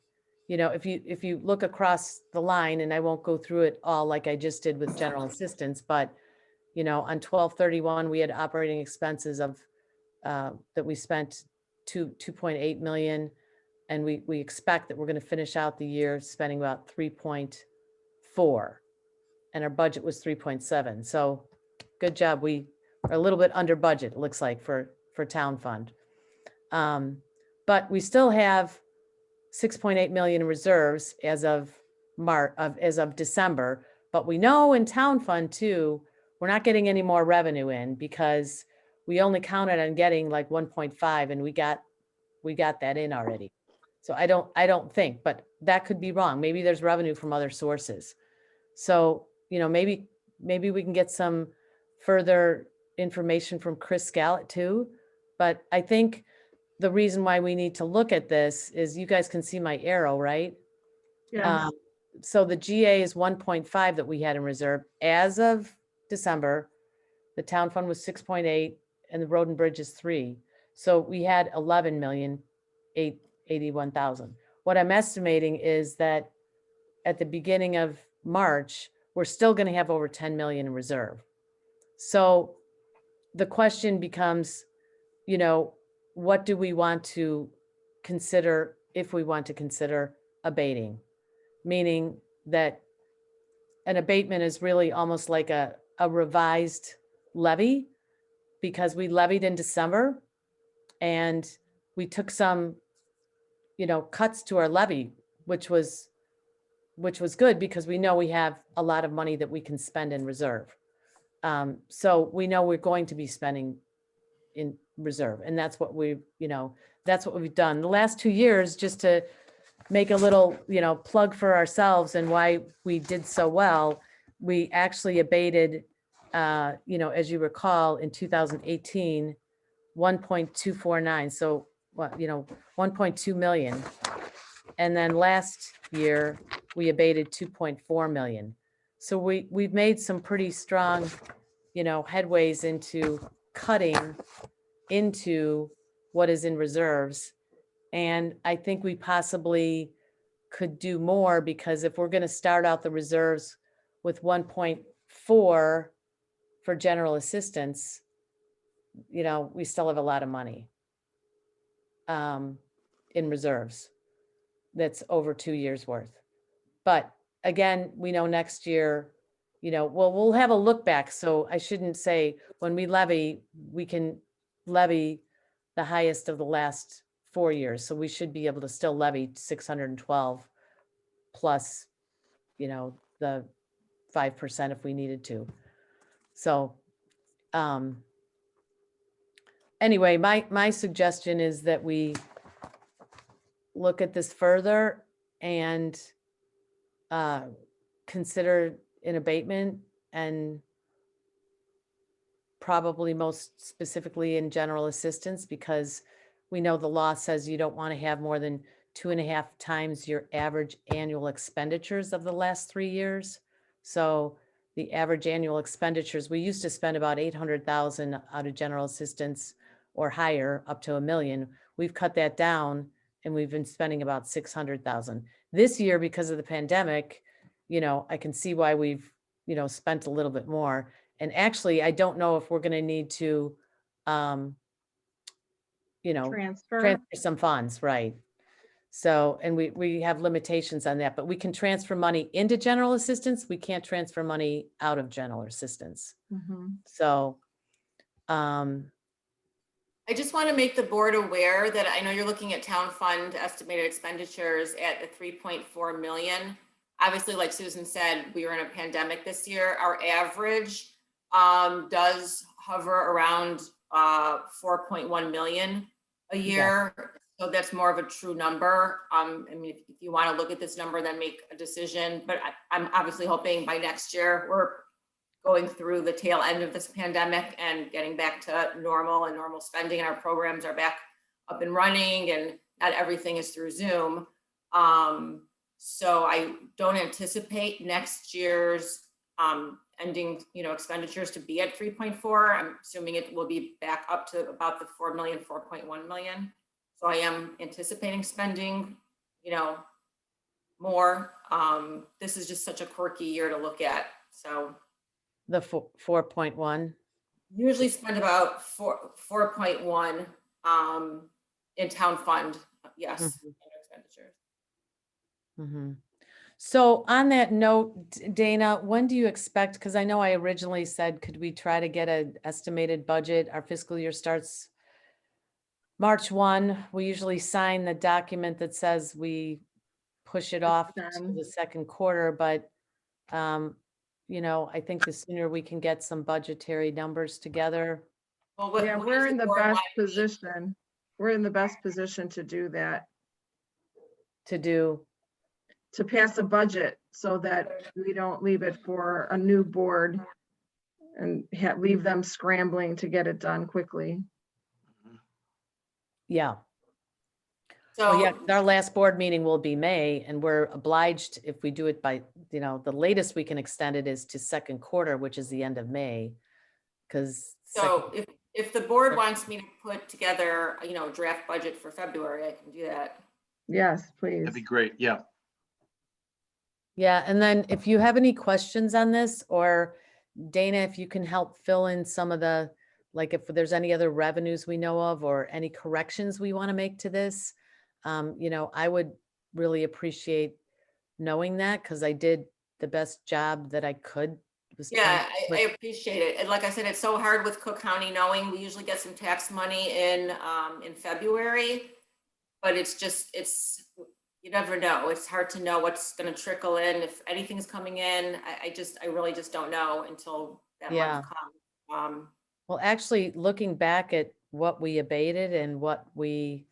if you look across the line, and I won't go through it all like I just did with general assistance, but on 12/31, we had operating expenses of that we spent 2.8 million, and we expect that we're going to finish out the year spending about 3.4, and our budget was 3.7. So good job. We are a little bit under budget, it looks like, for town fund. But we still have 6.8 million in reserves as of December. But we know in town fund too, we're not getting any more revenue in, because we only counted on getting like 1.5, and we got that in already. So I don't think, but that could be wrong. Maybe there's revenue from other sources. So, maybe we can get some further information from Chris Scallett too. But I think the reason why we need to look at this is, you guys can see my arrow, right? Yeah. So the GA is 1.5 that we had in reserve as of December. The town fund was 6.8, and the road and bridge is 3. So we had 11,881,000. What I'm estimating is that at the beginning of March, we're still going to have over 10 million in reserve. So the question becomes, what do we want to consider, if we want to consider abating? Meaning that an abatement is really almost like a revised levy, because we levied in December and we took some, cuts to our levy, which was good, because we know we have a lot of money that we can spend in reserve. So we know we're going to be spending in reserve, and that's what we've done the last 2 years. Just to make a little, plug for ourselves and why we did so well, we actually abated, as you recall, in 2018, 1.249. So, 1.2 million. And then last year, we abated 2.4 million. So we've made some pretty strong, headways into cutting into what is in reserves. And I think we possibly could do more, because if we're going to start out the reserves with 1.4 for general assistance, we still have a lot of money in reserves. That's over 2 years worth. But again, we know next year well, we'll have a look back. So I shouldn't say when we levy, we can levy the highest of the last 4 years. So we should be able to still levy 612 plus, the 5% if we needed to. So, anyway, my suggestion is that we look at this further and consider an abatement, and probably most specifically in general assistance, because we know the law says you don't want to have more than 2.5 times your average annual expenditures of the last 3 years. So the average annual expenditures, we used to spend about 800,000 out of general assistance or higher, up to $1 million. We've cut that down and we've been spending about 600,000. This year, because of the pandemic, I can see why we've, spent a little bit more. And actually, I don't know if we're going to need to, transfer some funds, right? So, and we have limitations on that, but we can transfer money into general assistance. We can't transfer money out of general assistance. So, I just want to make the board aware that I know you're looking at town fund estimated expenditures at the 3.4 million. Obviously, like Susan said, we were in a pandemic this year. Our average does hover around 4.1 million a year. Yeah. So that's more of a true number. I mean, if you want to look at this number, then make a decision. But I'm obviously hoping by next year we're going through the tail end of this pandemic and getting back to normal spending, and our programs are back up and running, and not everything is through Zoom. So I don't anticipate next year's ending, expenditures to be at 3.4. I'm assuming it will be back up to about the 4 million, 4.1 million. So I am anticipating spending, more. This is just such a quirky year to look at. So the 4.1 usually spend about 4.1 in town fund. Yes. Expenditures. So on that note, Dana, when do you expect, because I know I originally said, could we try to get an estimated budget? Our fiscal year starts March 1. We usually sign the document that says we push it off to the second quarter, but I think the sooner we can get some budgetary numbers together. Well, yeah, we're in the best position. We're in the best position to do that. To pass a budget so that we don't leave it for a new board and leave them scrambling to get it done quickly. Yeah. So yeah, our last board meeting will be May, and we're obliged, if we do it by, the latest we can extend it is to second quarter, which is the end of May. Because so if the board wants me to put together, a draft budget for February, I can do that. Yes, please. That'd be great. Yeah. Yeah, and then if you have any questions on this, or Dana, if you can help fill in some of the, like if there's any other revenues we know of or any corrections we want to make to this, I would really appreciate knowing that, because I did the best job that I could. Yeah, I appreciate it. And like I said, it's so hard with Cook County knowing. We usually get some tax money in February, but you never know. It's hard to know what's going to trickle in, if anything's coming in. I really just don't know until that month comes. Well, actually, looking back at what we abated and what we,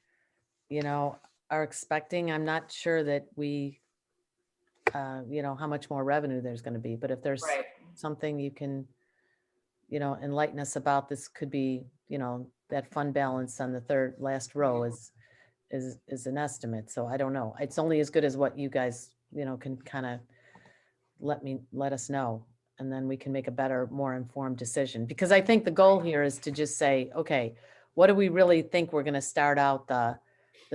are expecting, I'm not sure that we, how much more revenue there's going to be. But if there's something you can, enlighten us about, this could be, that fund balance on the last row is an estimate. So I don't know. It's only as good as what you guys, can kind of let us know. And then we can make a better, more informed decision. Because I think the goal here is to just say, okay, what do we really think we're going to start out the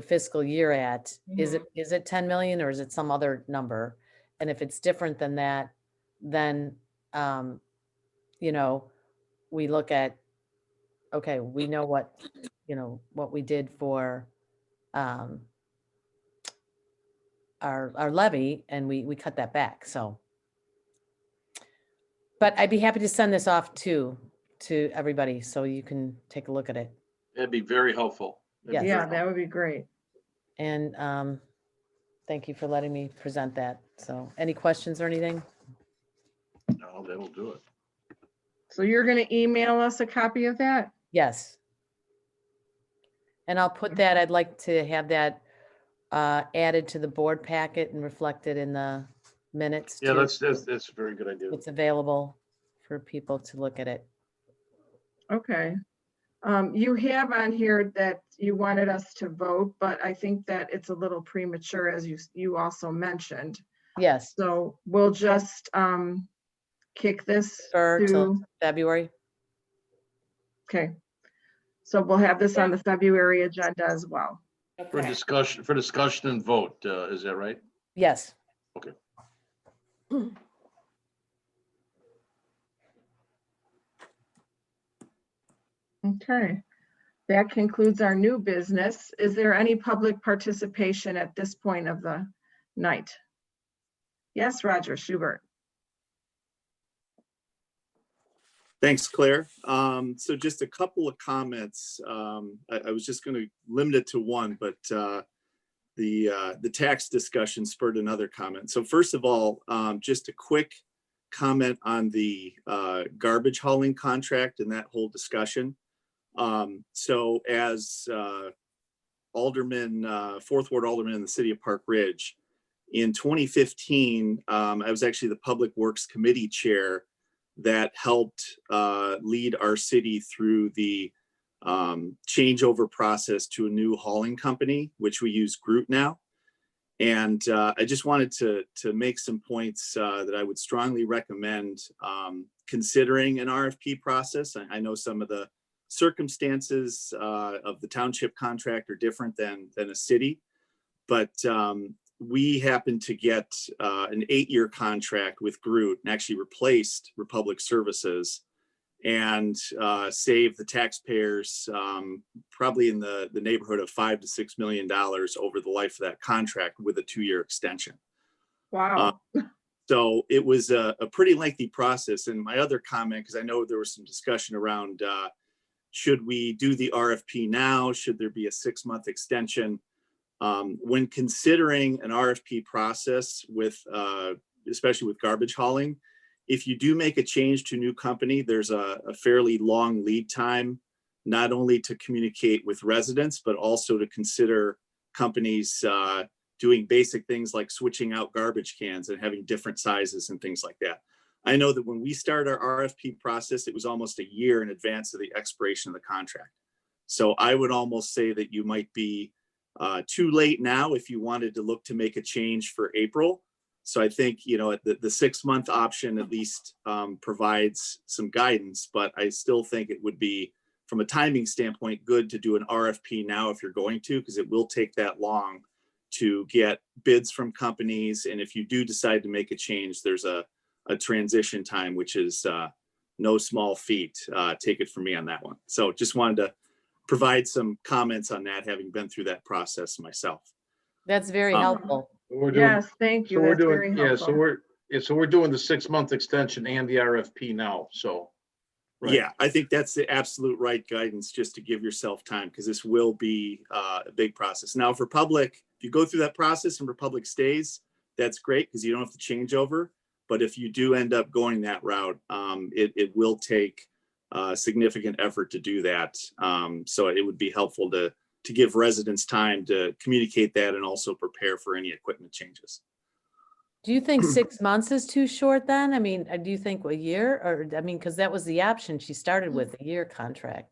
fiscal year at? Is it 10 million or is it some other number? And if it's different than that, then, we look at, okay, we know what, what we did for our levy, and we cut that back. So But I'd be happy to send this off to everybody so you can take a look at it. That'd be very helpful. That'd be Yes. very Yeah, that would be great. And thank you for letting me present that. So any questions or anything? helpful. No, that'll do it. So you're going to email us a copy of that? Yes. And I'll put that, I'd like to have that added to the board packet and reflected in the minutes. Yeah, too. that's a very good idea. It's available for people to look at it. Okay. You have on here that you wanted us to vote, but I think that it's a little premature, as you also mentioned. Yes. So we'll just kick this Till to, February. okay. So we'll have this on the February agenda as well. For discussion and vote, is that right? Yes. Okay. Okay. That concludes our new business. Is there any public participation at this point of the night? Yes, Roger Schubert. Thanks, Claire. So just a couple of comments. I was just going to limit it to one, but the tax discussion spurred another comment. So first of all, just a quick comment on the garbage hauling contract and that whole discussion. So as Alderman, Fourth Ward Alderman in the city of Park Ridge, in 2015, I was actually the Public Works Committee chair that helped lead our city through the changeover process to a new hauling company, which we use Groot now. And I just wanted to make some points that I would strongly recommend considering an RFP process. I know some of the circumstances of the township contract are different than a city, but we happened to get an 8-year contract with Groot and actually replaced Republic Services and saved the taxpayers probably in the neighborhood of $5 to $6 million over the life of that contract with a 2-year extension. Wow. So it was a pretty lengthy process. And my other comment, because I know there was some discussion around should we do the RFP now? Should there be a 6-month extension? When considering an RFP process with, especially with garbage hauling, if you do make a change to a new company, there's a fairly long lead time, not only to communicate with residents, but also to consider companies doing basic things like switching out garbage cans and having different sizes and things like that. I know that when we started our RFP process, it was almost a year in advance of the expiration of the contract. So I would almost say that you might be too late now if you wanted to look to make a change for April. So I think, you know, the 6-month option at least provides some guidance, but I still think it would be, from a timing standpoint, good to do an RFP now if you're going to, because it will take that long to get bids from companies. And if you do decide to make a change, there's a transition time, which is no small feat. Take it from me on that one. So just wanted to provide some comments on that, having been through that process myself. That's very helpful. Yes, thank you. So we're That's doing, very yeah, helpful. so we're doing the 6-month extension and the RFP now, so. right. Yeah, I think that's the absolute right guidance, just to give yourself time, because this will be a big process. Now for public, if you go through that process and Republic stays, that's great because you don't have to change over. But if you do end up going that route, it will take significant effort to do that. So it would be helpful to give residents time to communicate that and also prepare for any equipment changes. Do you think 6 months is too short then? I mean, do you think a year, or, I mean, because that was the option she started with, a year contract.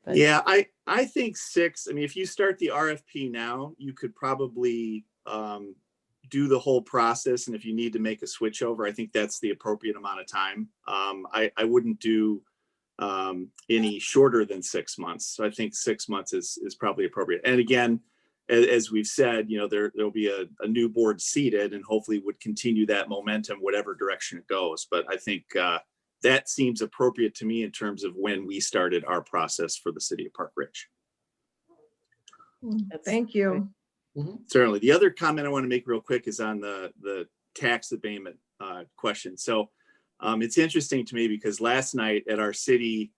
But Yeah, I think 6. I mean, if you start the RFP now, you could probably do the whole process. And if you need to make a switch over, I think that's the appropriate amount of time. I wouldn't do any shorter than 6 months. So I think 6 months is probably appropriate. And again, as we've said, you know, there'll be a new board seated and hopefully would continue that momentum, whatever direction it goes. But I think that seems appropriate to me in terms of when we started our process for the city of Park Ridge. Thank you. Certainly. The other comment I want to make real quick is on the tax abatement question. So It's interesting to me because last night at our city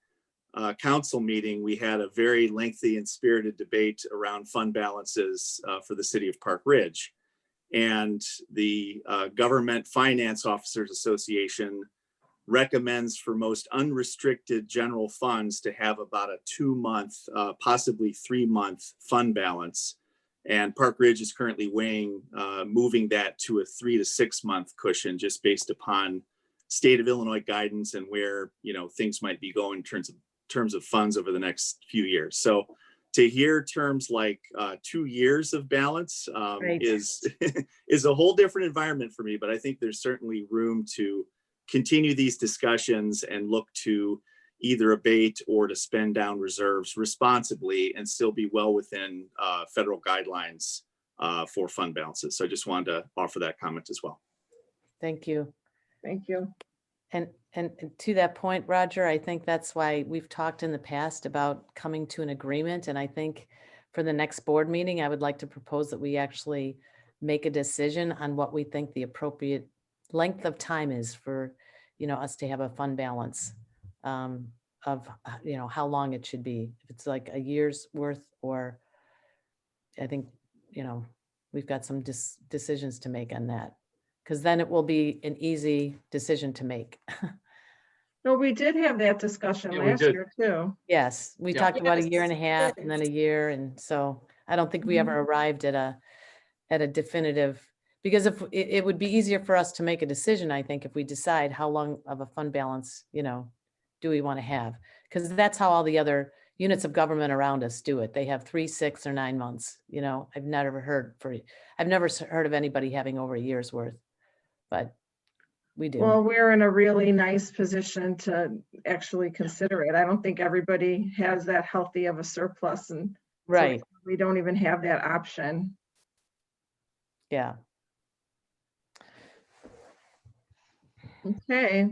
council meeting, we had a very lengthy and spirited debate around fund balances for the city of Park Ridge. And the Government Finance Officers Association recommends for most unrestricted general funds to have about a 2-month, possibly 3-month fund balance. And Park Ridge is currently weighing moving that to a 3 to 6 month cushion, just based upon state of Illinois guidance and where, you know, things might be going in terms of funds over the next few years. So to hear terms like 2 years of balance is is a whole different environment for me. But I think there's certainly room to continue these discussions and look to either abate or to spend down reserves responsibly and still be well within federal guidelines for fund balances. So I just wanted to offer that comment as well. Thank you. Thank you. And to that point, Roger, I think that's why we've talked in the past about coming to an agreement. And I think for the next board meeting, I would like to propose that we actually make a decision on what we think the appropriate length of time is for, you know, us to have a fund balance of, you know, how long it should be. If it's like a year's worth, or I think, you know, we've got some decisions to make on that, because then it will be an easy decision to make. No, we did have that discussion last year too. Yes, we talked about a year and a half and then a year. And so I don't think we ever arrived at a definitive, because if it would be easier for us to make a decision, I think, if we decide how long of a fund balance, you know, do we want to have? Because that's how all the other units of government around us do it. They have 3, 6, or 9 months. You know, I've never heard of anybody having over a year's worth, but we do. Well, we're in a really nice position to actually consider it. I don't think everybody has that healthy of a surplus, and right. So we don't even have that option. Yeah. Okay.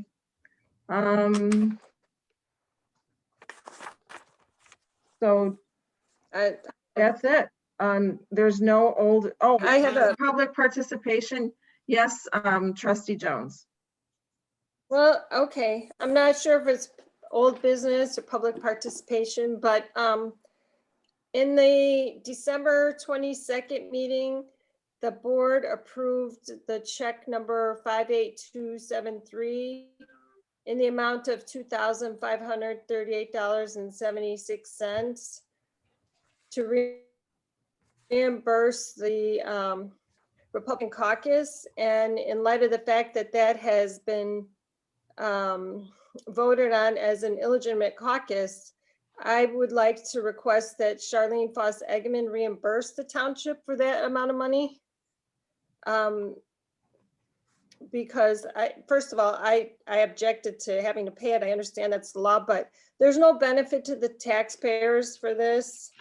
So that's it. There's no old, I have a public participation. Yes, Trustee Jones. Well, okay, I'm not sure if it's old business or public participation, but in the December 22nd meeting, the board approved the check number 58273 in the amount of $2,538.76 to reimburse the Republican caucus. And in light of the fact that that has been voted on as an illegitimate caucus, I would like to request that Charlene Foss Eggeman reimburse the township for that amount of money. Because first of all, I objected to having to pay it. I understand that's the law, but there's no benefit to the taxpayers for this.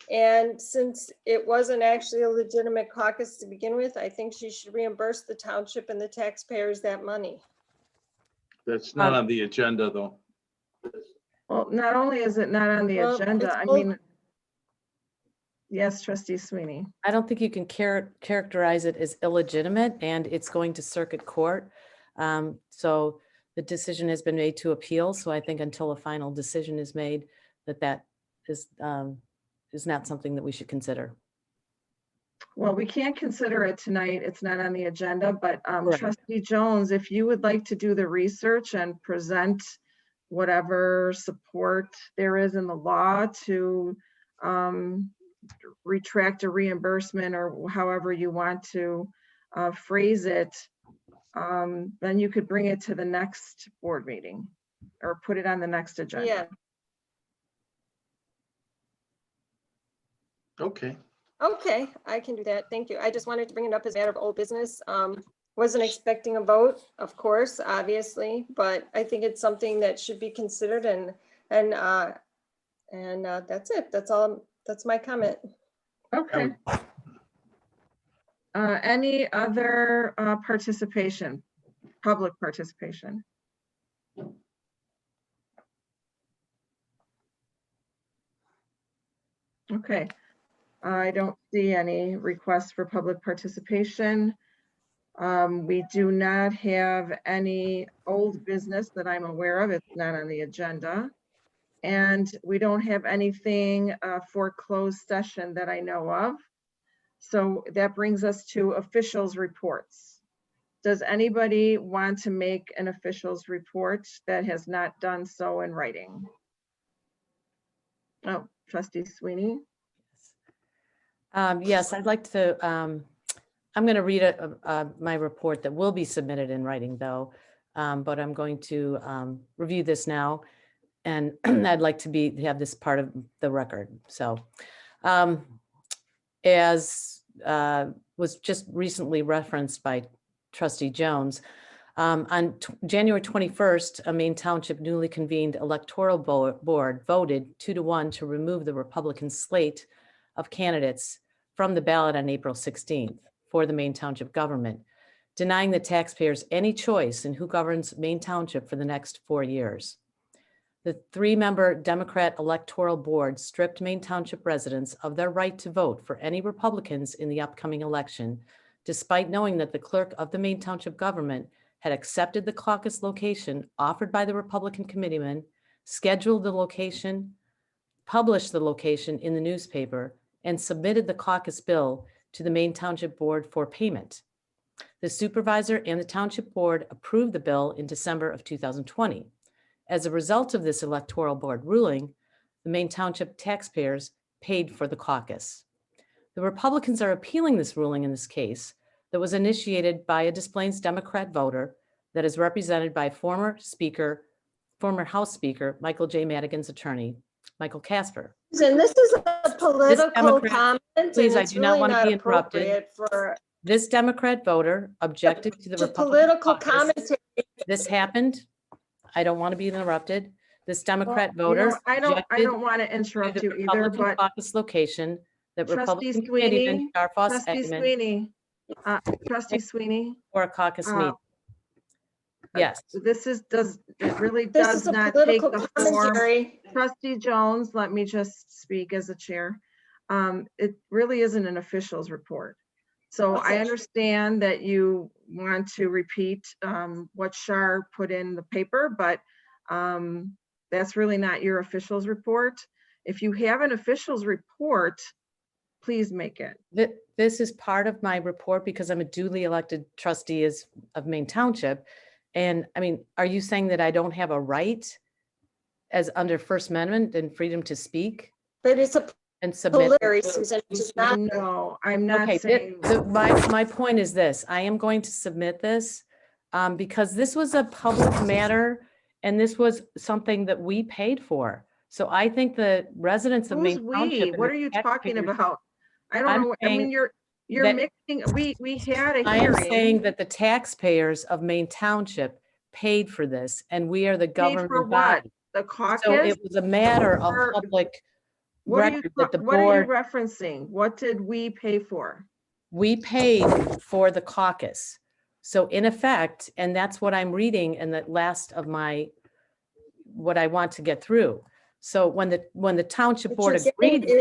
And since it wasn't actually a legitimate caucus to begin with, I think she should reimburse the township and the taxpayers that money. That's not on the agenda, though. Well, not only is it not on the agenda, I mean, yes, Trustee Sweeney. I don't think you can characterize it as illegitimate, and it's going to circuit court. So the decision has been made to appeal. So I think until a final decision is made, that is not something that we should consider. Well, we can't consider it tonight. It's not on the agenda, but Right. Trustee Jones, if you would like to do the research and present whatever support there is in the law to retract a reimbursement, or however you want to phrase it, then you could bring it to the next board meeting or put it on the next agenda. Yeah. Okay. Okay, I can do that. Thank you. I just wanted to bring it up as a matter of old business. Wasn't expecting a vote, of course, obviously, but I think it's something that should be considered, and that's it. That's all. That's my comment. Okay. Any other participation, public participation? Okay. I don't see any requests for public participation. We do not have any old business that I'm aware of. It's not on the agenda. And we don't have anything for closed session that I know of. So that brings us to officials' reports. Does anybody want to make an officials' report that has not done so in writing? Oh, Trustee Sweeney. Yes, I'd like to, I'm going to read my report that will be submitted in writing though, but I'm going to review this now, and I'd like to have this part of the record. So as was just recently referenced by Trustee Jones, on January 21st, a Maine Township newly convened electoral board voted 2-1 to remove the Republican slate of candidates from the ballot on April 16th for the Maine Township government, denying the taxpayers any choice in who governs Maine Township for the next 4 years. The 3-member Democrat electoral board stripped Maine Township residents of their right to vote for any Republicans in the upcoming election, despite knowing that the clerk of the Maine Township government had accepted the caucus location offered by the Republican committeeman, scheduled the location, published the location in the newspaper, and submitted the caucus bill to the Maine Township Board for payment. The supervisor and the Township Board approved the bill in December of 2020. As a result of this electoral board ruling, the Maine Township taxpayers paid for the caucus. The Republicans are appealing this ruling in this case that was initiated by a displaced Democrat voter that is represented by former House Speaker, Michael J. Madigan's attorney, Michael Casper. And this is a political comment, please, and I it's do not really want to not be interrupted. appropriate for This Democrat voter objected to the a Republican political caucus. commentary. This happened. I don't want to be interrupted. This Democrat Well, you know, voter I don't objected want to to interrupt the you either, Republican but caucus location that Trustee Republican committeeman Sweeney, Sharfoss Trustee Eggman Sweeney, Trustee Sweeney. for a caucus meeting. Yes. It really This does is a not take political the form. commentary. Trustee Jones, let me just speak as a chair. It really isn't an official's report. So I understand that you want to repeat what Shar put in the paper, but that's really not your official's report. If you have an official's report, please make it. This is part of my report because I'm a duly elected trustee of Maine Township. And I mean, are you saying that I don't have a right as under First Amendment and freedom to speak? But it's a and submit. Susan, which is not. No, I'm not Okay, saying. my point is this: I am going to submit this because this was a public matter and this was something that we paid for. So I think the residents of Maine Township. What are you talking about? I don't know. I mean, you're mixing. We had a I am hearing. saying that the taxpayers of Maine Township paid for this, and we are the governing body. The caucus. So it was a matter of public. What are you board, referencing? What did we pay for? We paid for the caucus. So in effect, and that's what I'm reading in the last of what I want to get through. So when the township board agreed,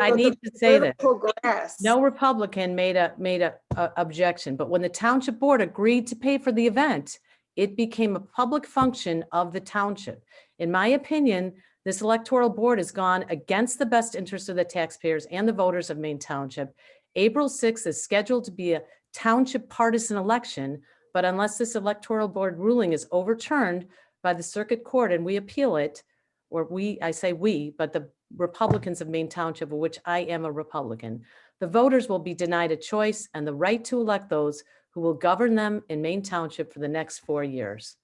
I need to say that no Republican made a objection, but when the township board agreed to pay for the event, it became a public function of the township. In my opinion, this electoral board has gone against the best interest of the taxpayers and the voters of Maine Township. April 6th is scheduled to be a township partisan election, but unless this electoral board ruling is overturned by the circuit court and we appeal it, or I say we, but the Republicans of Maine Township, of which I am a Republican, the voters will be denied a choice and the right to elect those who will govern them in Maine Township for the next 4 years.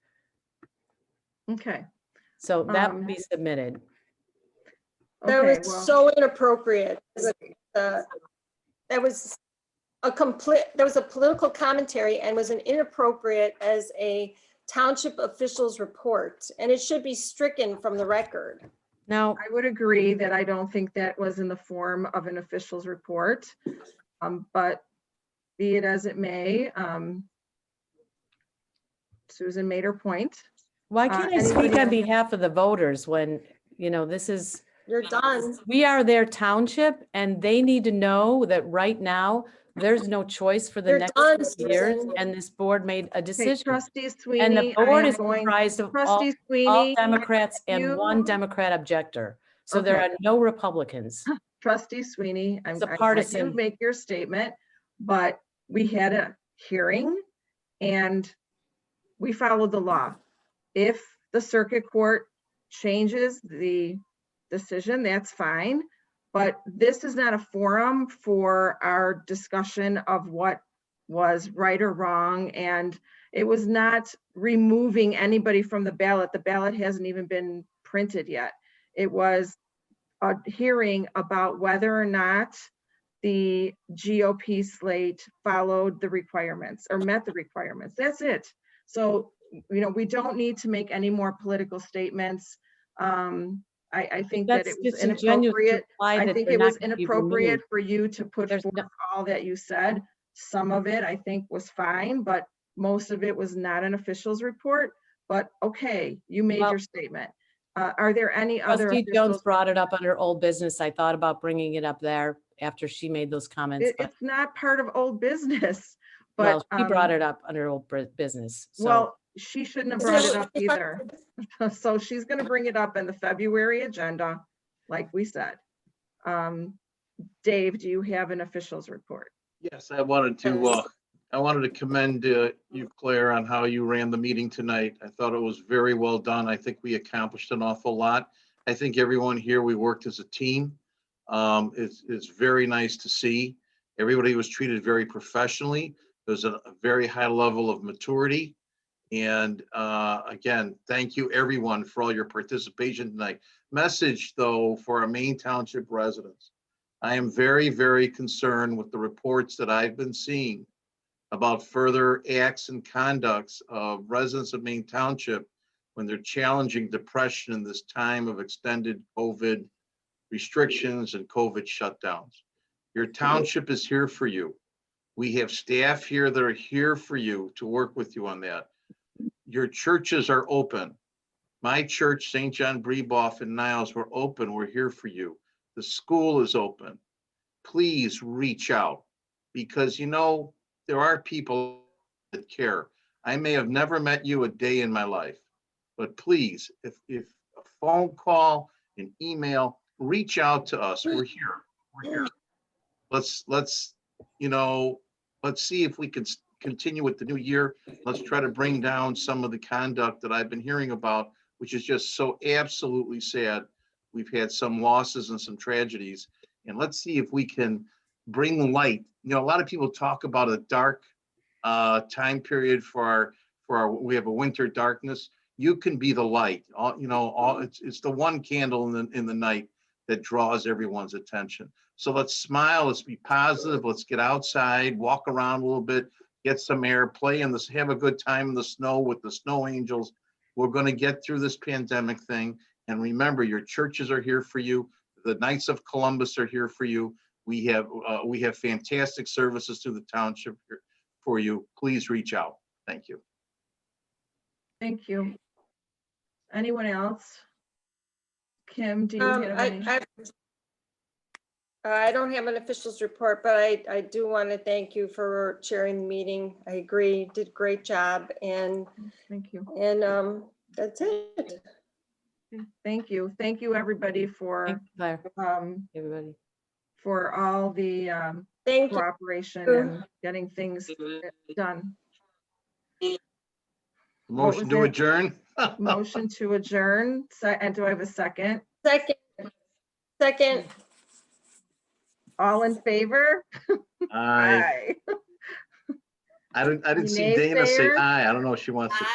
Okay. So that will be submitted. That was so inappropriate. That was a political commentary and was an inappropriate as a township official's report, and it should be stricken from the record. Now, I would agree that I don't think that was in the form of an official's report, but be it as it may, Susan made her point. Why can't I speak on behalf of the voters when, this is. You're done. We are their township and they need to know that right now there's no choice for the You're next done, 2 years, Susan. and this board made a Okay, decision. trustee And the Sweeney, I board am is going, comprised of all trustee Sweeney, Democrats and you- 1 Democrat objector. So there Okay. are no Republicans. trustee Sweeney, It's a I let you partisan. make your statement, but we had a hearing and we followed the law. If the circuit court changes the decision, that's fine. But this is not a forum for our discussion of what was right or wrong. And it was not removing anybody from the ballot. The ballot hasn't even been printed yet. It was a hearing about whether or not the GOP slate followed the requirements or met the requirements. That's it. So, we don't need to make any more political statements. I think that it was inappropriate. I think it was inappropriate for you to put forth all that you said. Some of it I think was fine, but most of it was not an official's report. But okay, you made your statement. Are there any other Trustee Jones officials? brought it up under old business. I thought about bringing it up there after she made those comments, but It's not part of old business, well, but she brought it up under old business. So well, she shouldn't have brought it up either. So she's going to bring it up in the February agenda, like we said. Dave, do you have an official's report? Yes, I wanted to commend you, Claire, on how you ran the meeting tonight. I thought it was very well done. I think we accomplished an awful lot. I think everyone here, we worked as a team. It's very nice to see. Everybody was treated very professionally. There's a very high level of maturity. And again, thank you everyone for all your participation tonight. Message though, for our Maine Township residents. I am very, very concerned with the reports that I've been seeing about further acts and conducts of residents of Maine Township when they're challenging depression in this time of extended COVID restrictions and COVID shutdowns. Your township is here for you. We have staff here that are here for you to work with you on that. Your churches are open. My church, St. John Breeboff in Niles, we're open. We're here for you. The school is open. Please reach out because there are people that care. I may have never met you a day in my life, but please, if a phone call, an email, reach out to us. We're here. We're here. Let's see if we can continue with the new year. Let's try to bring down some of the conduct that I've been hearing about, which is just so absolutely sad. We've had some losses and some tragedies, and let's see if we can bring light. A lot of people talk about a dark time period for our we have a winter darkness. You can be the light. It's the one candle in the night that draws everyone's attention. So let's smile, let's be positive, let's get outside, walk around a little bit, get some air, play in this, have a good time in the snow with the snow angels. We're going to get through this pandemic thing. And remember, your churches are here for you. The Knights of Columbus are here for you. We have fantastic services through the township for you. Please reach out. Thank you. Thank you. Anyone else? Kim, do you have any? I don't have an official's report, but I do want to thank you for chairing the meeting. I agree, did a great job, and thank you. And that's it. Thank you. Thank you, everybody, for everybody for all the cooperation and getting things done. Motion to adjourn. Motion to adjourn. And do I have a second? Second. All in favor? Aye. I didn't see Dana say aye. I don't know if she wants to.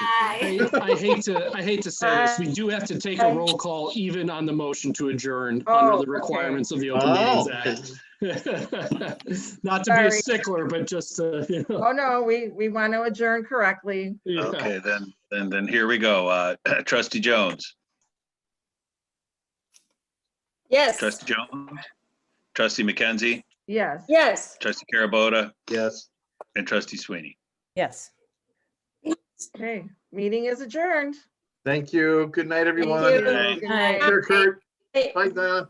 I hate to say this. We do have to take a roll call even on the motion to adjourn under the requirements of the Open Meetings Act. Not to be a stickler, but just Oh no, we want to adjourn correctly. Yeah. Okay, then here we go. Trustee Jones. Yes. Trustee Jones. Trustee McKenzie. Yes. Yes. Trustee Carabota. Yes. And Trustee Sweeney. Yes. Okay, meeting is adjourned. Thank you. Good night, everyone. Thank you. Good night. Kurt. Bye, Donna.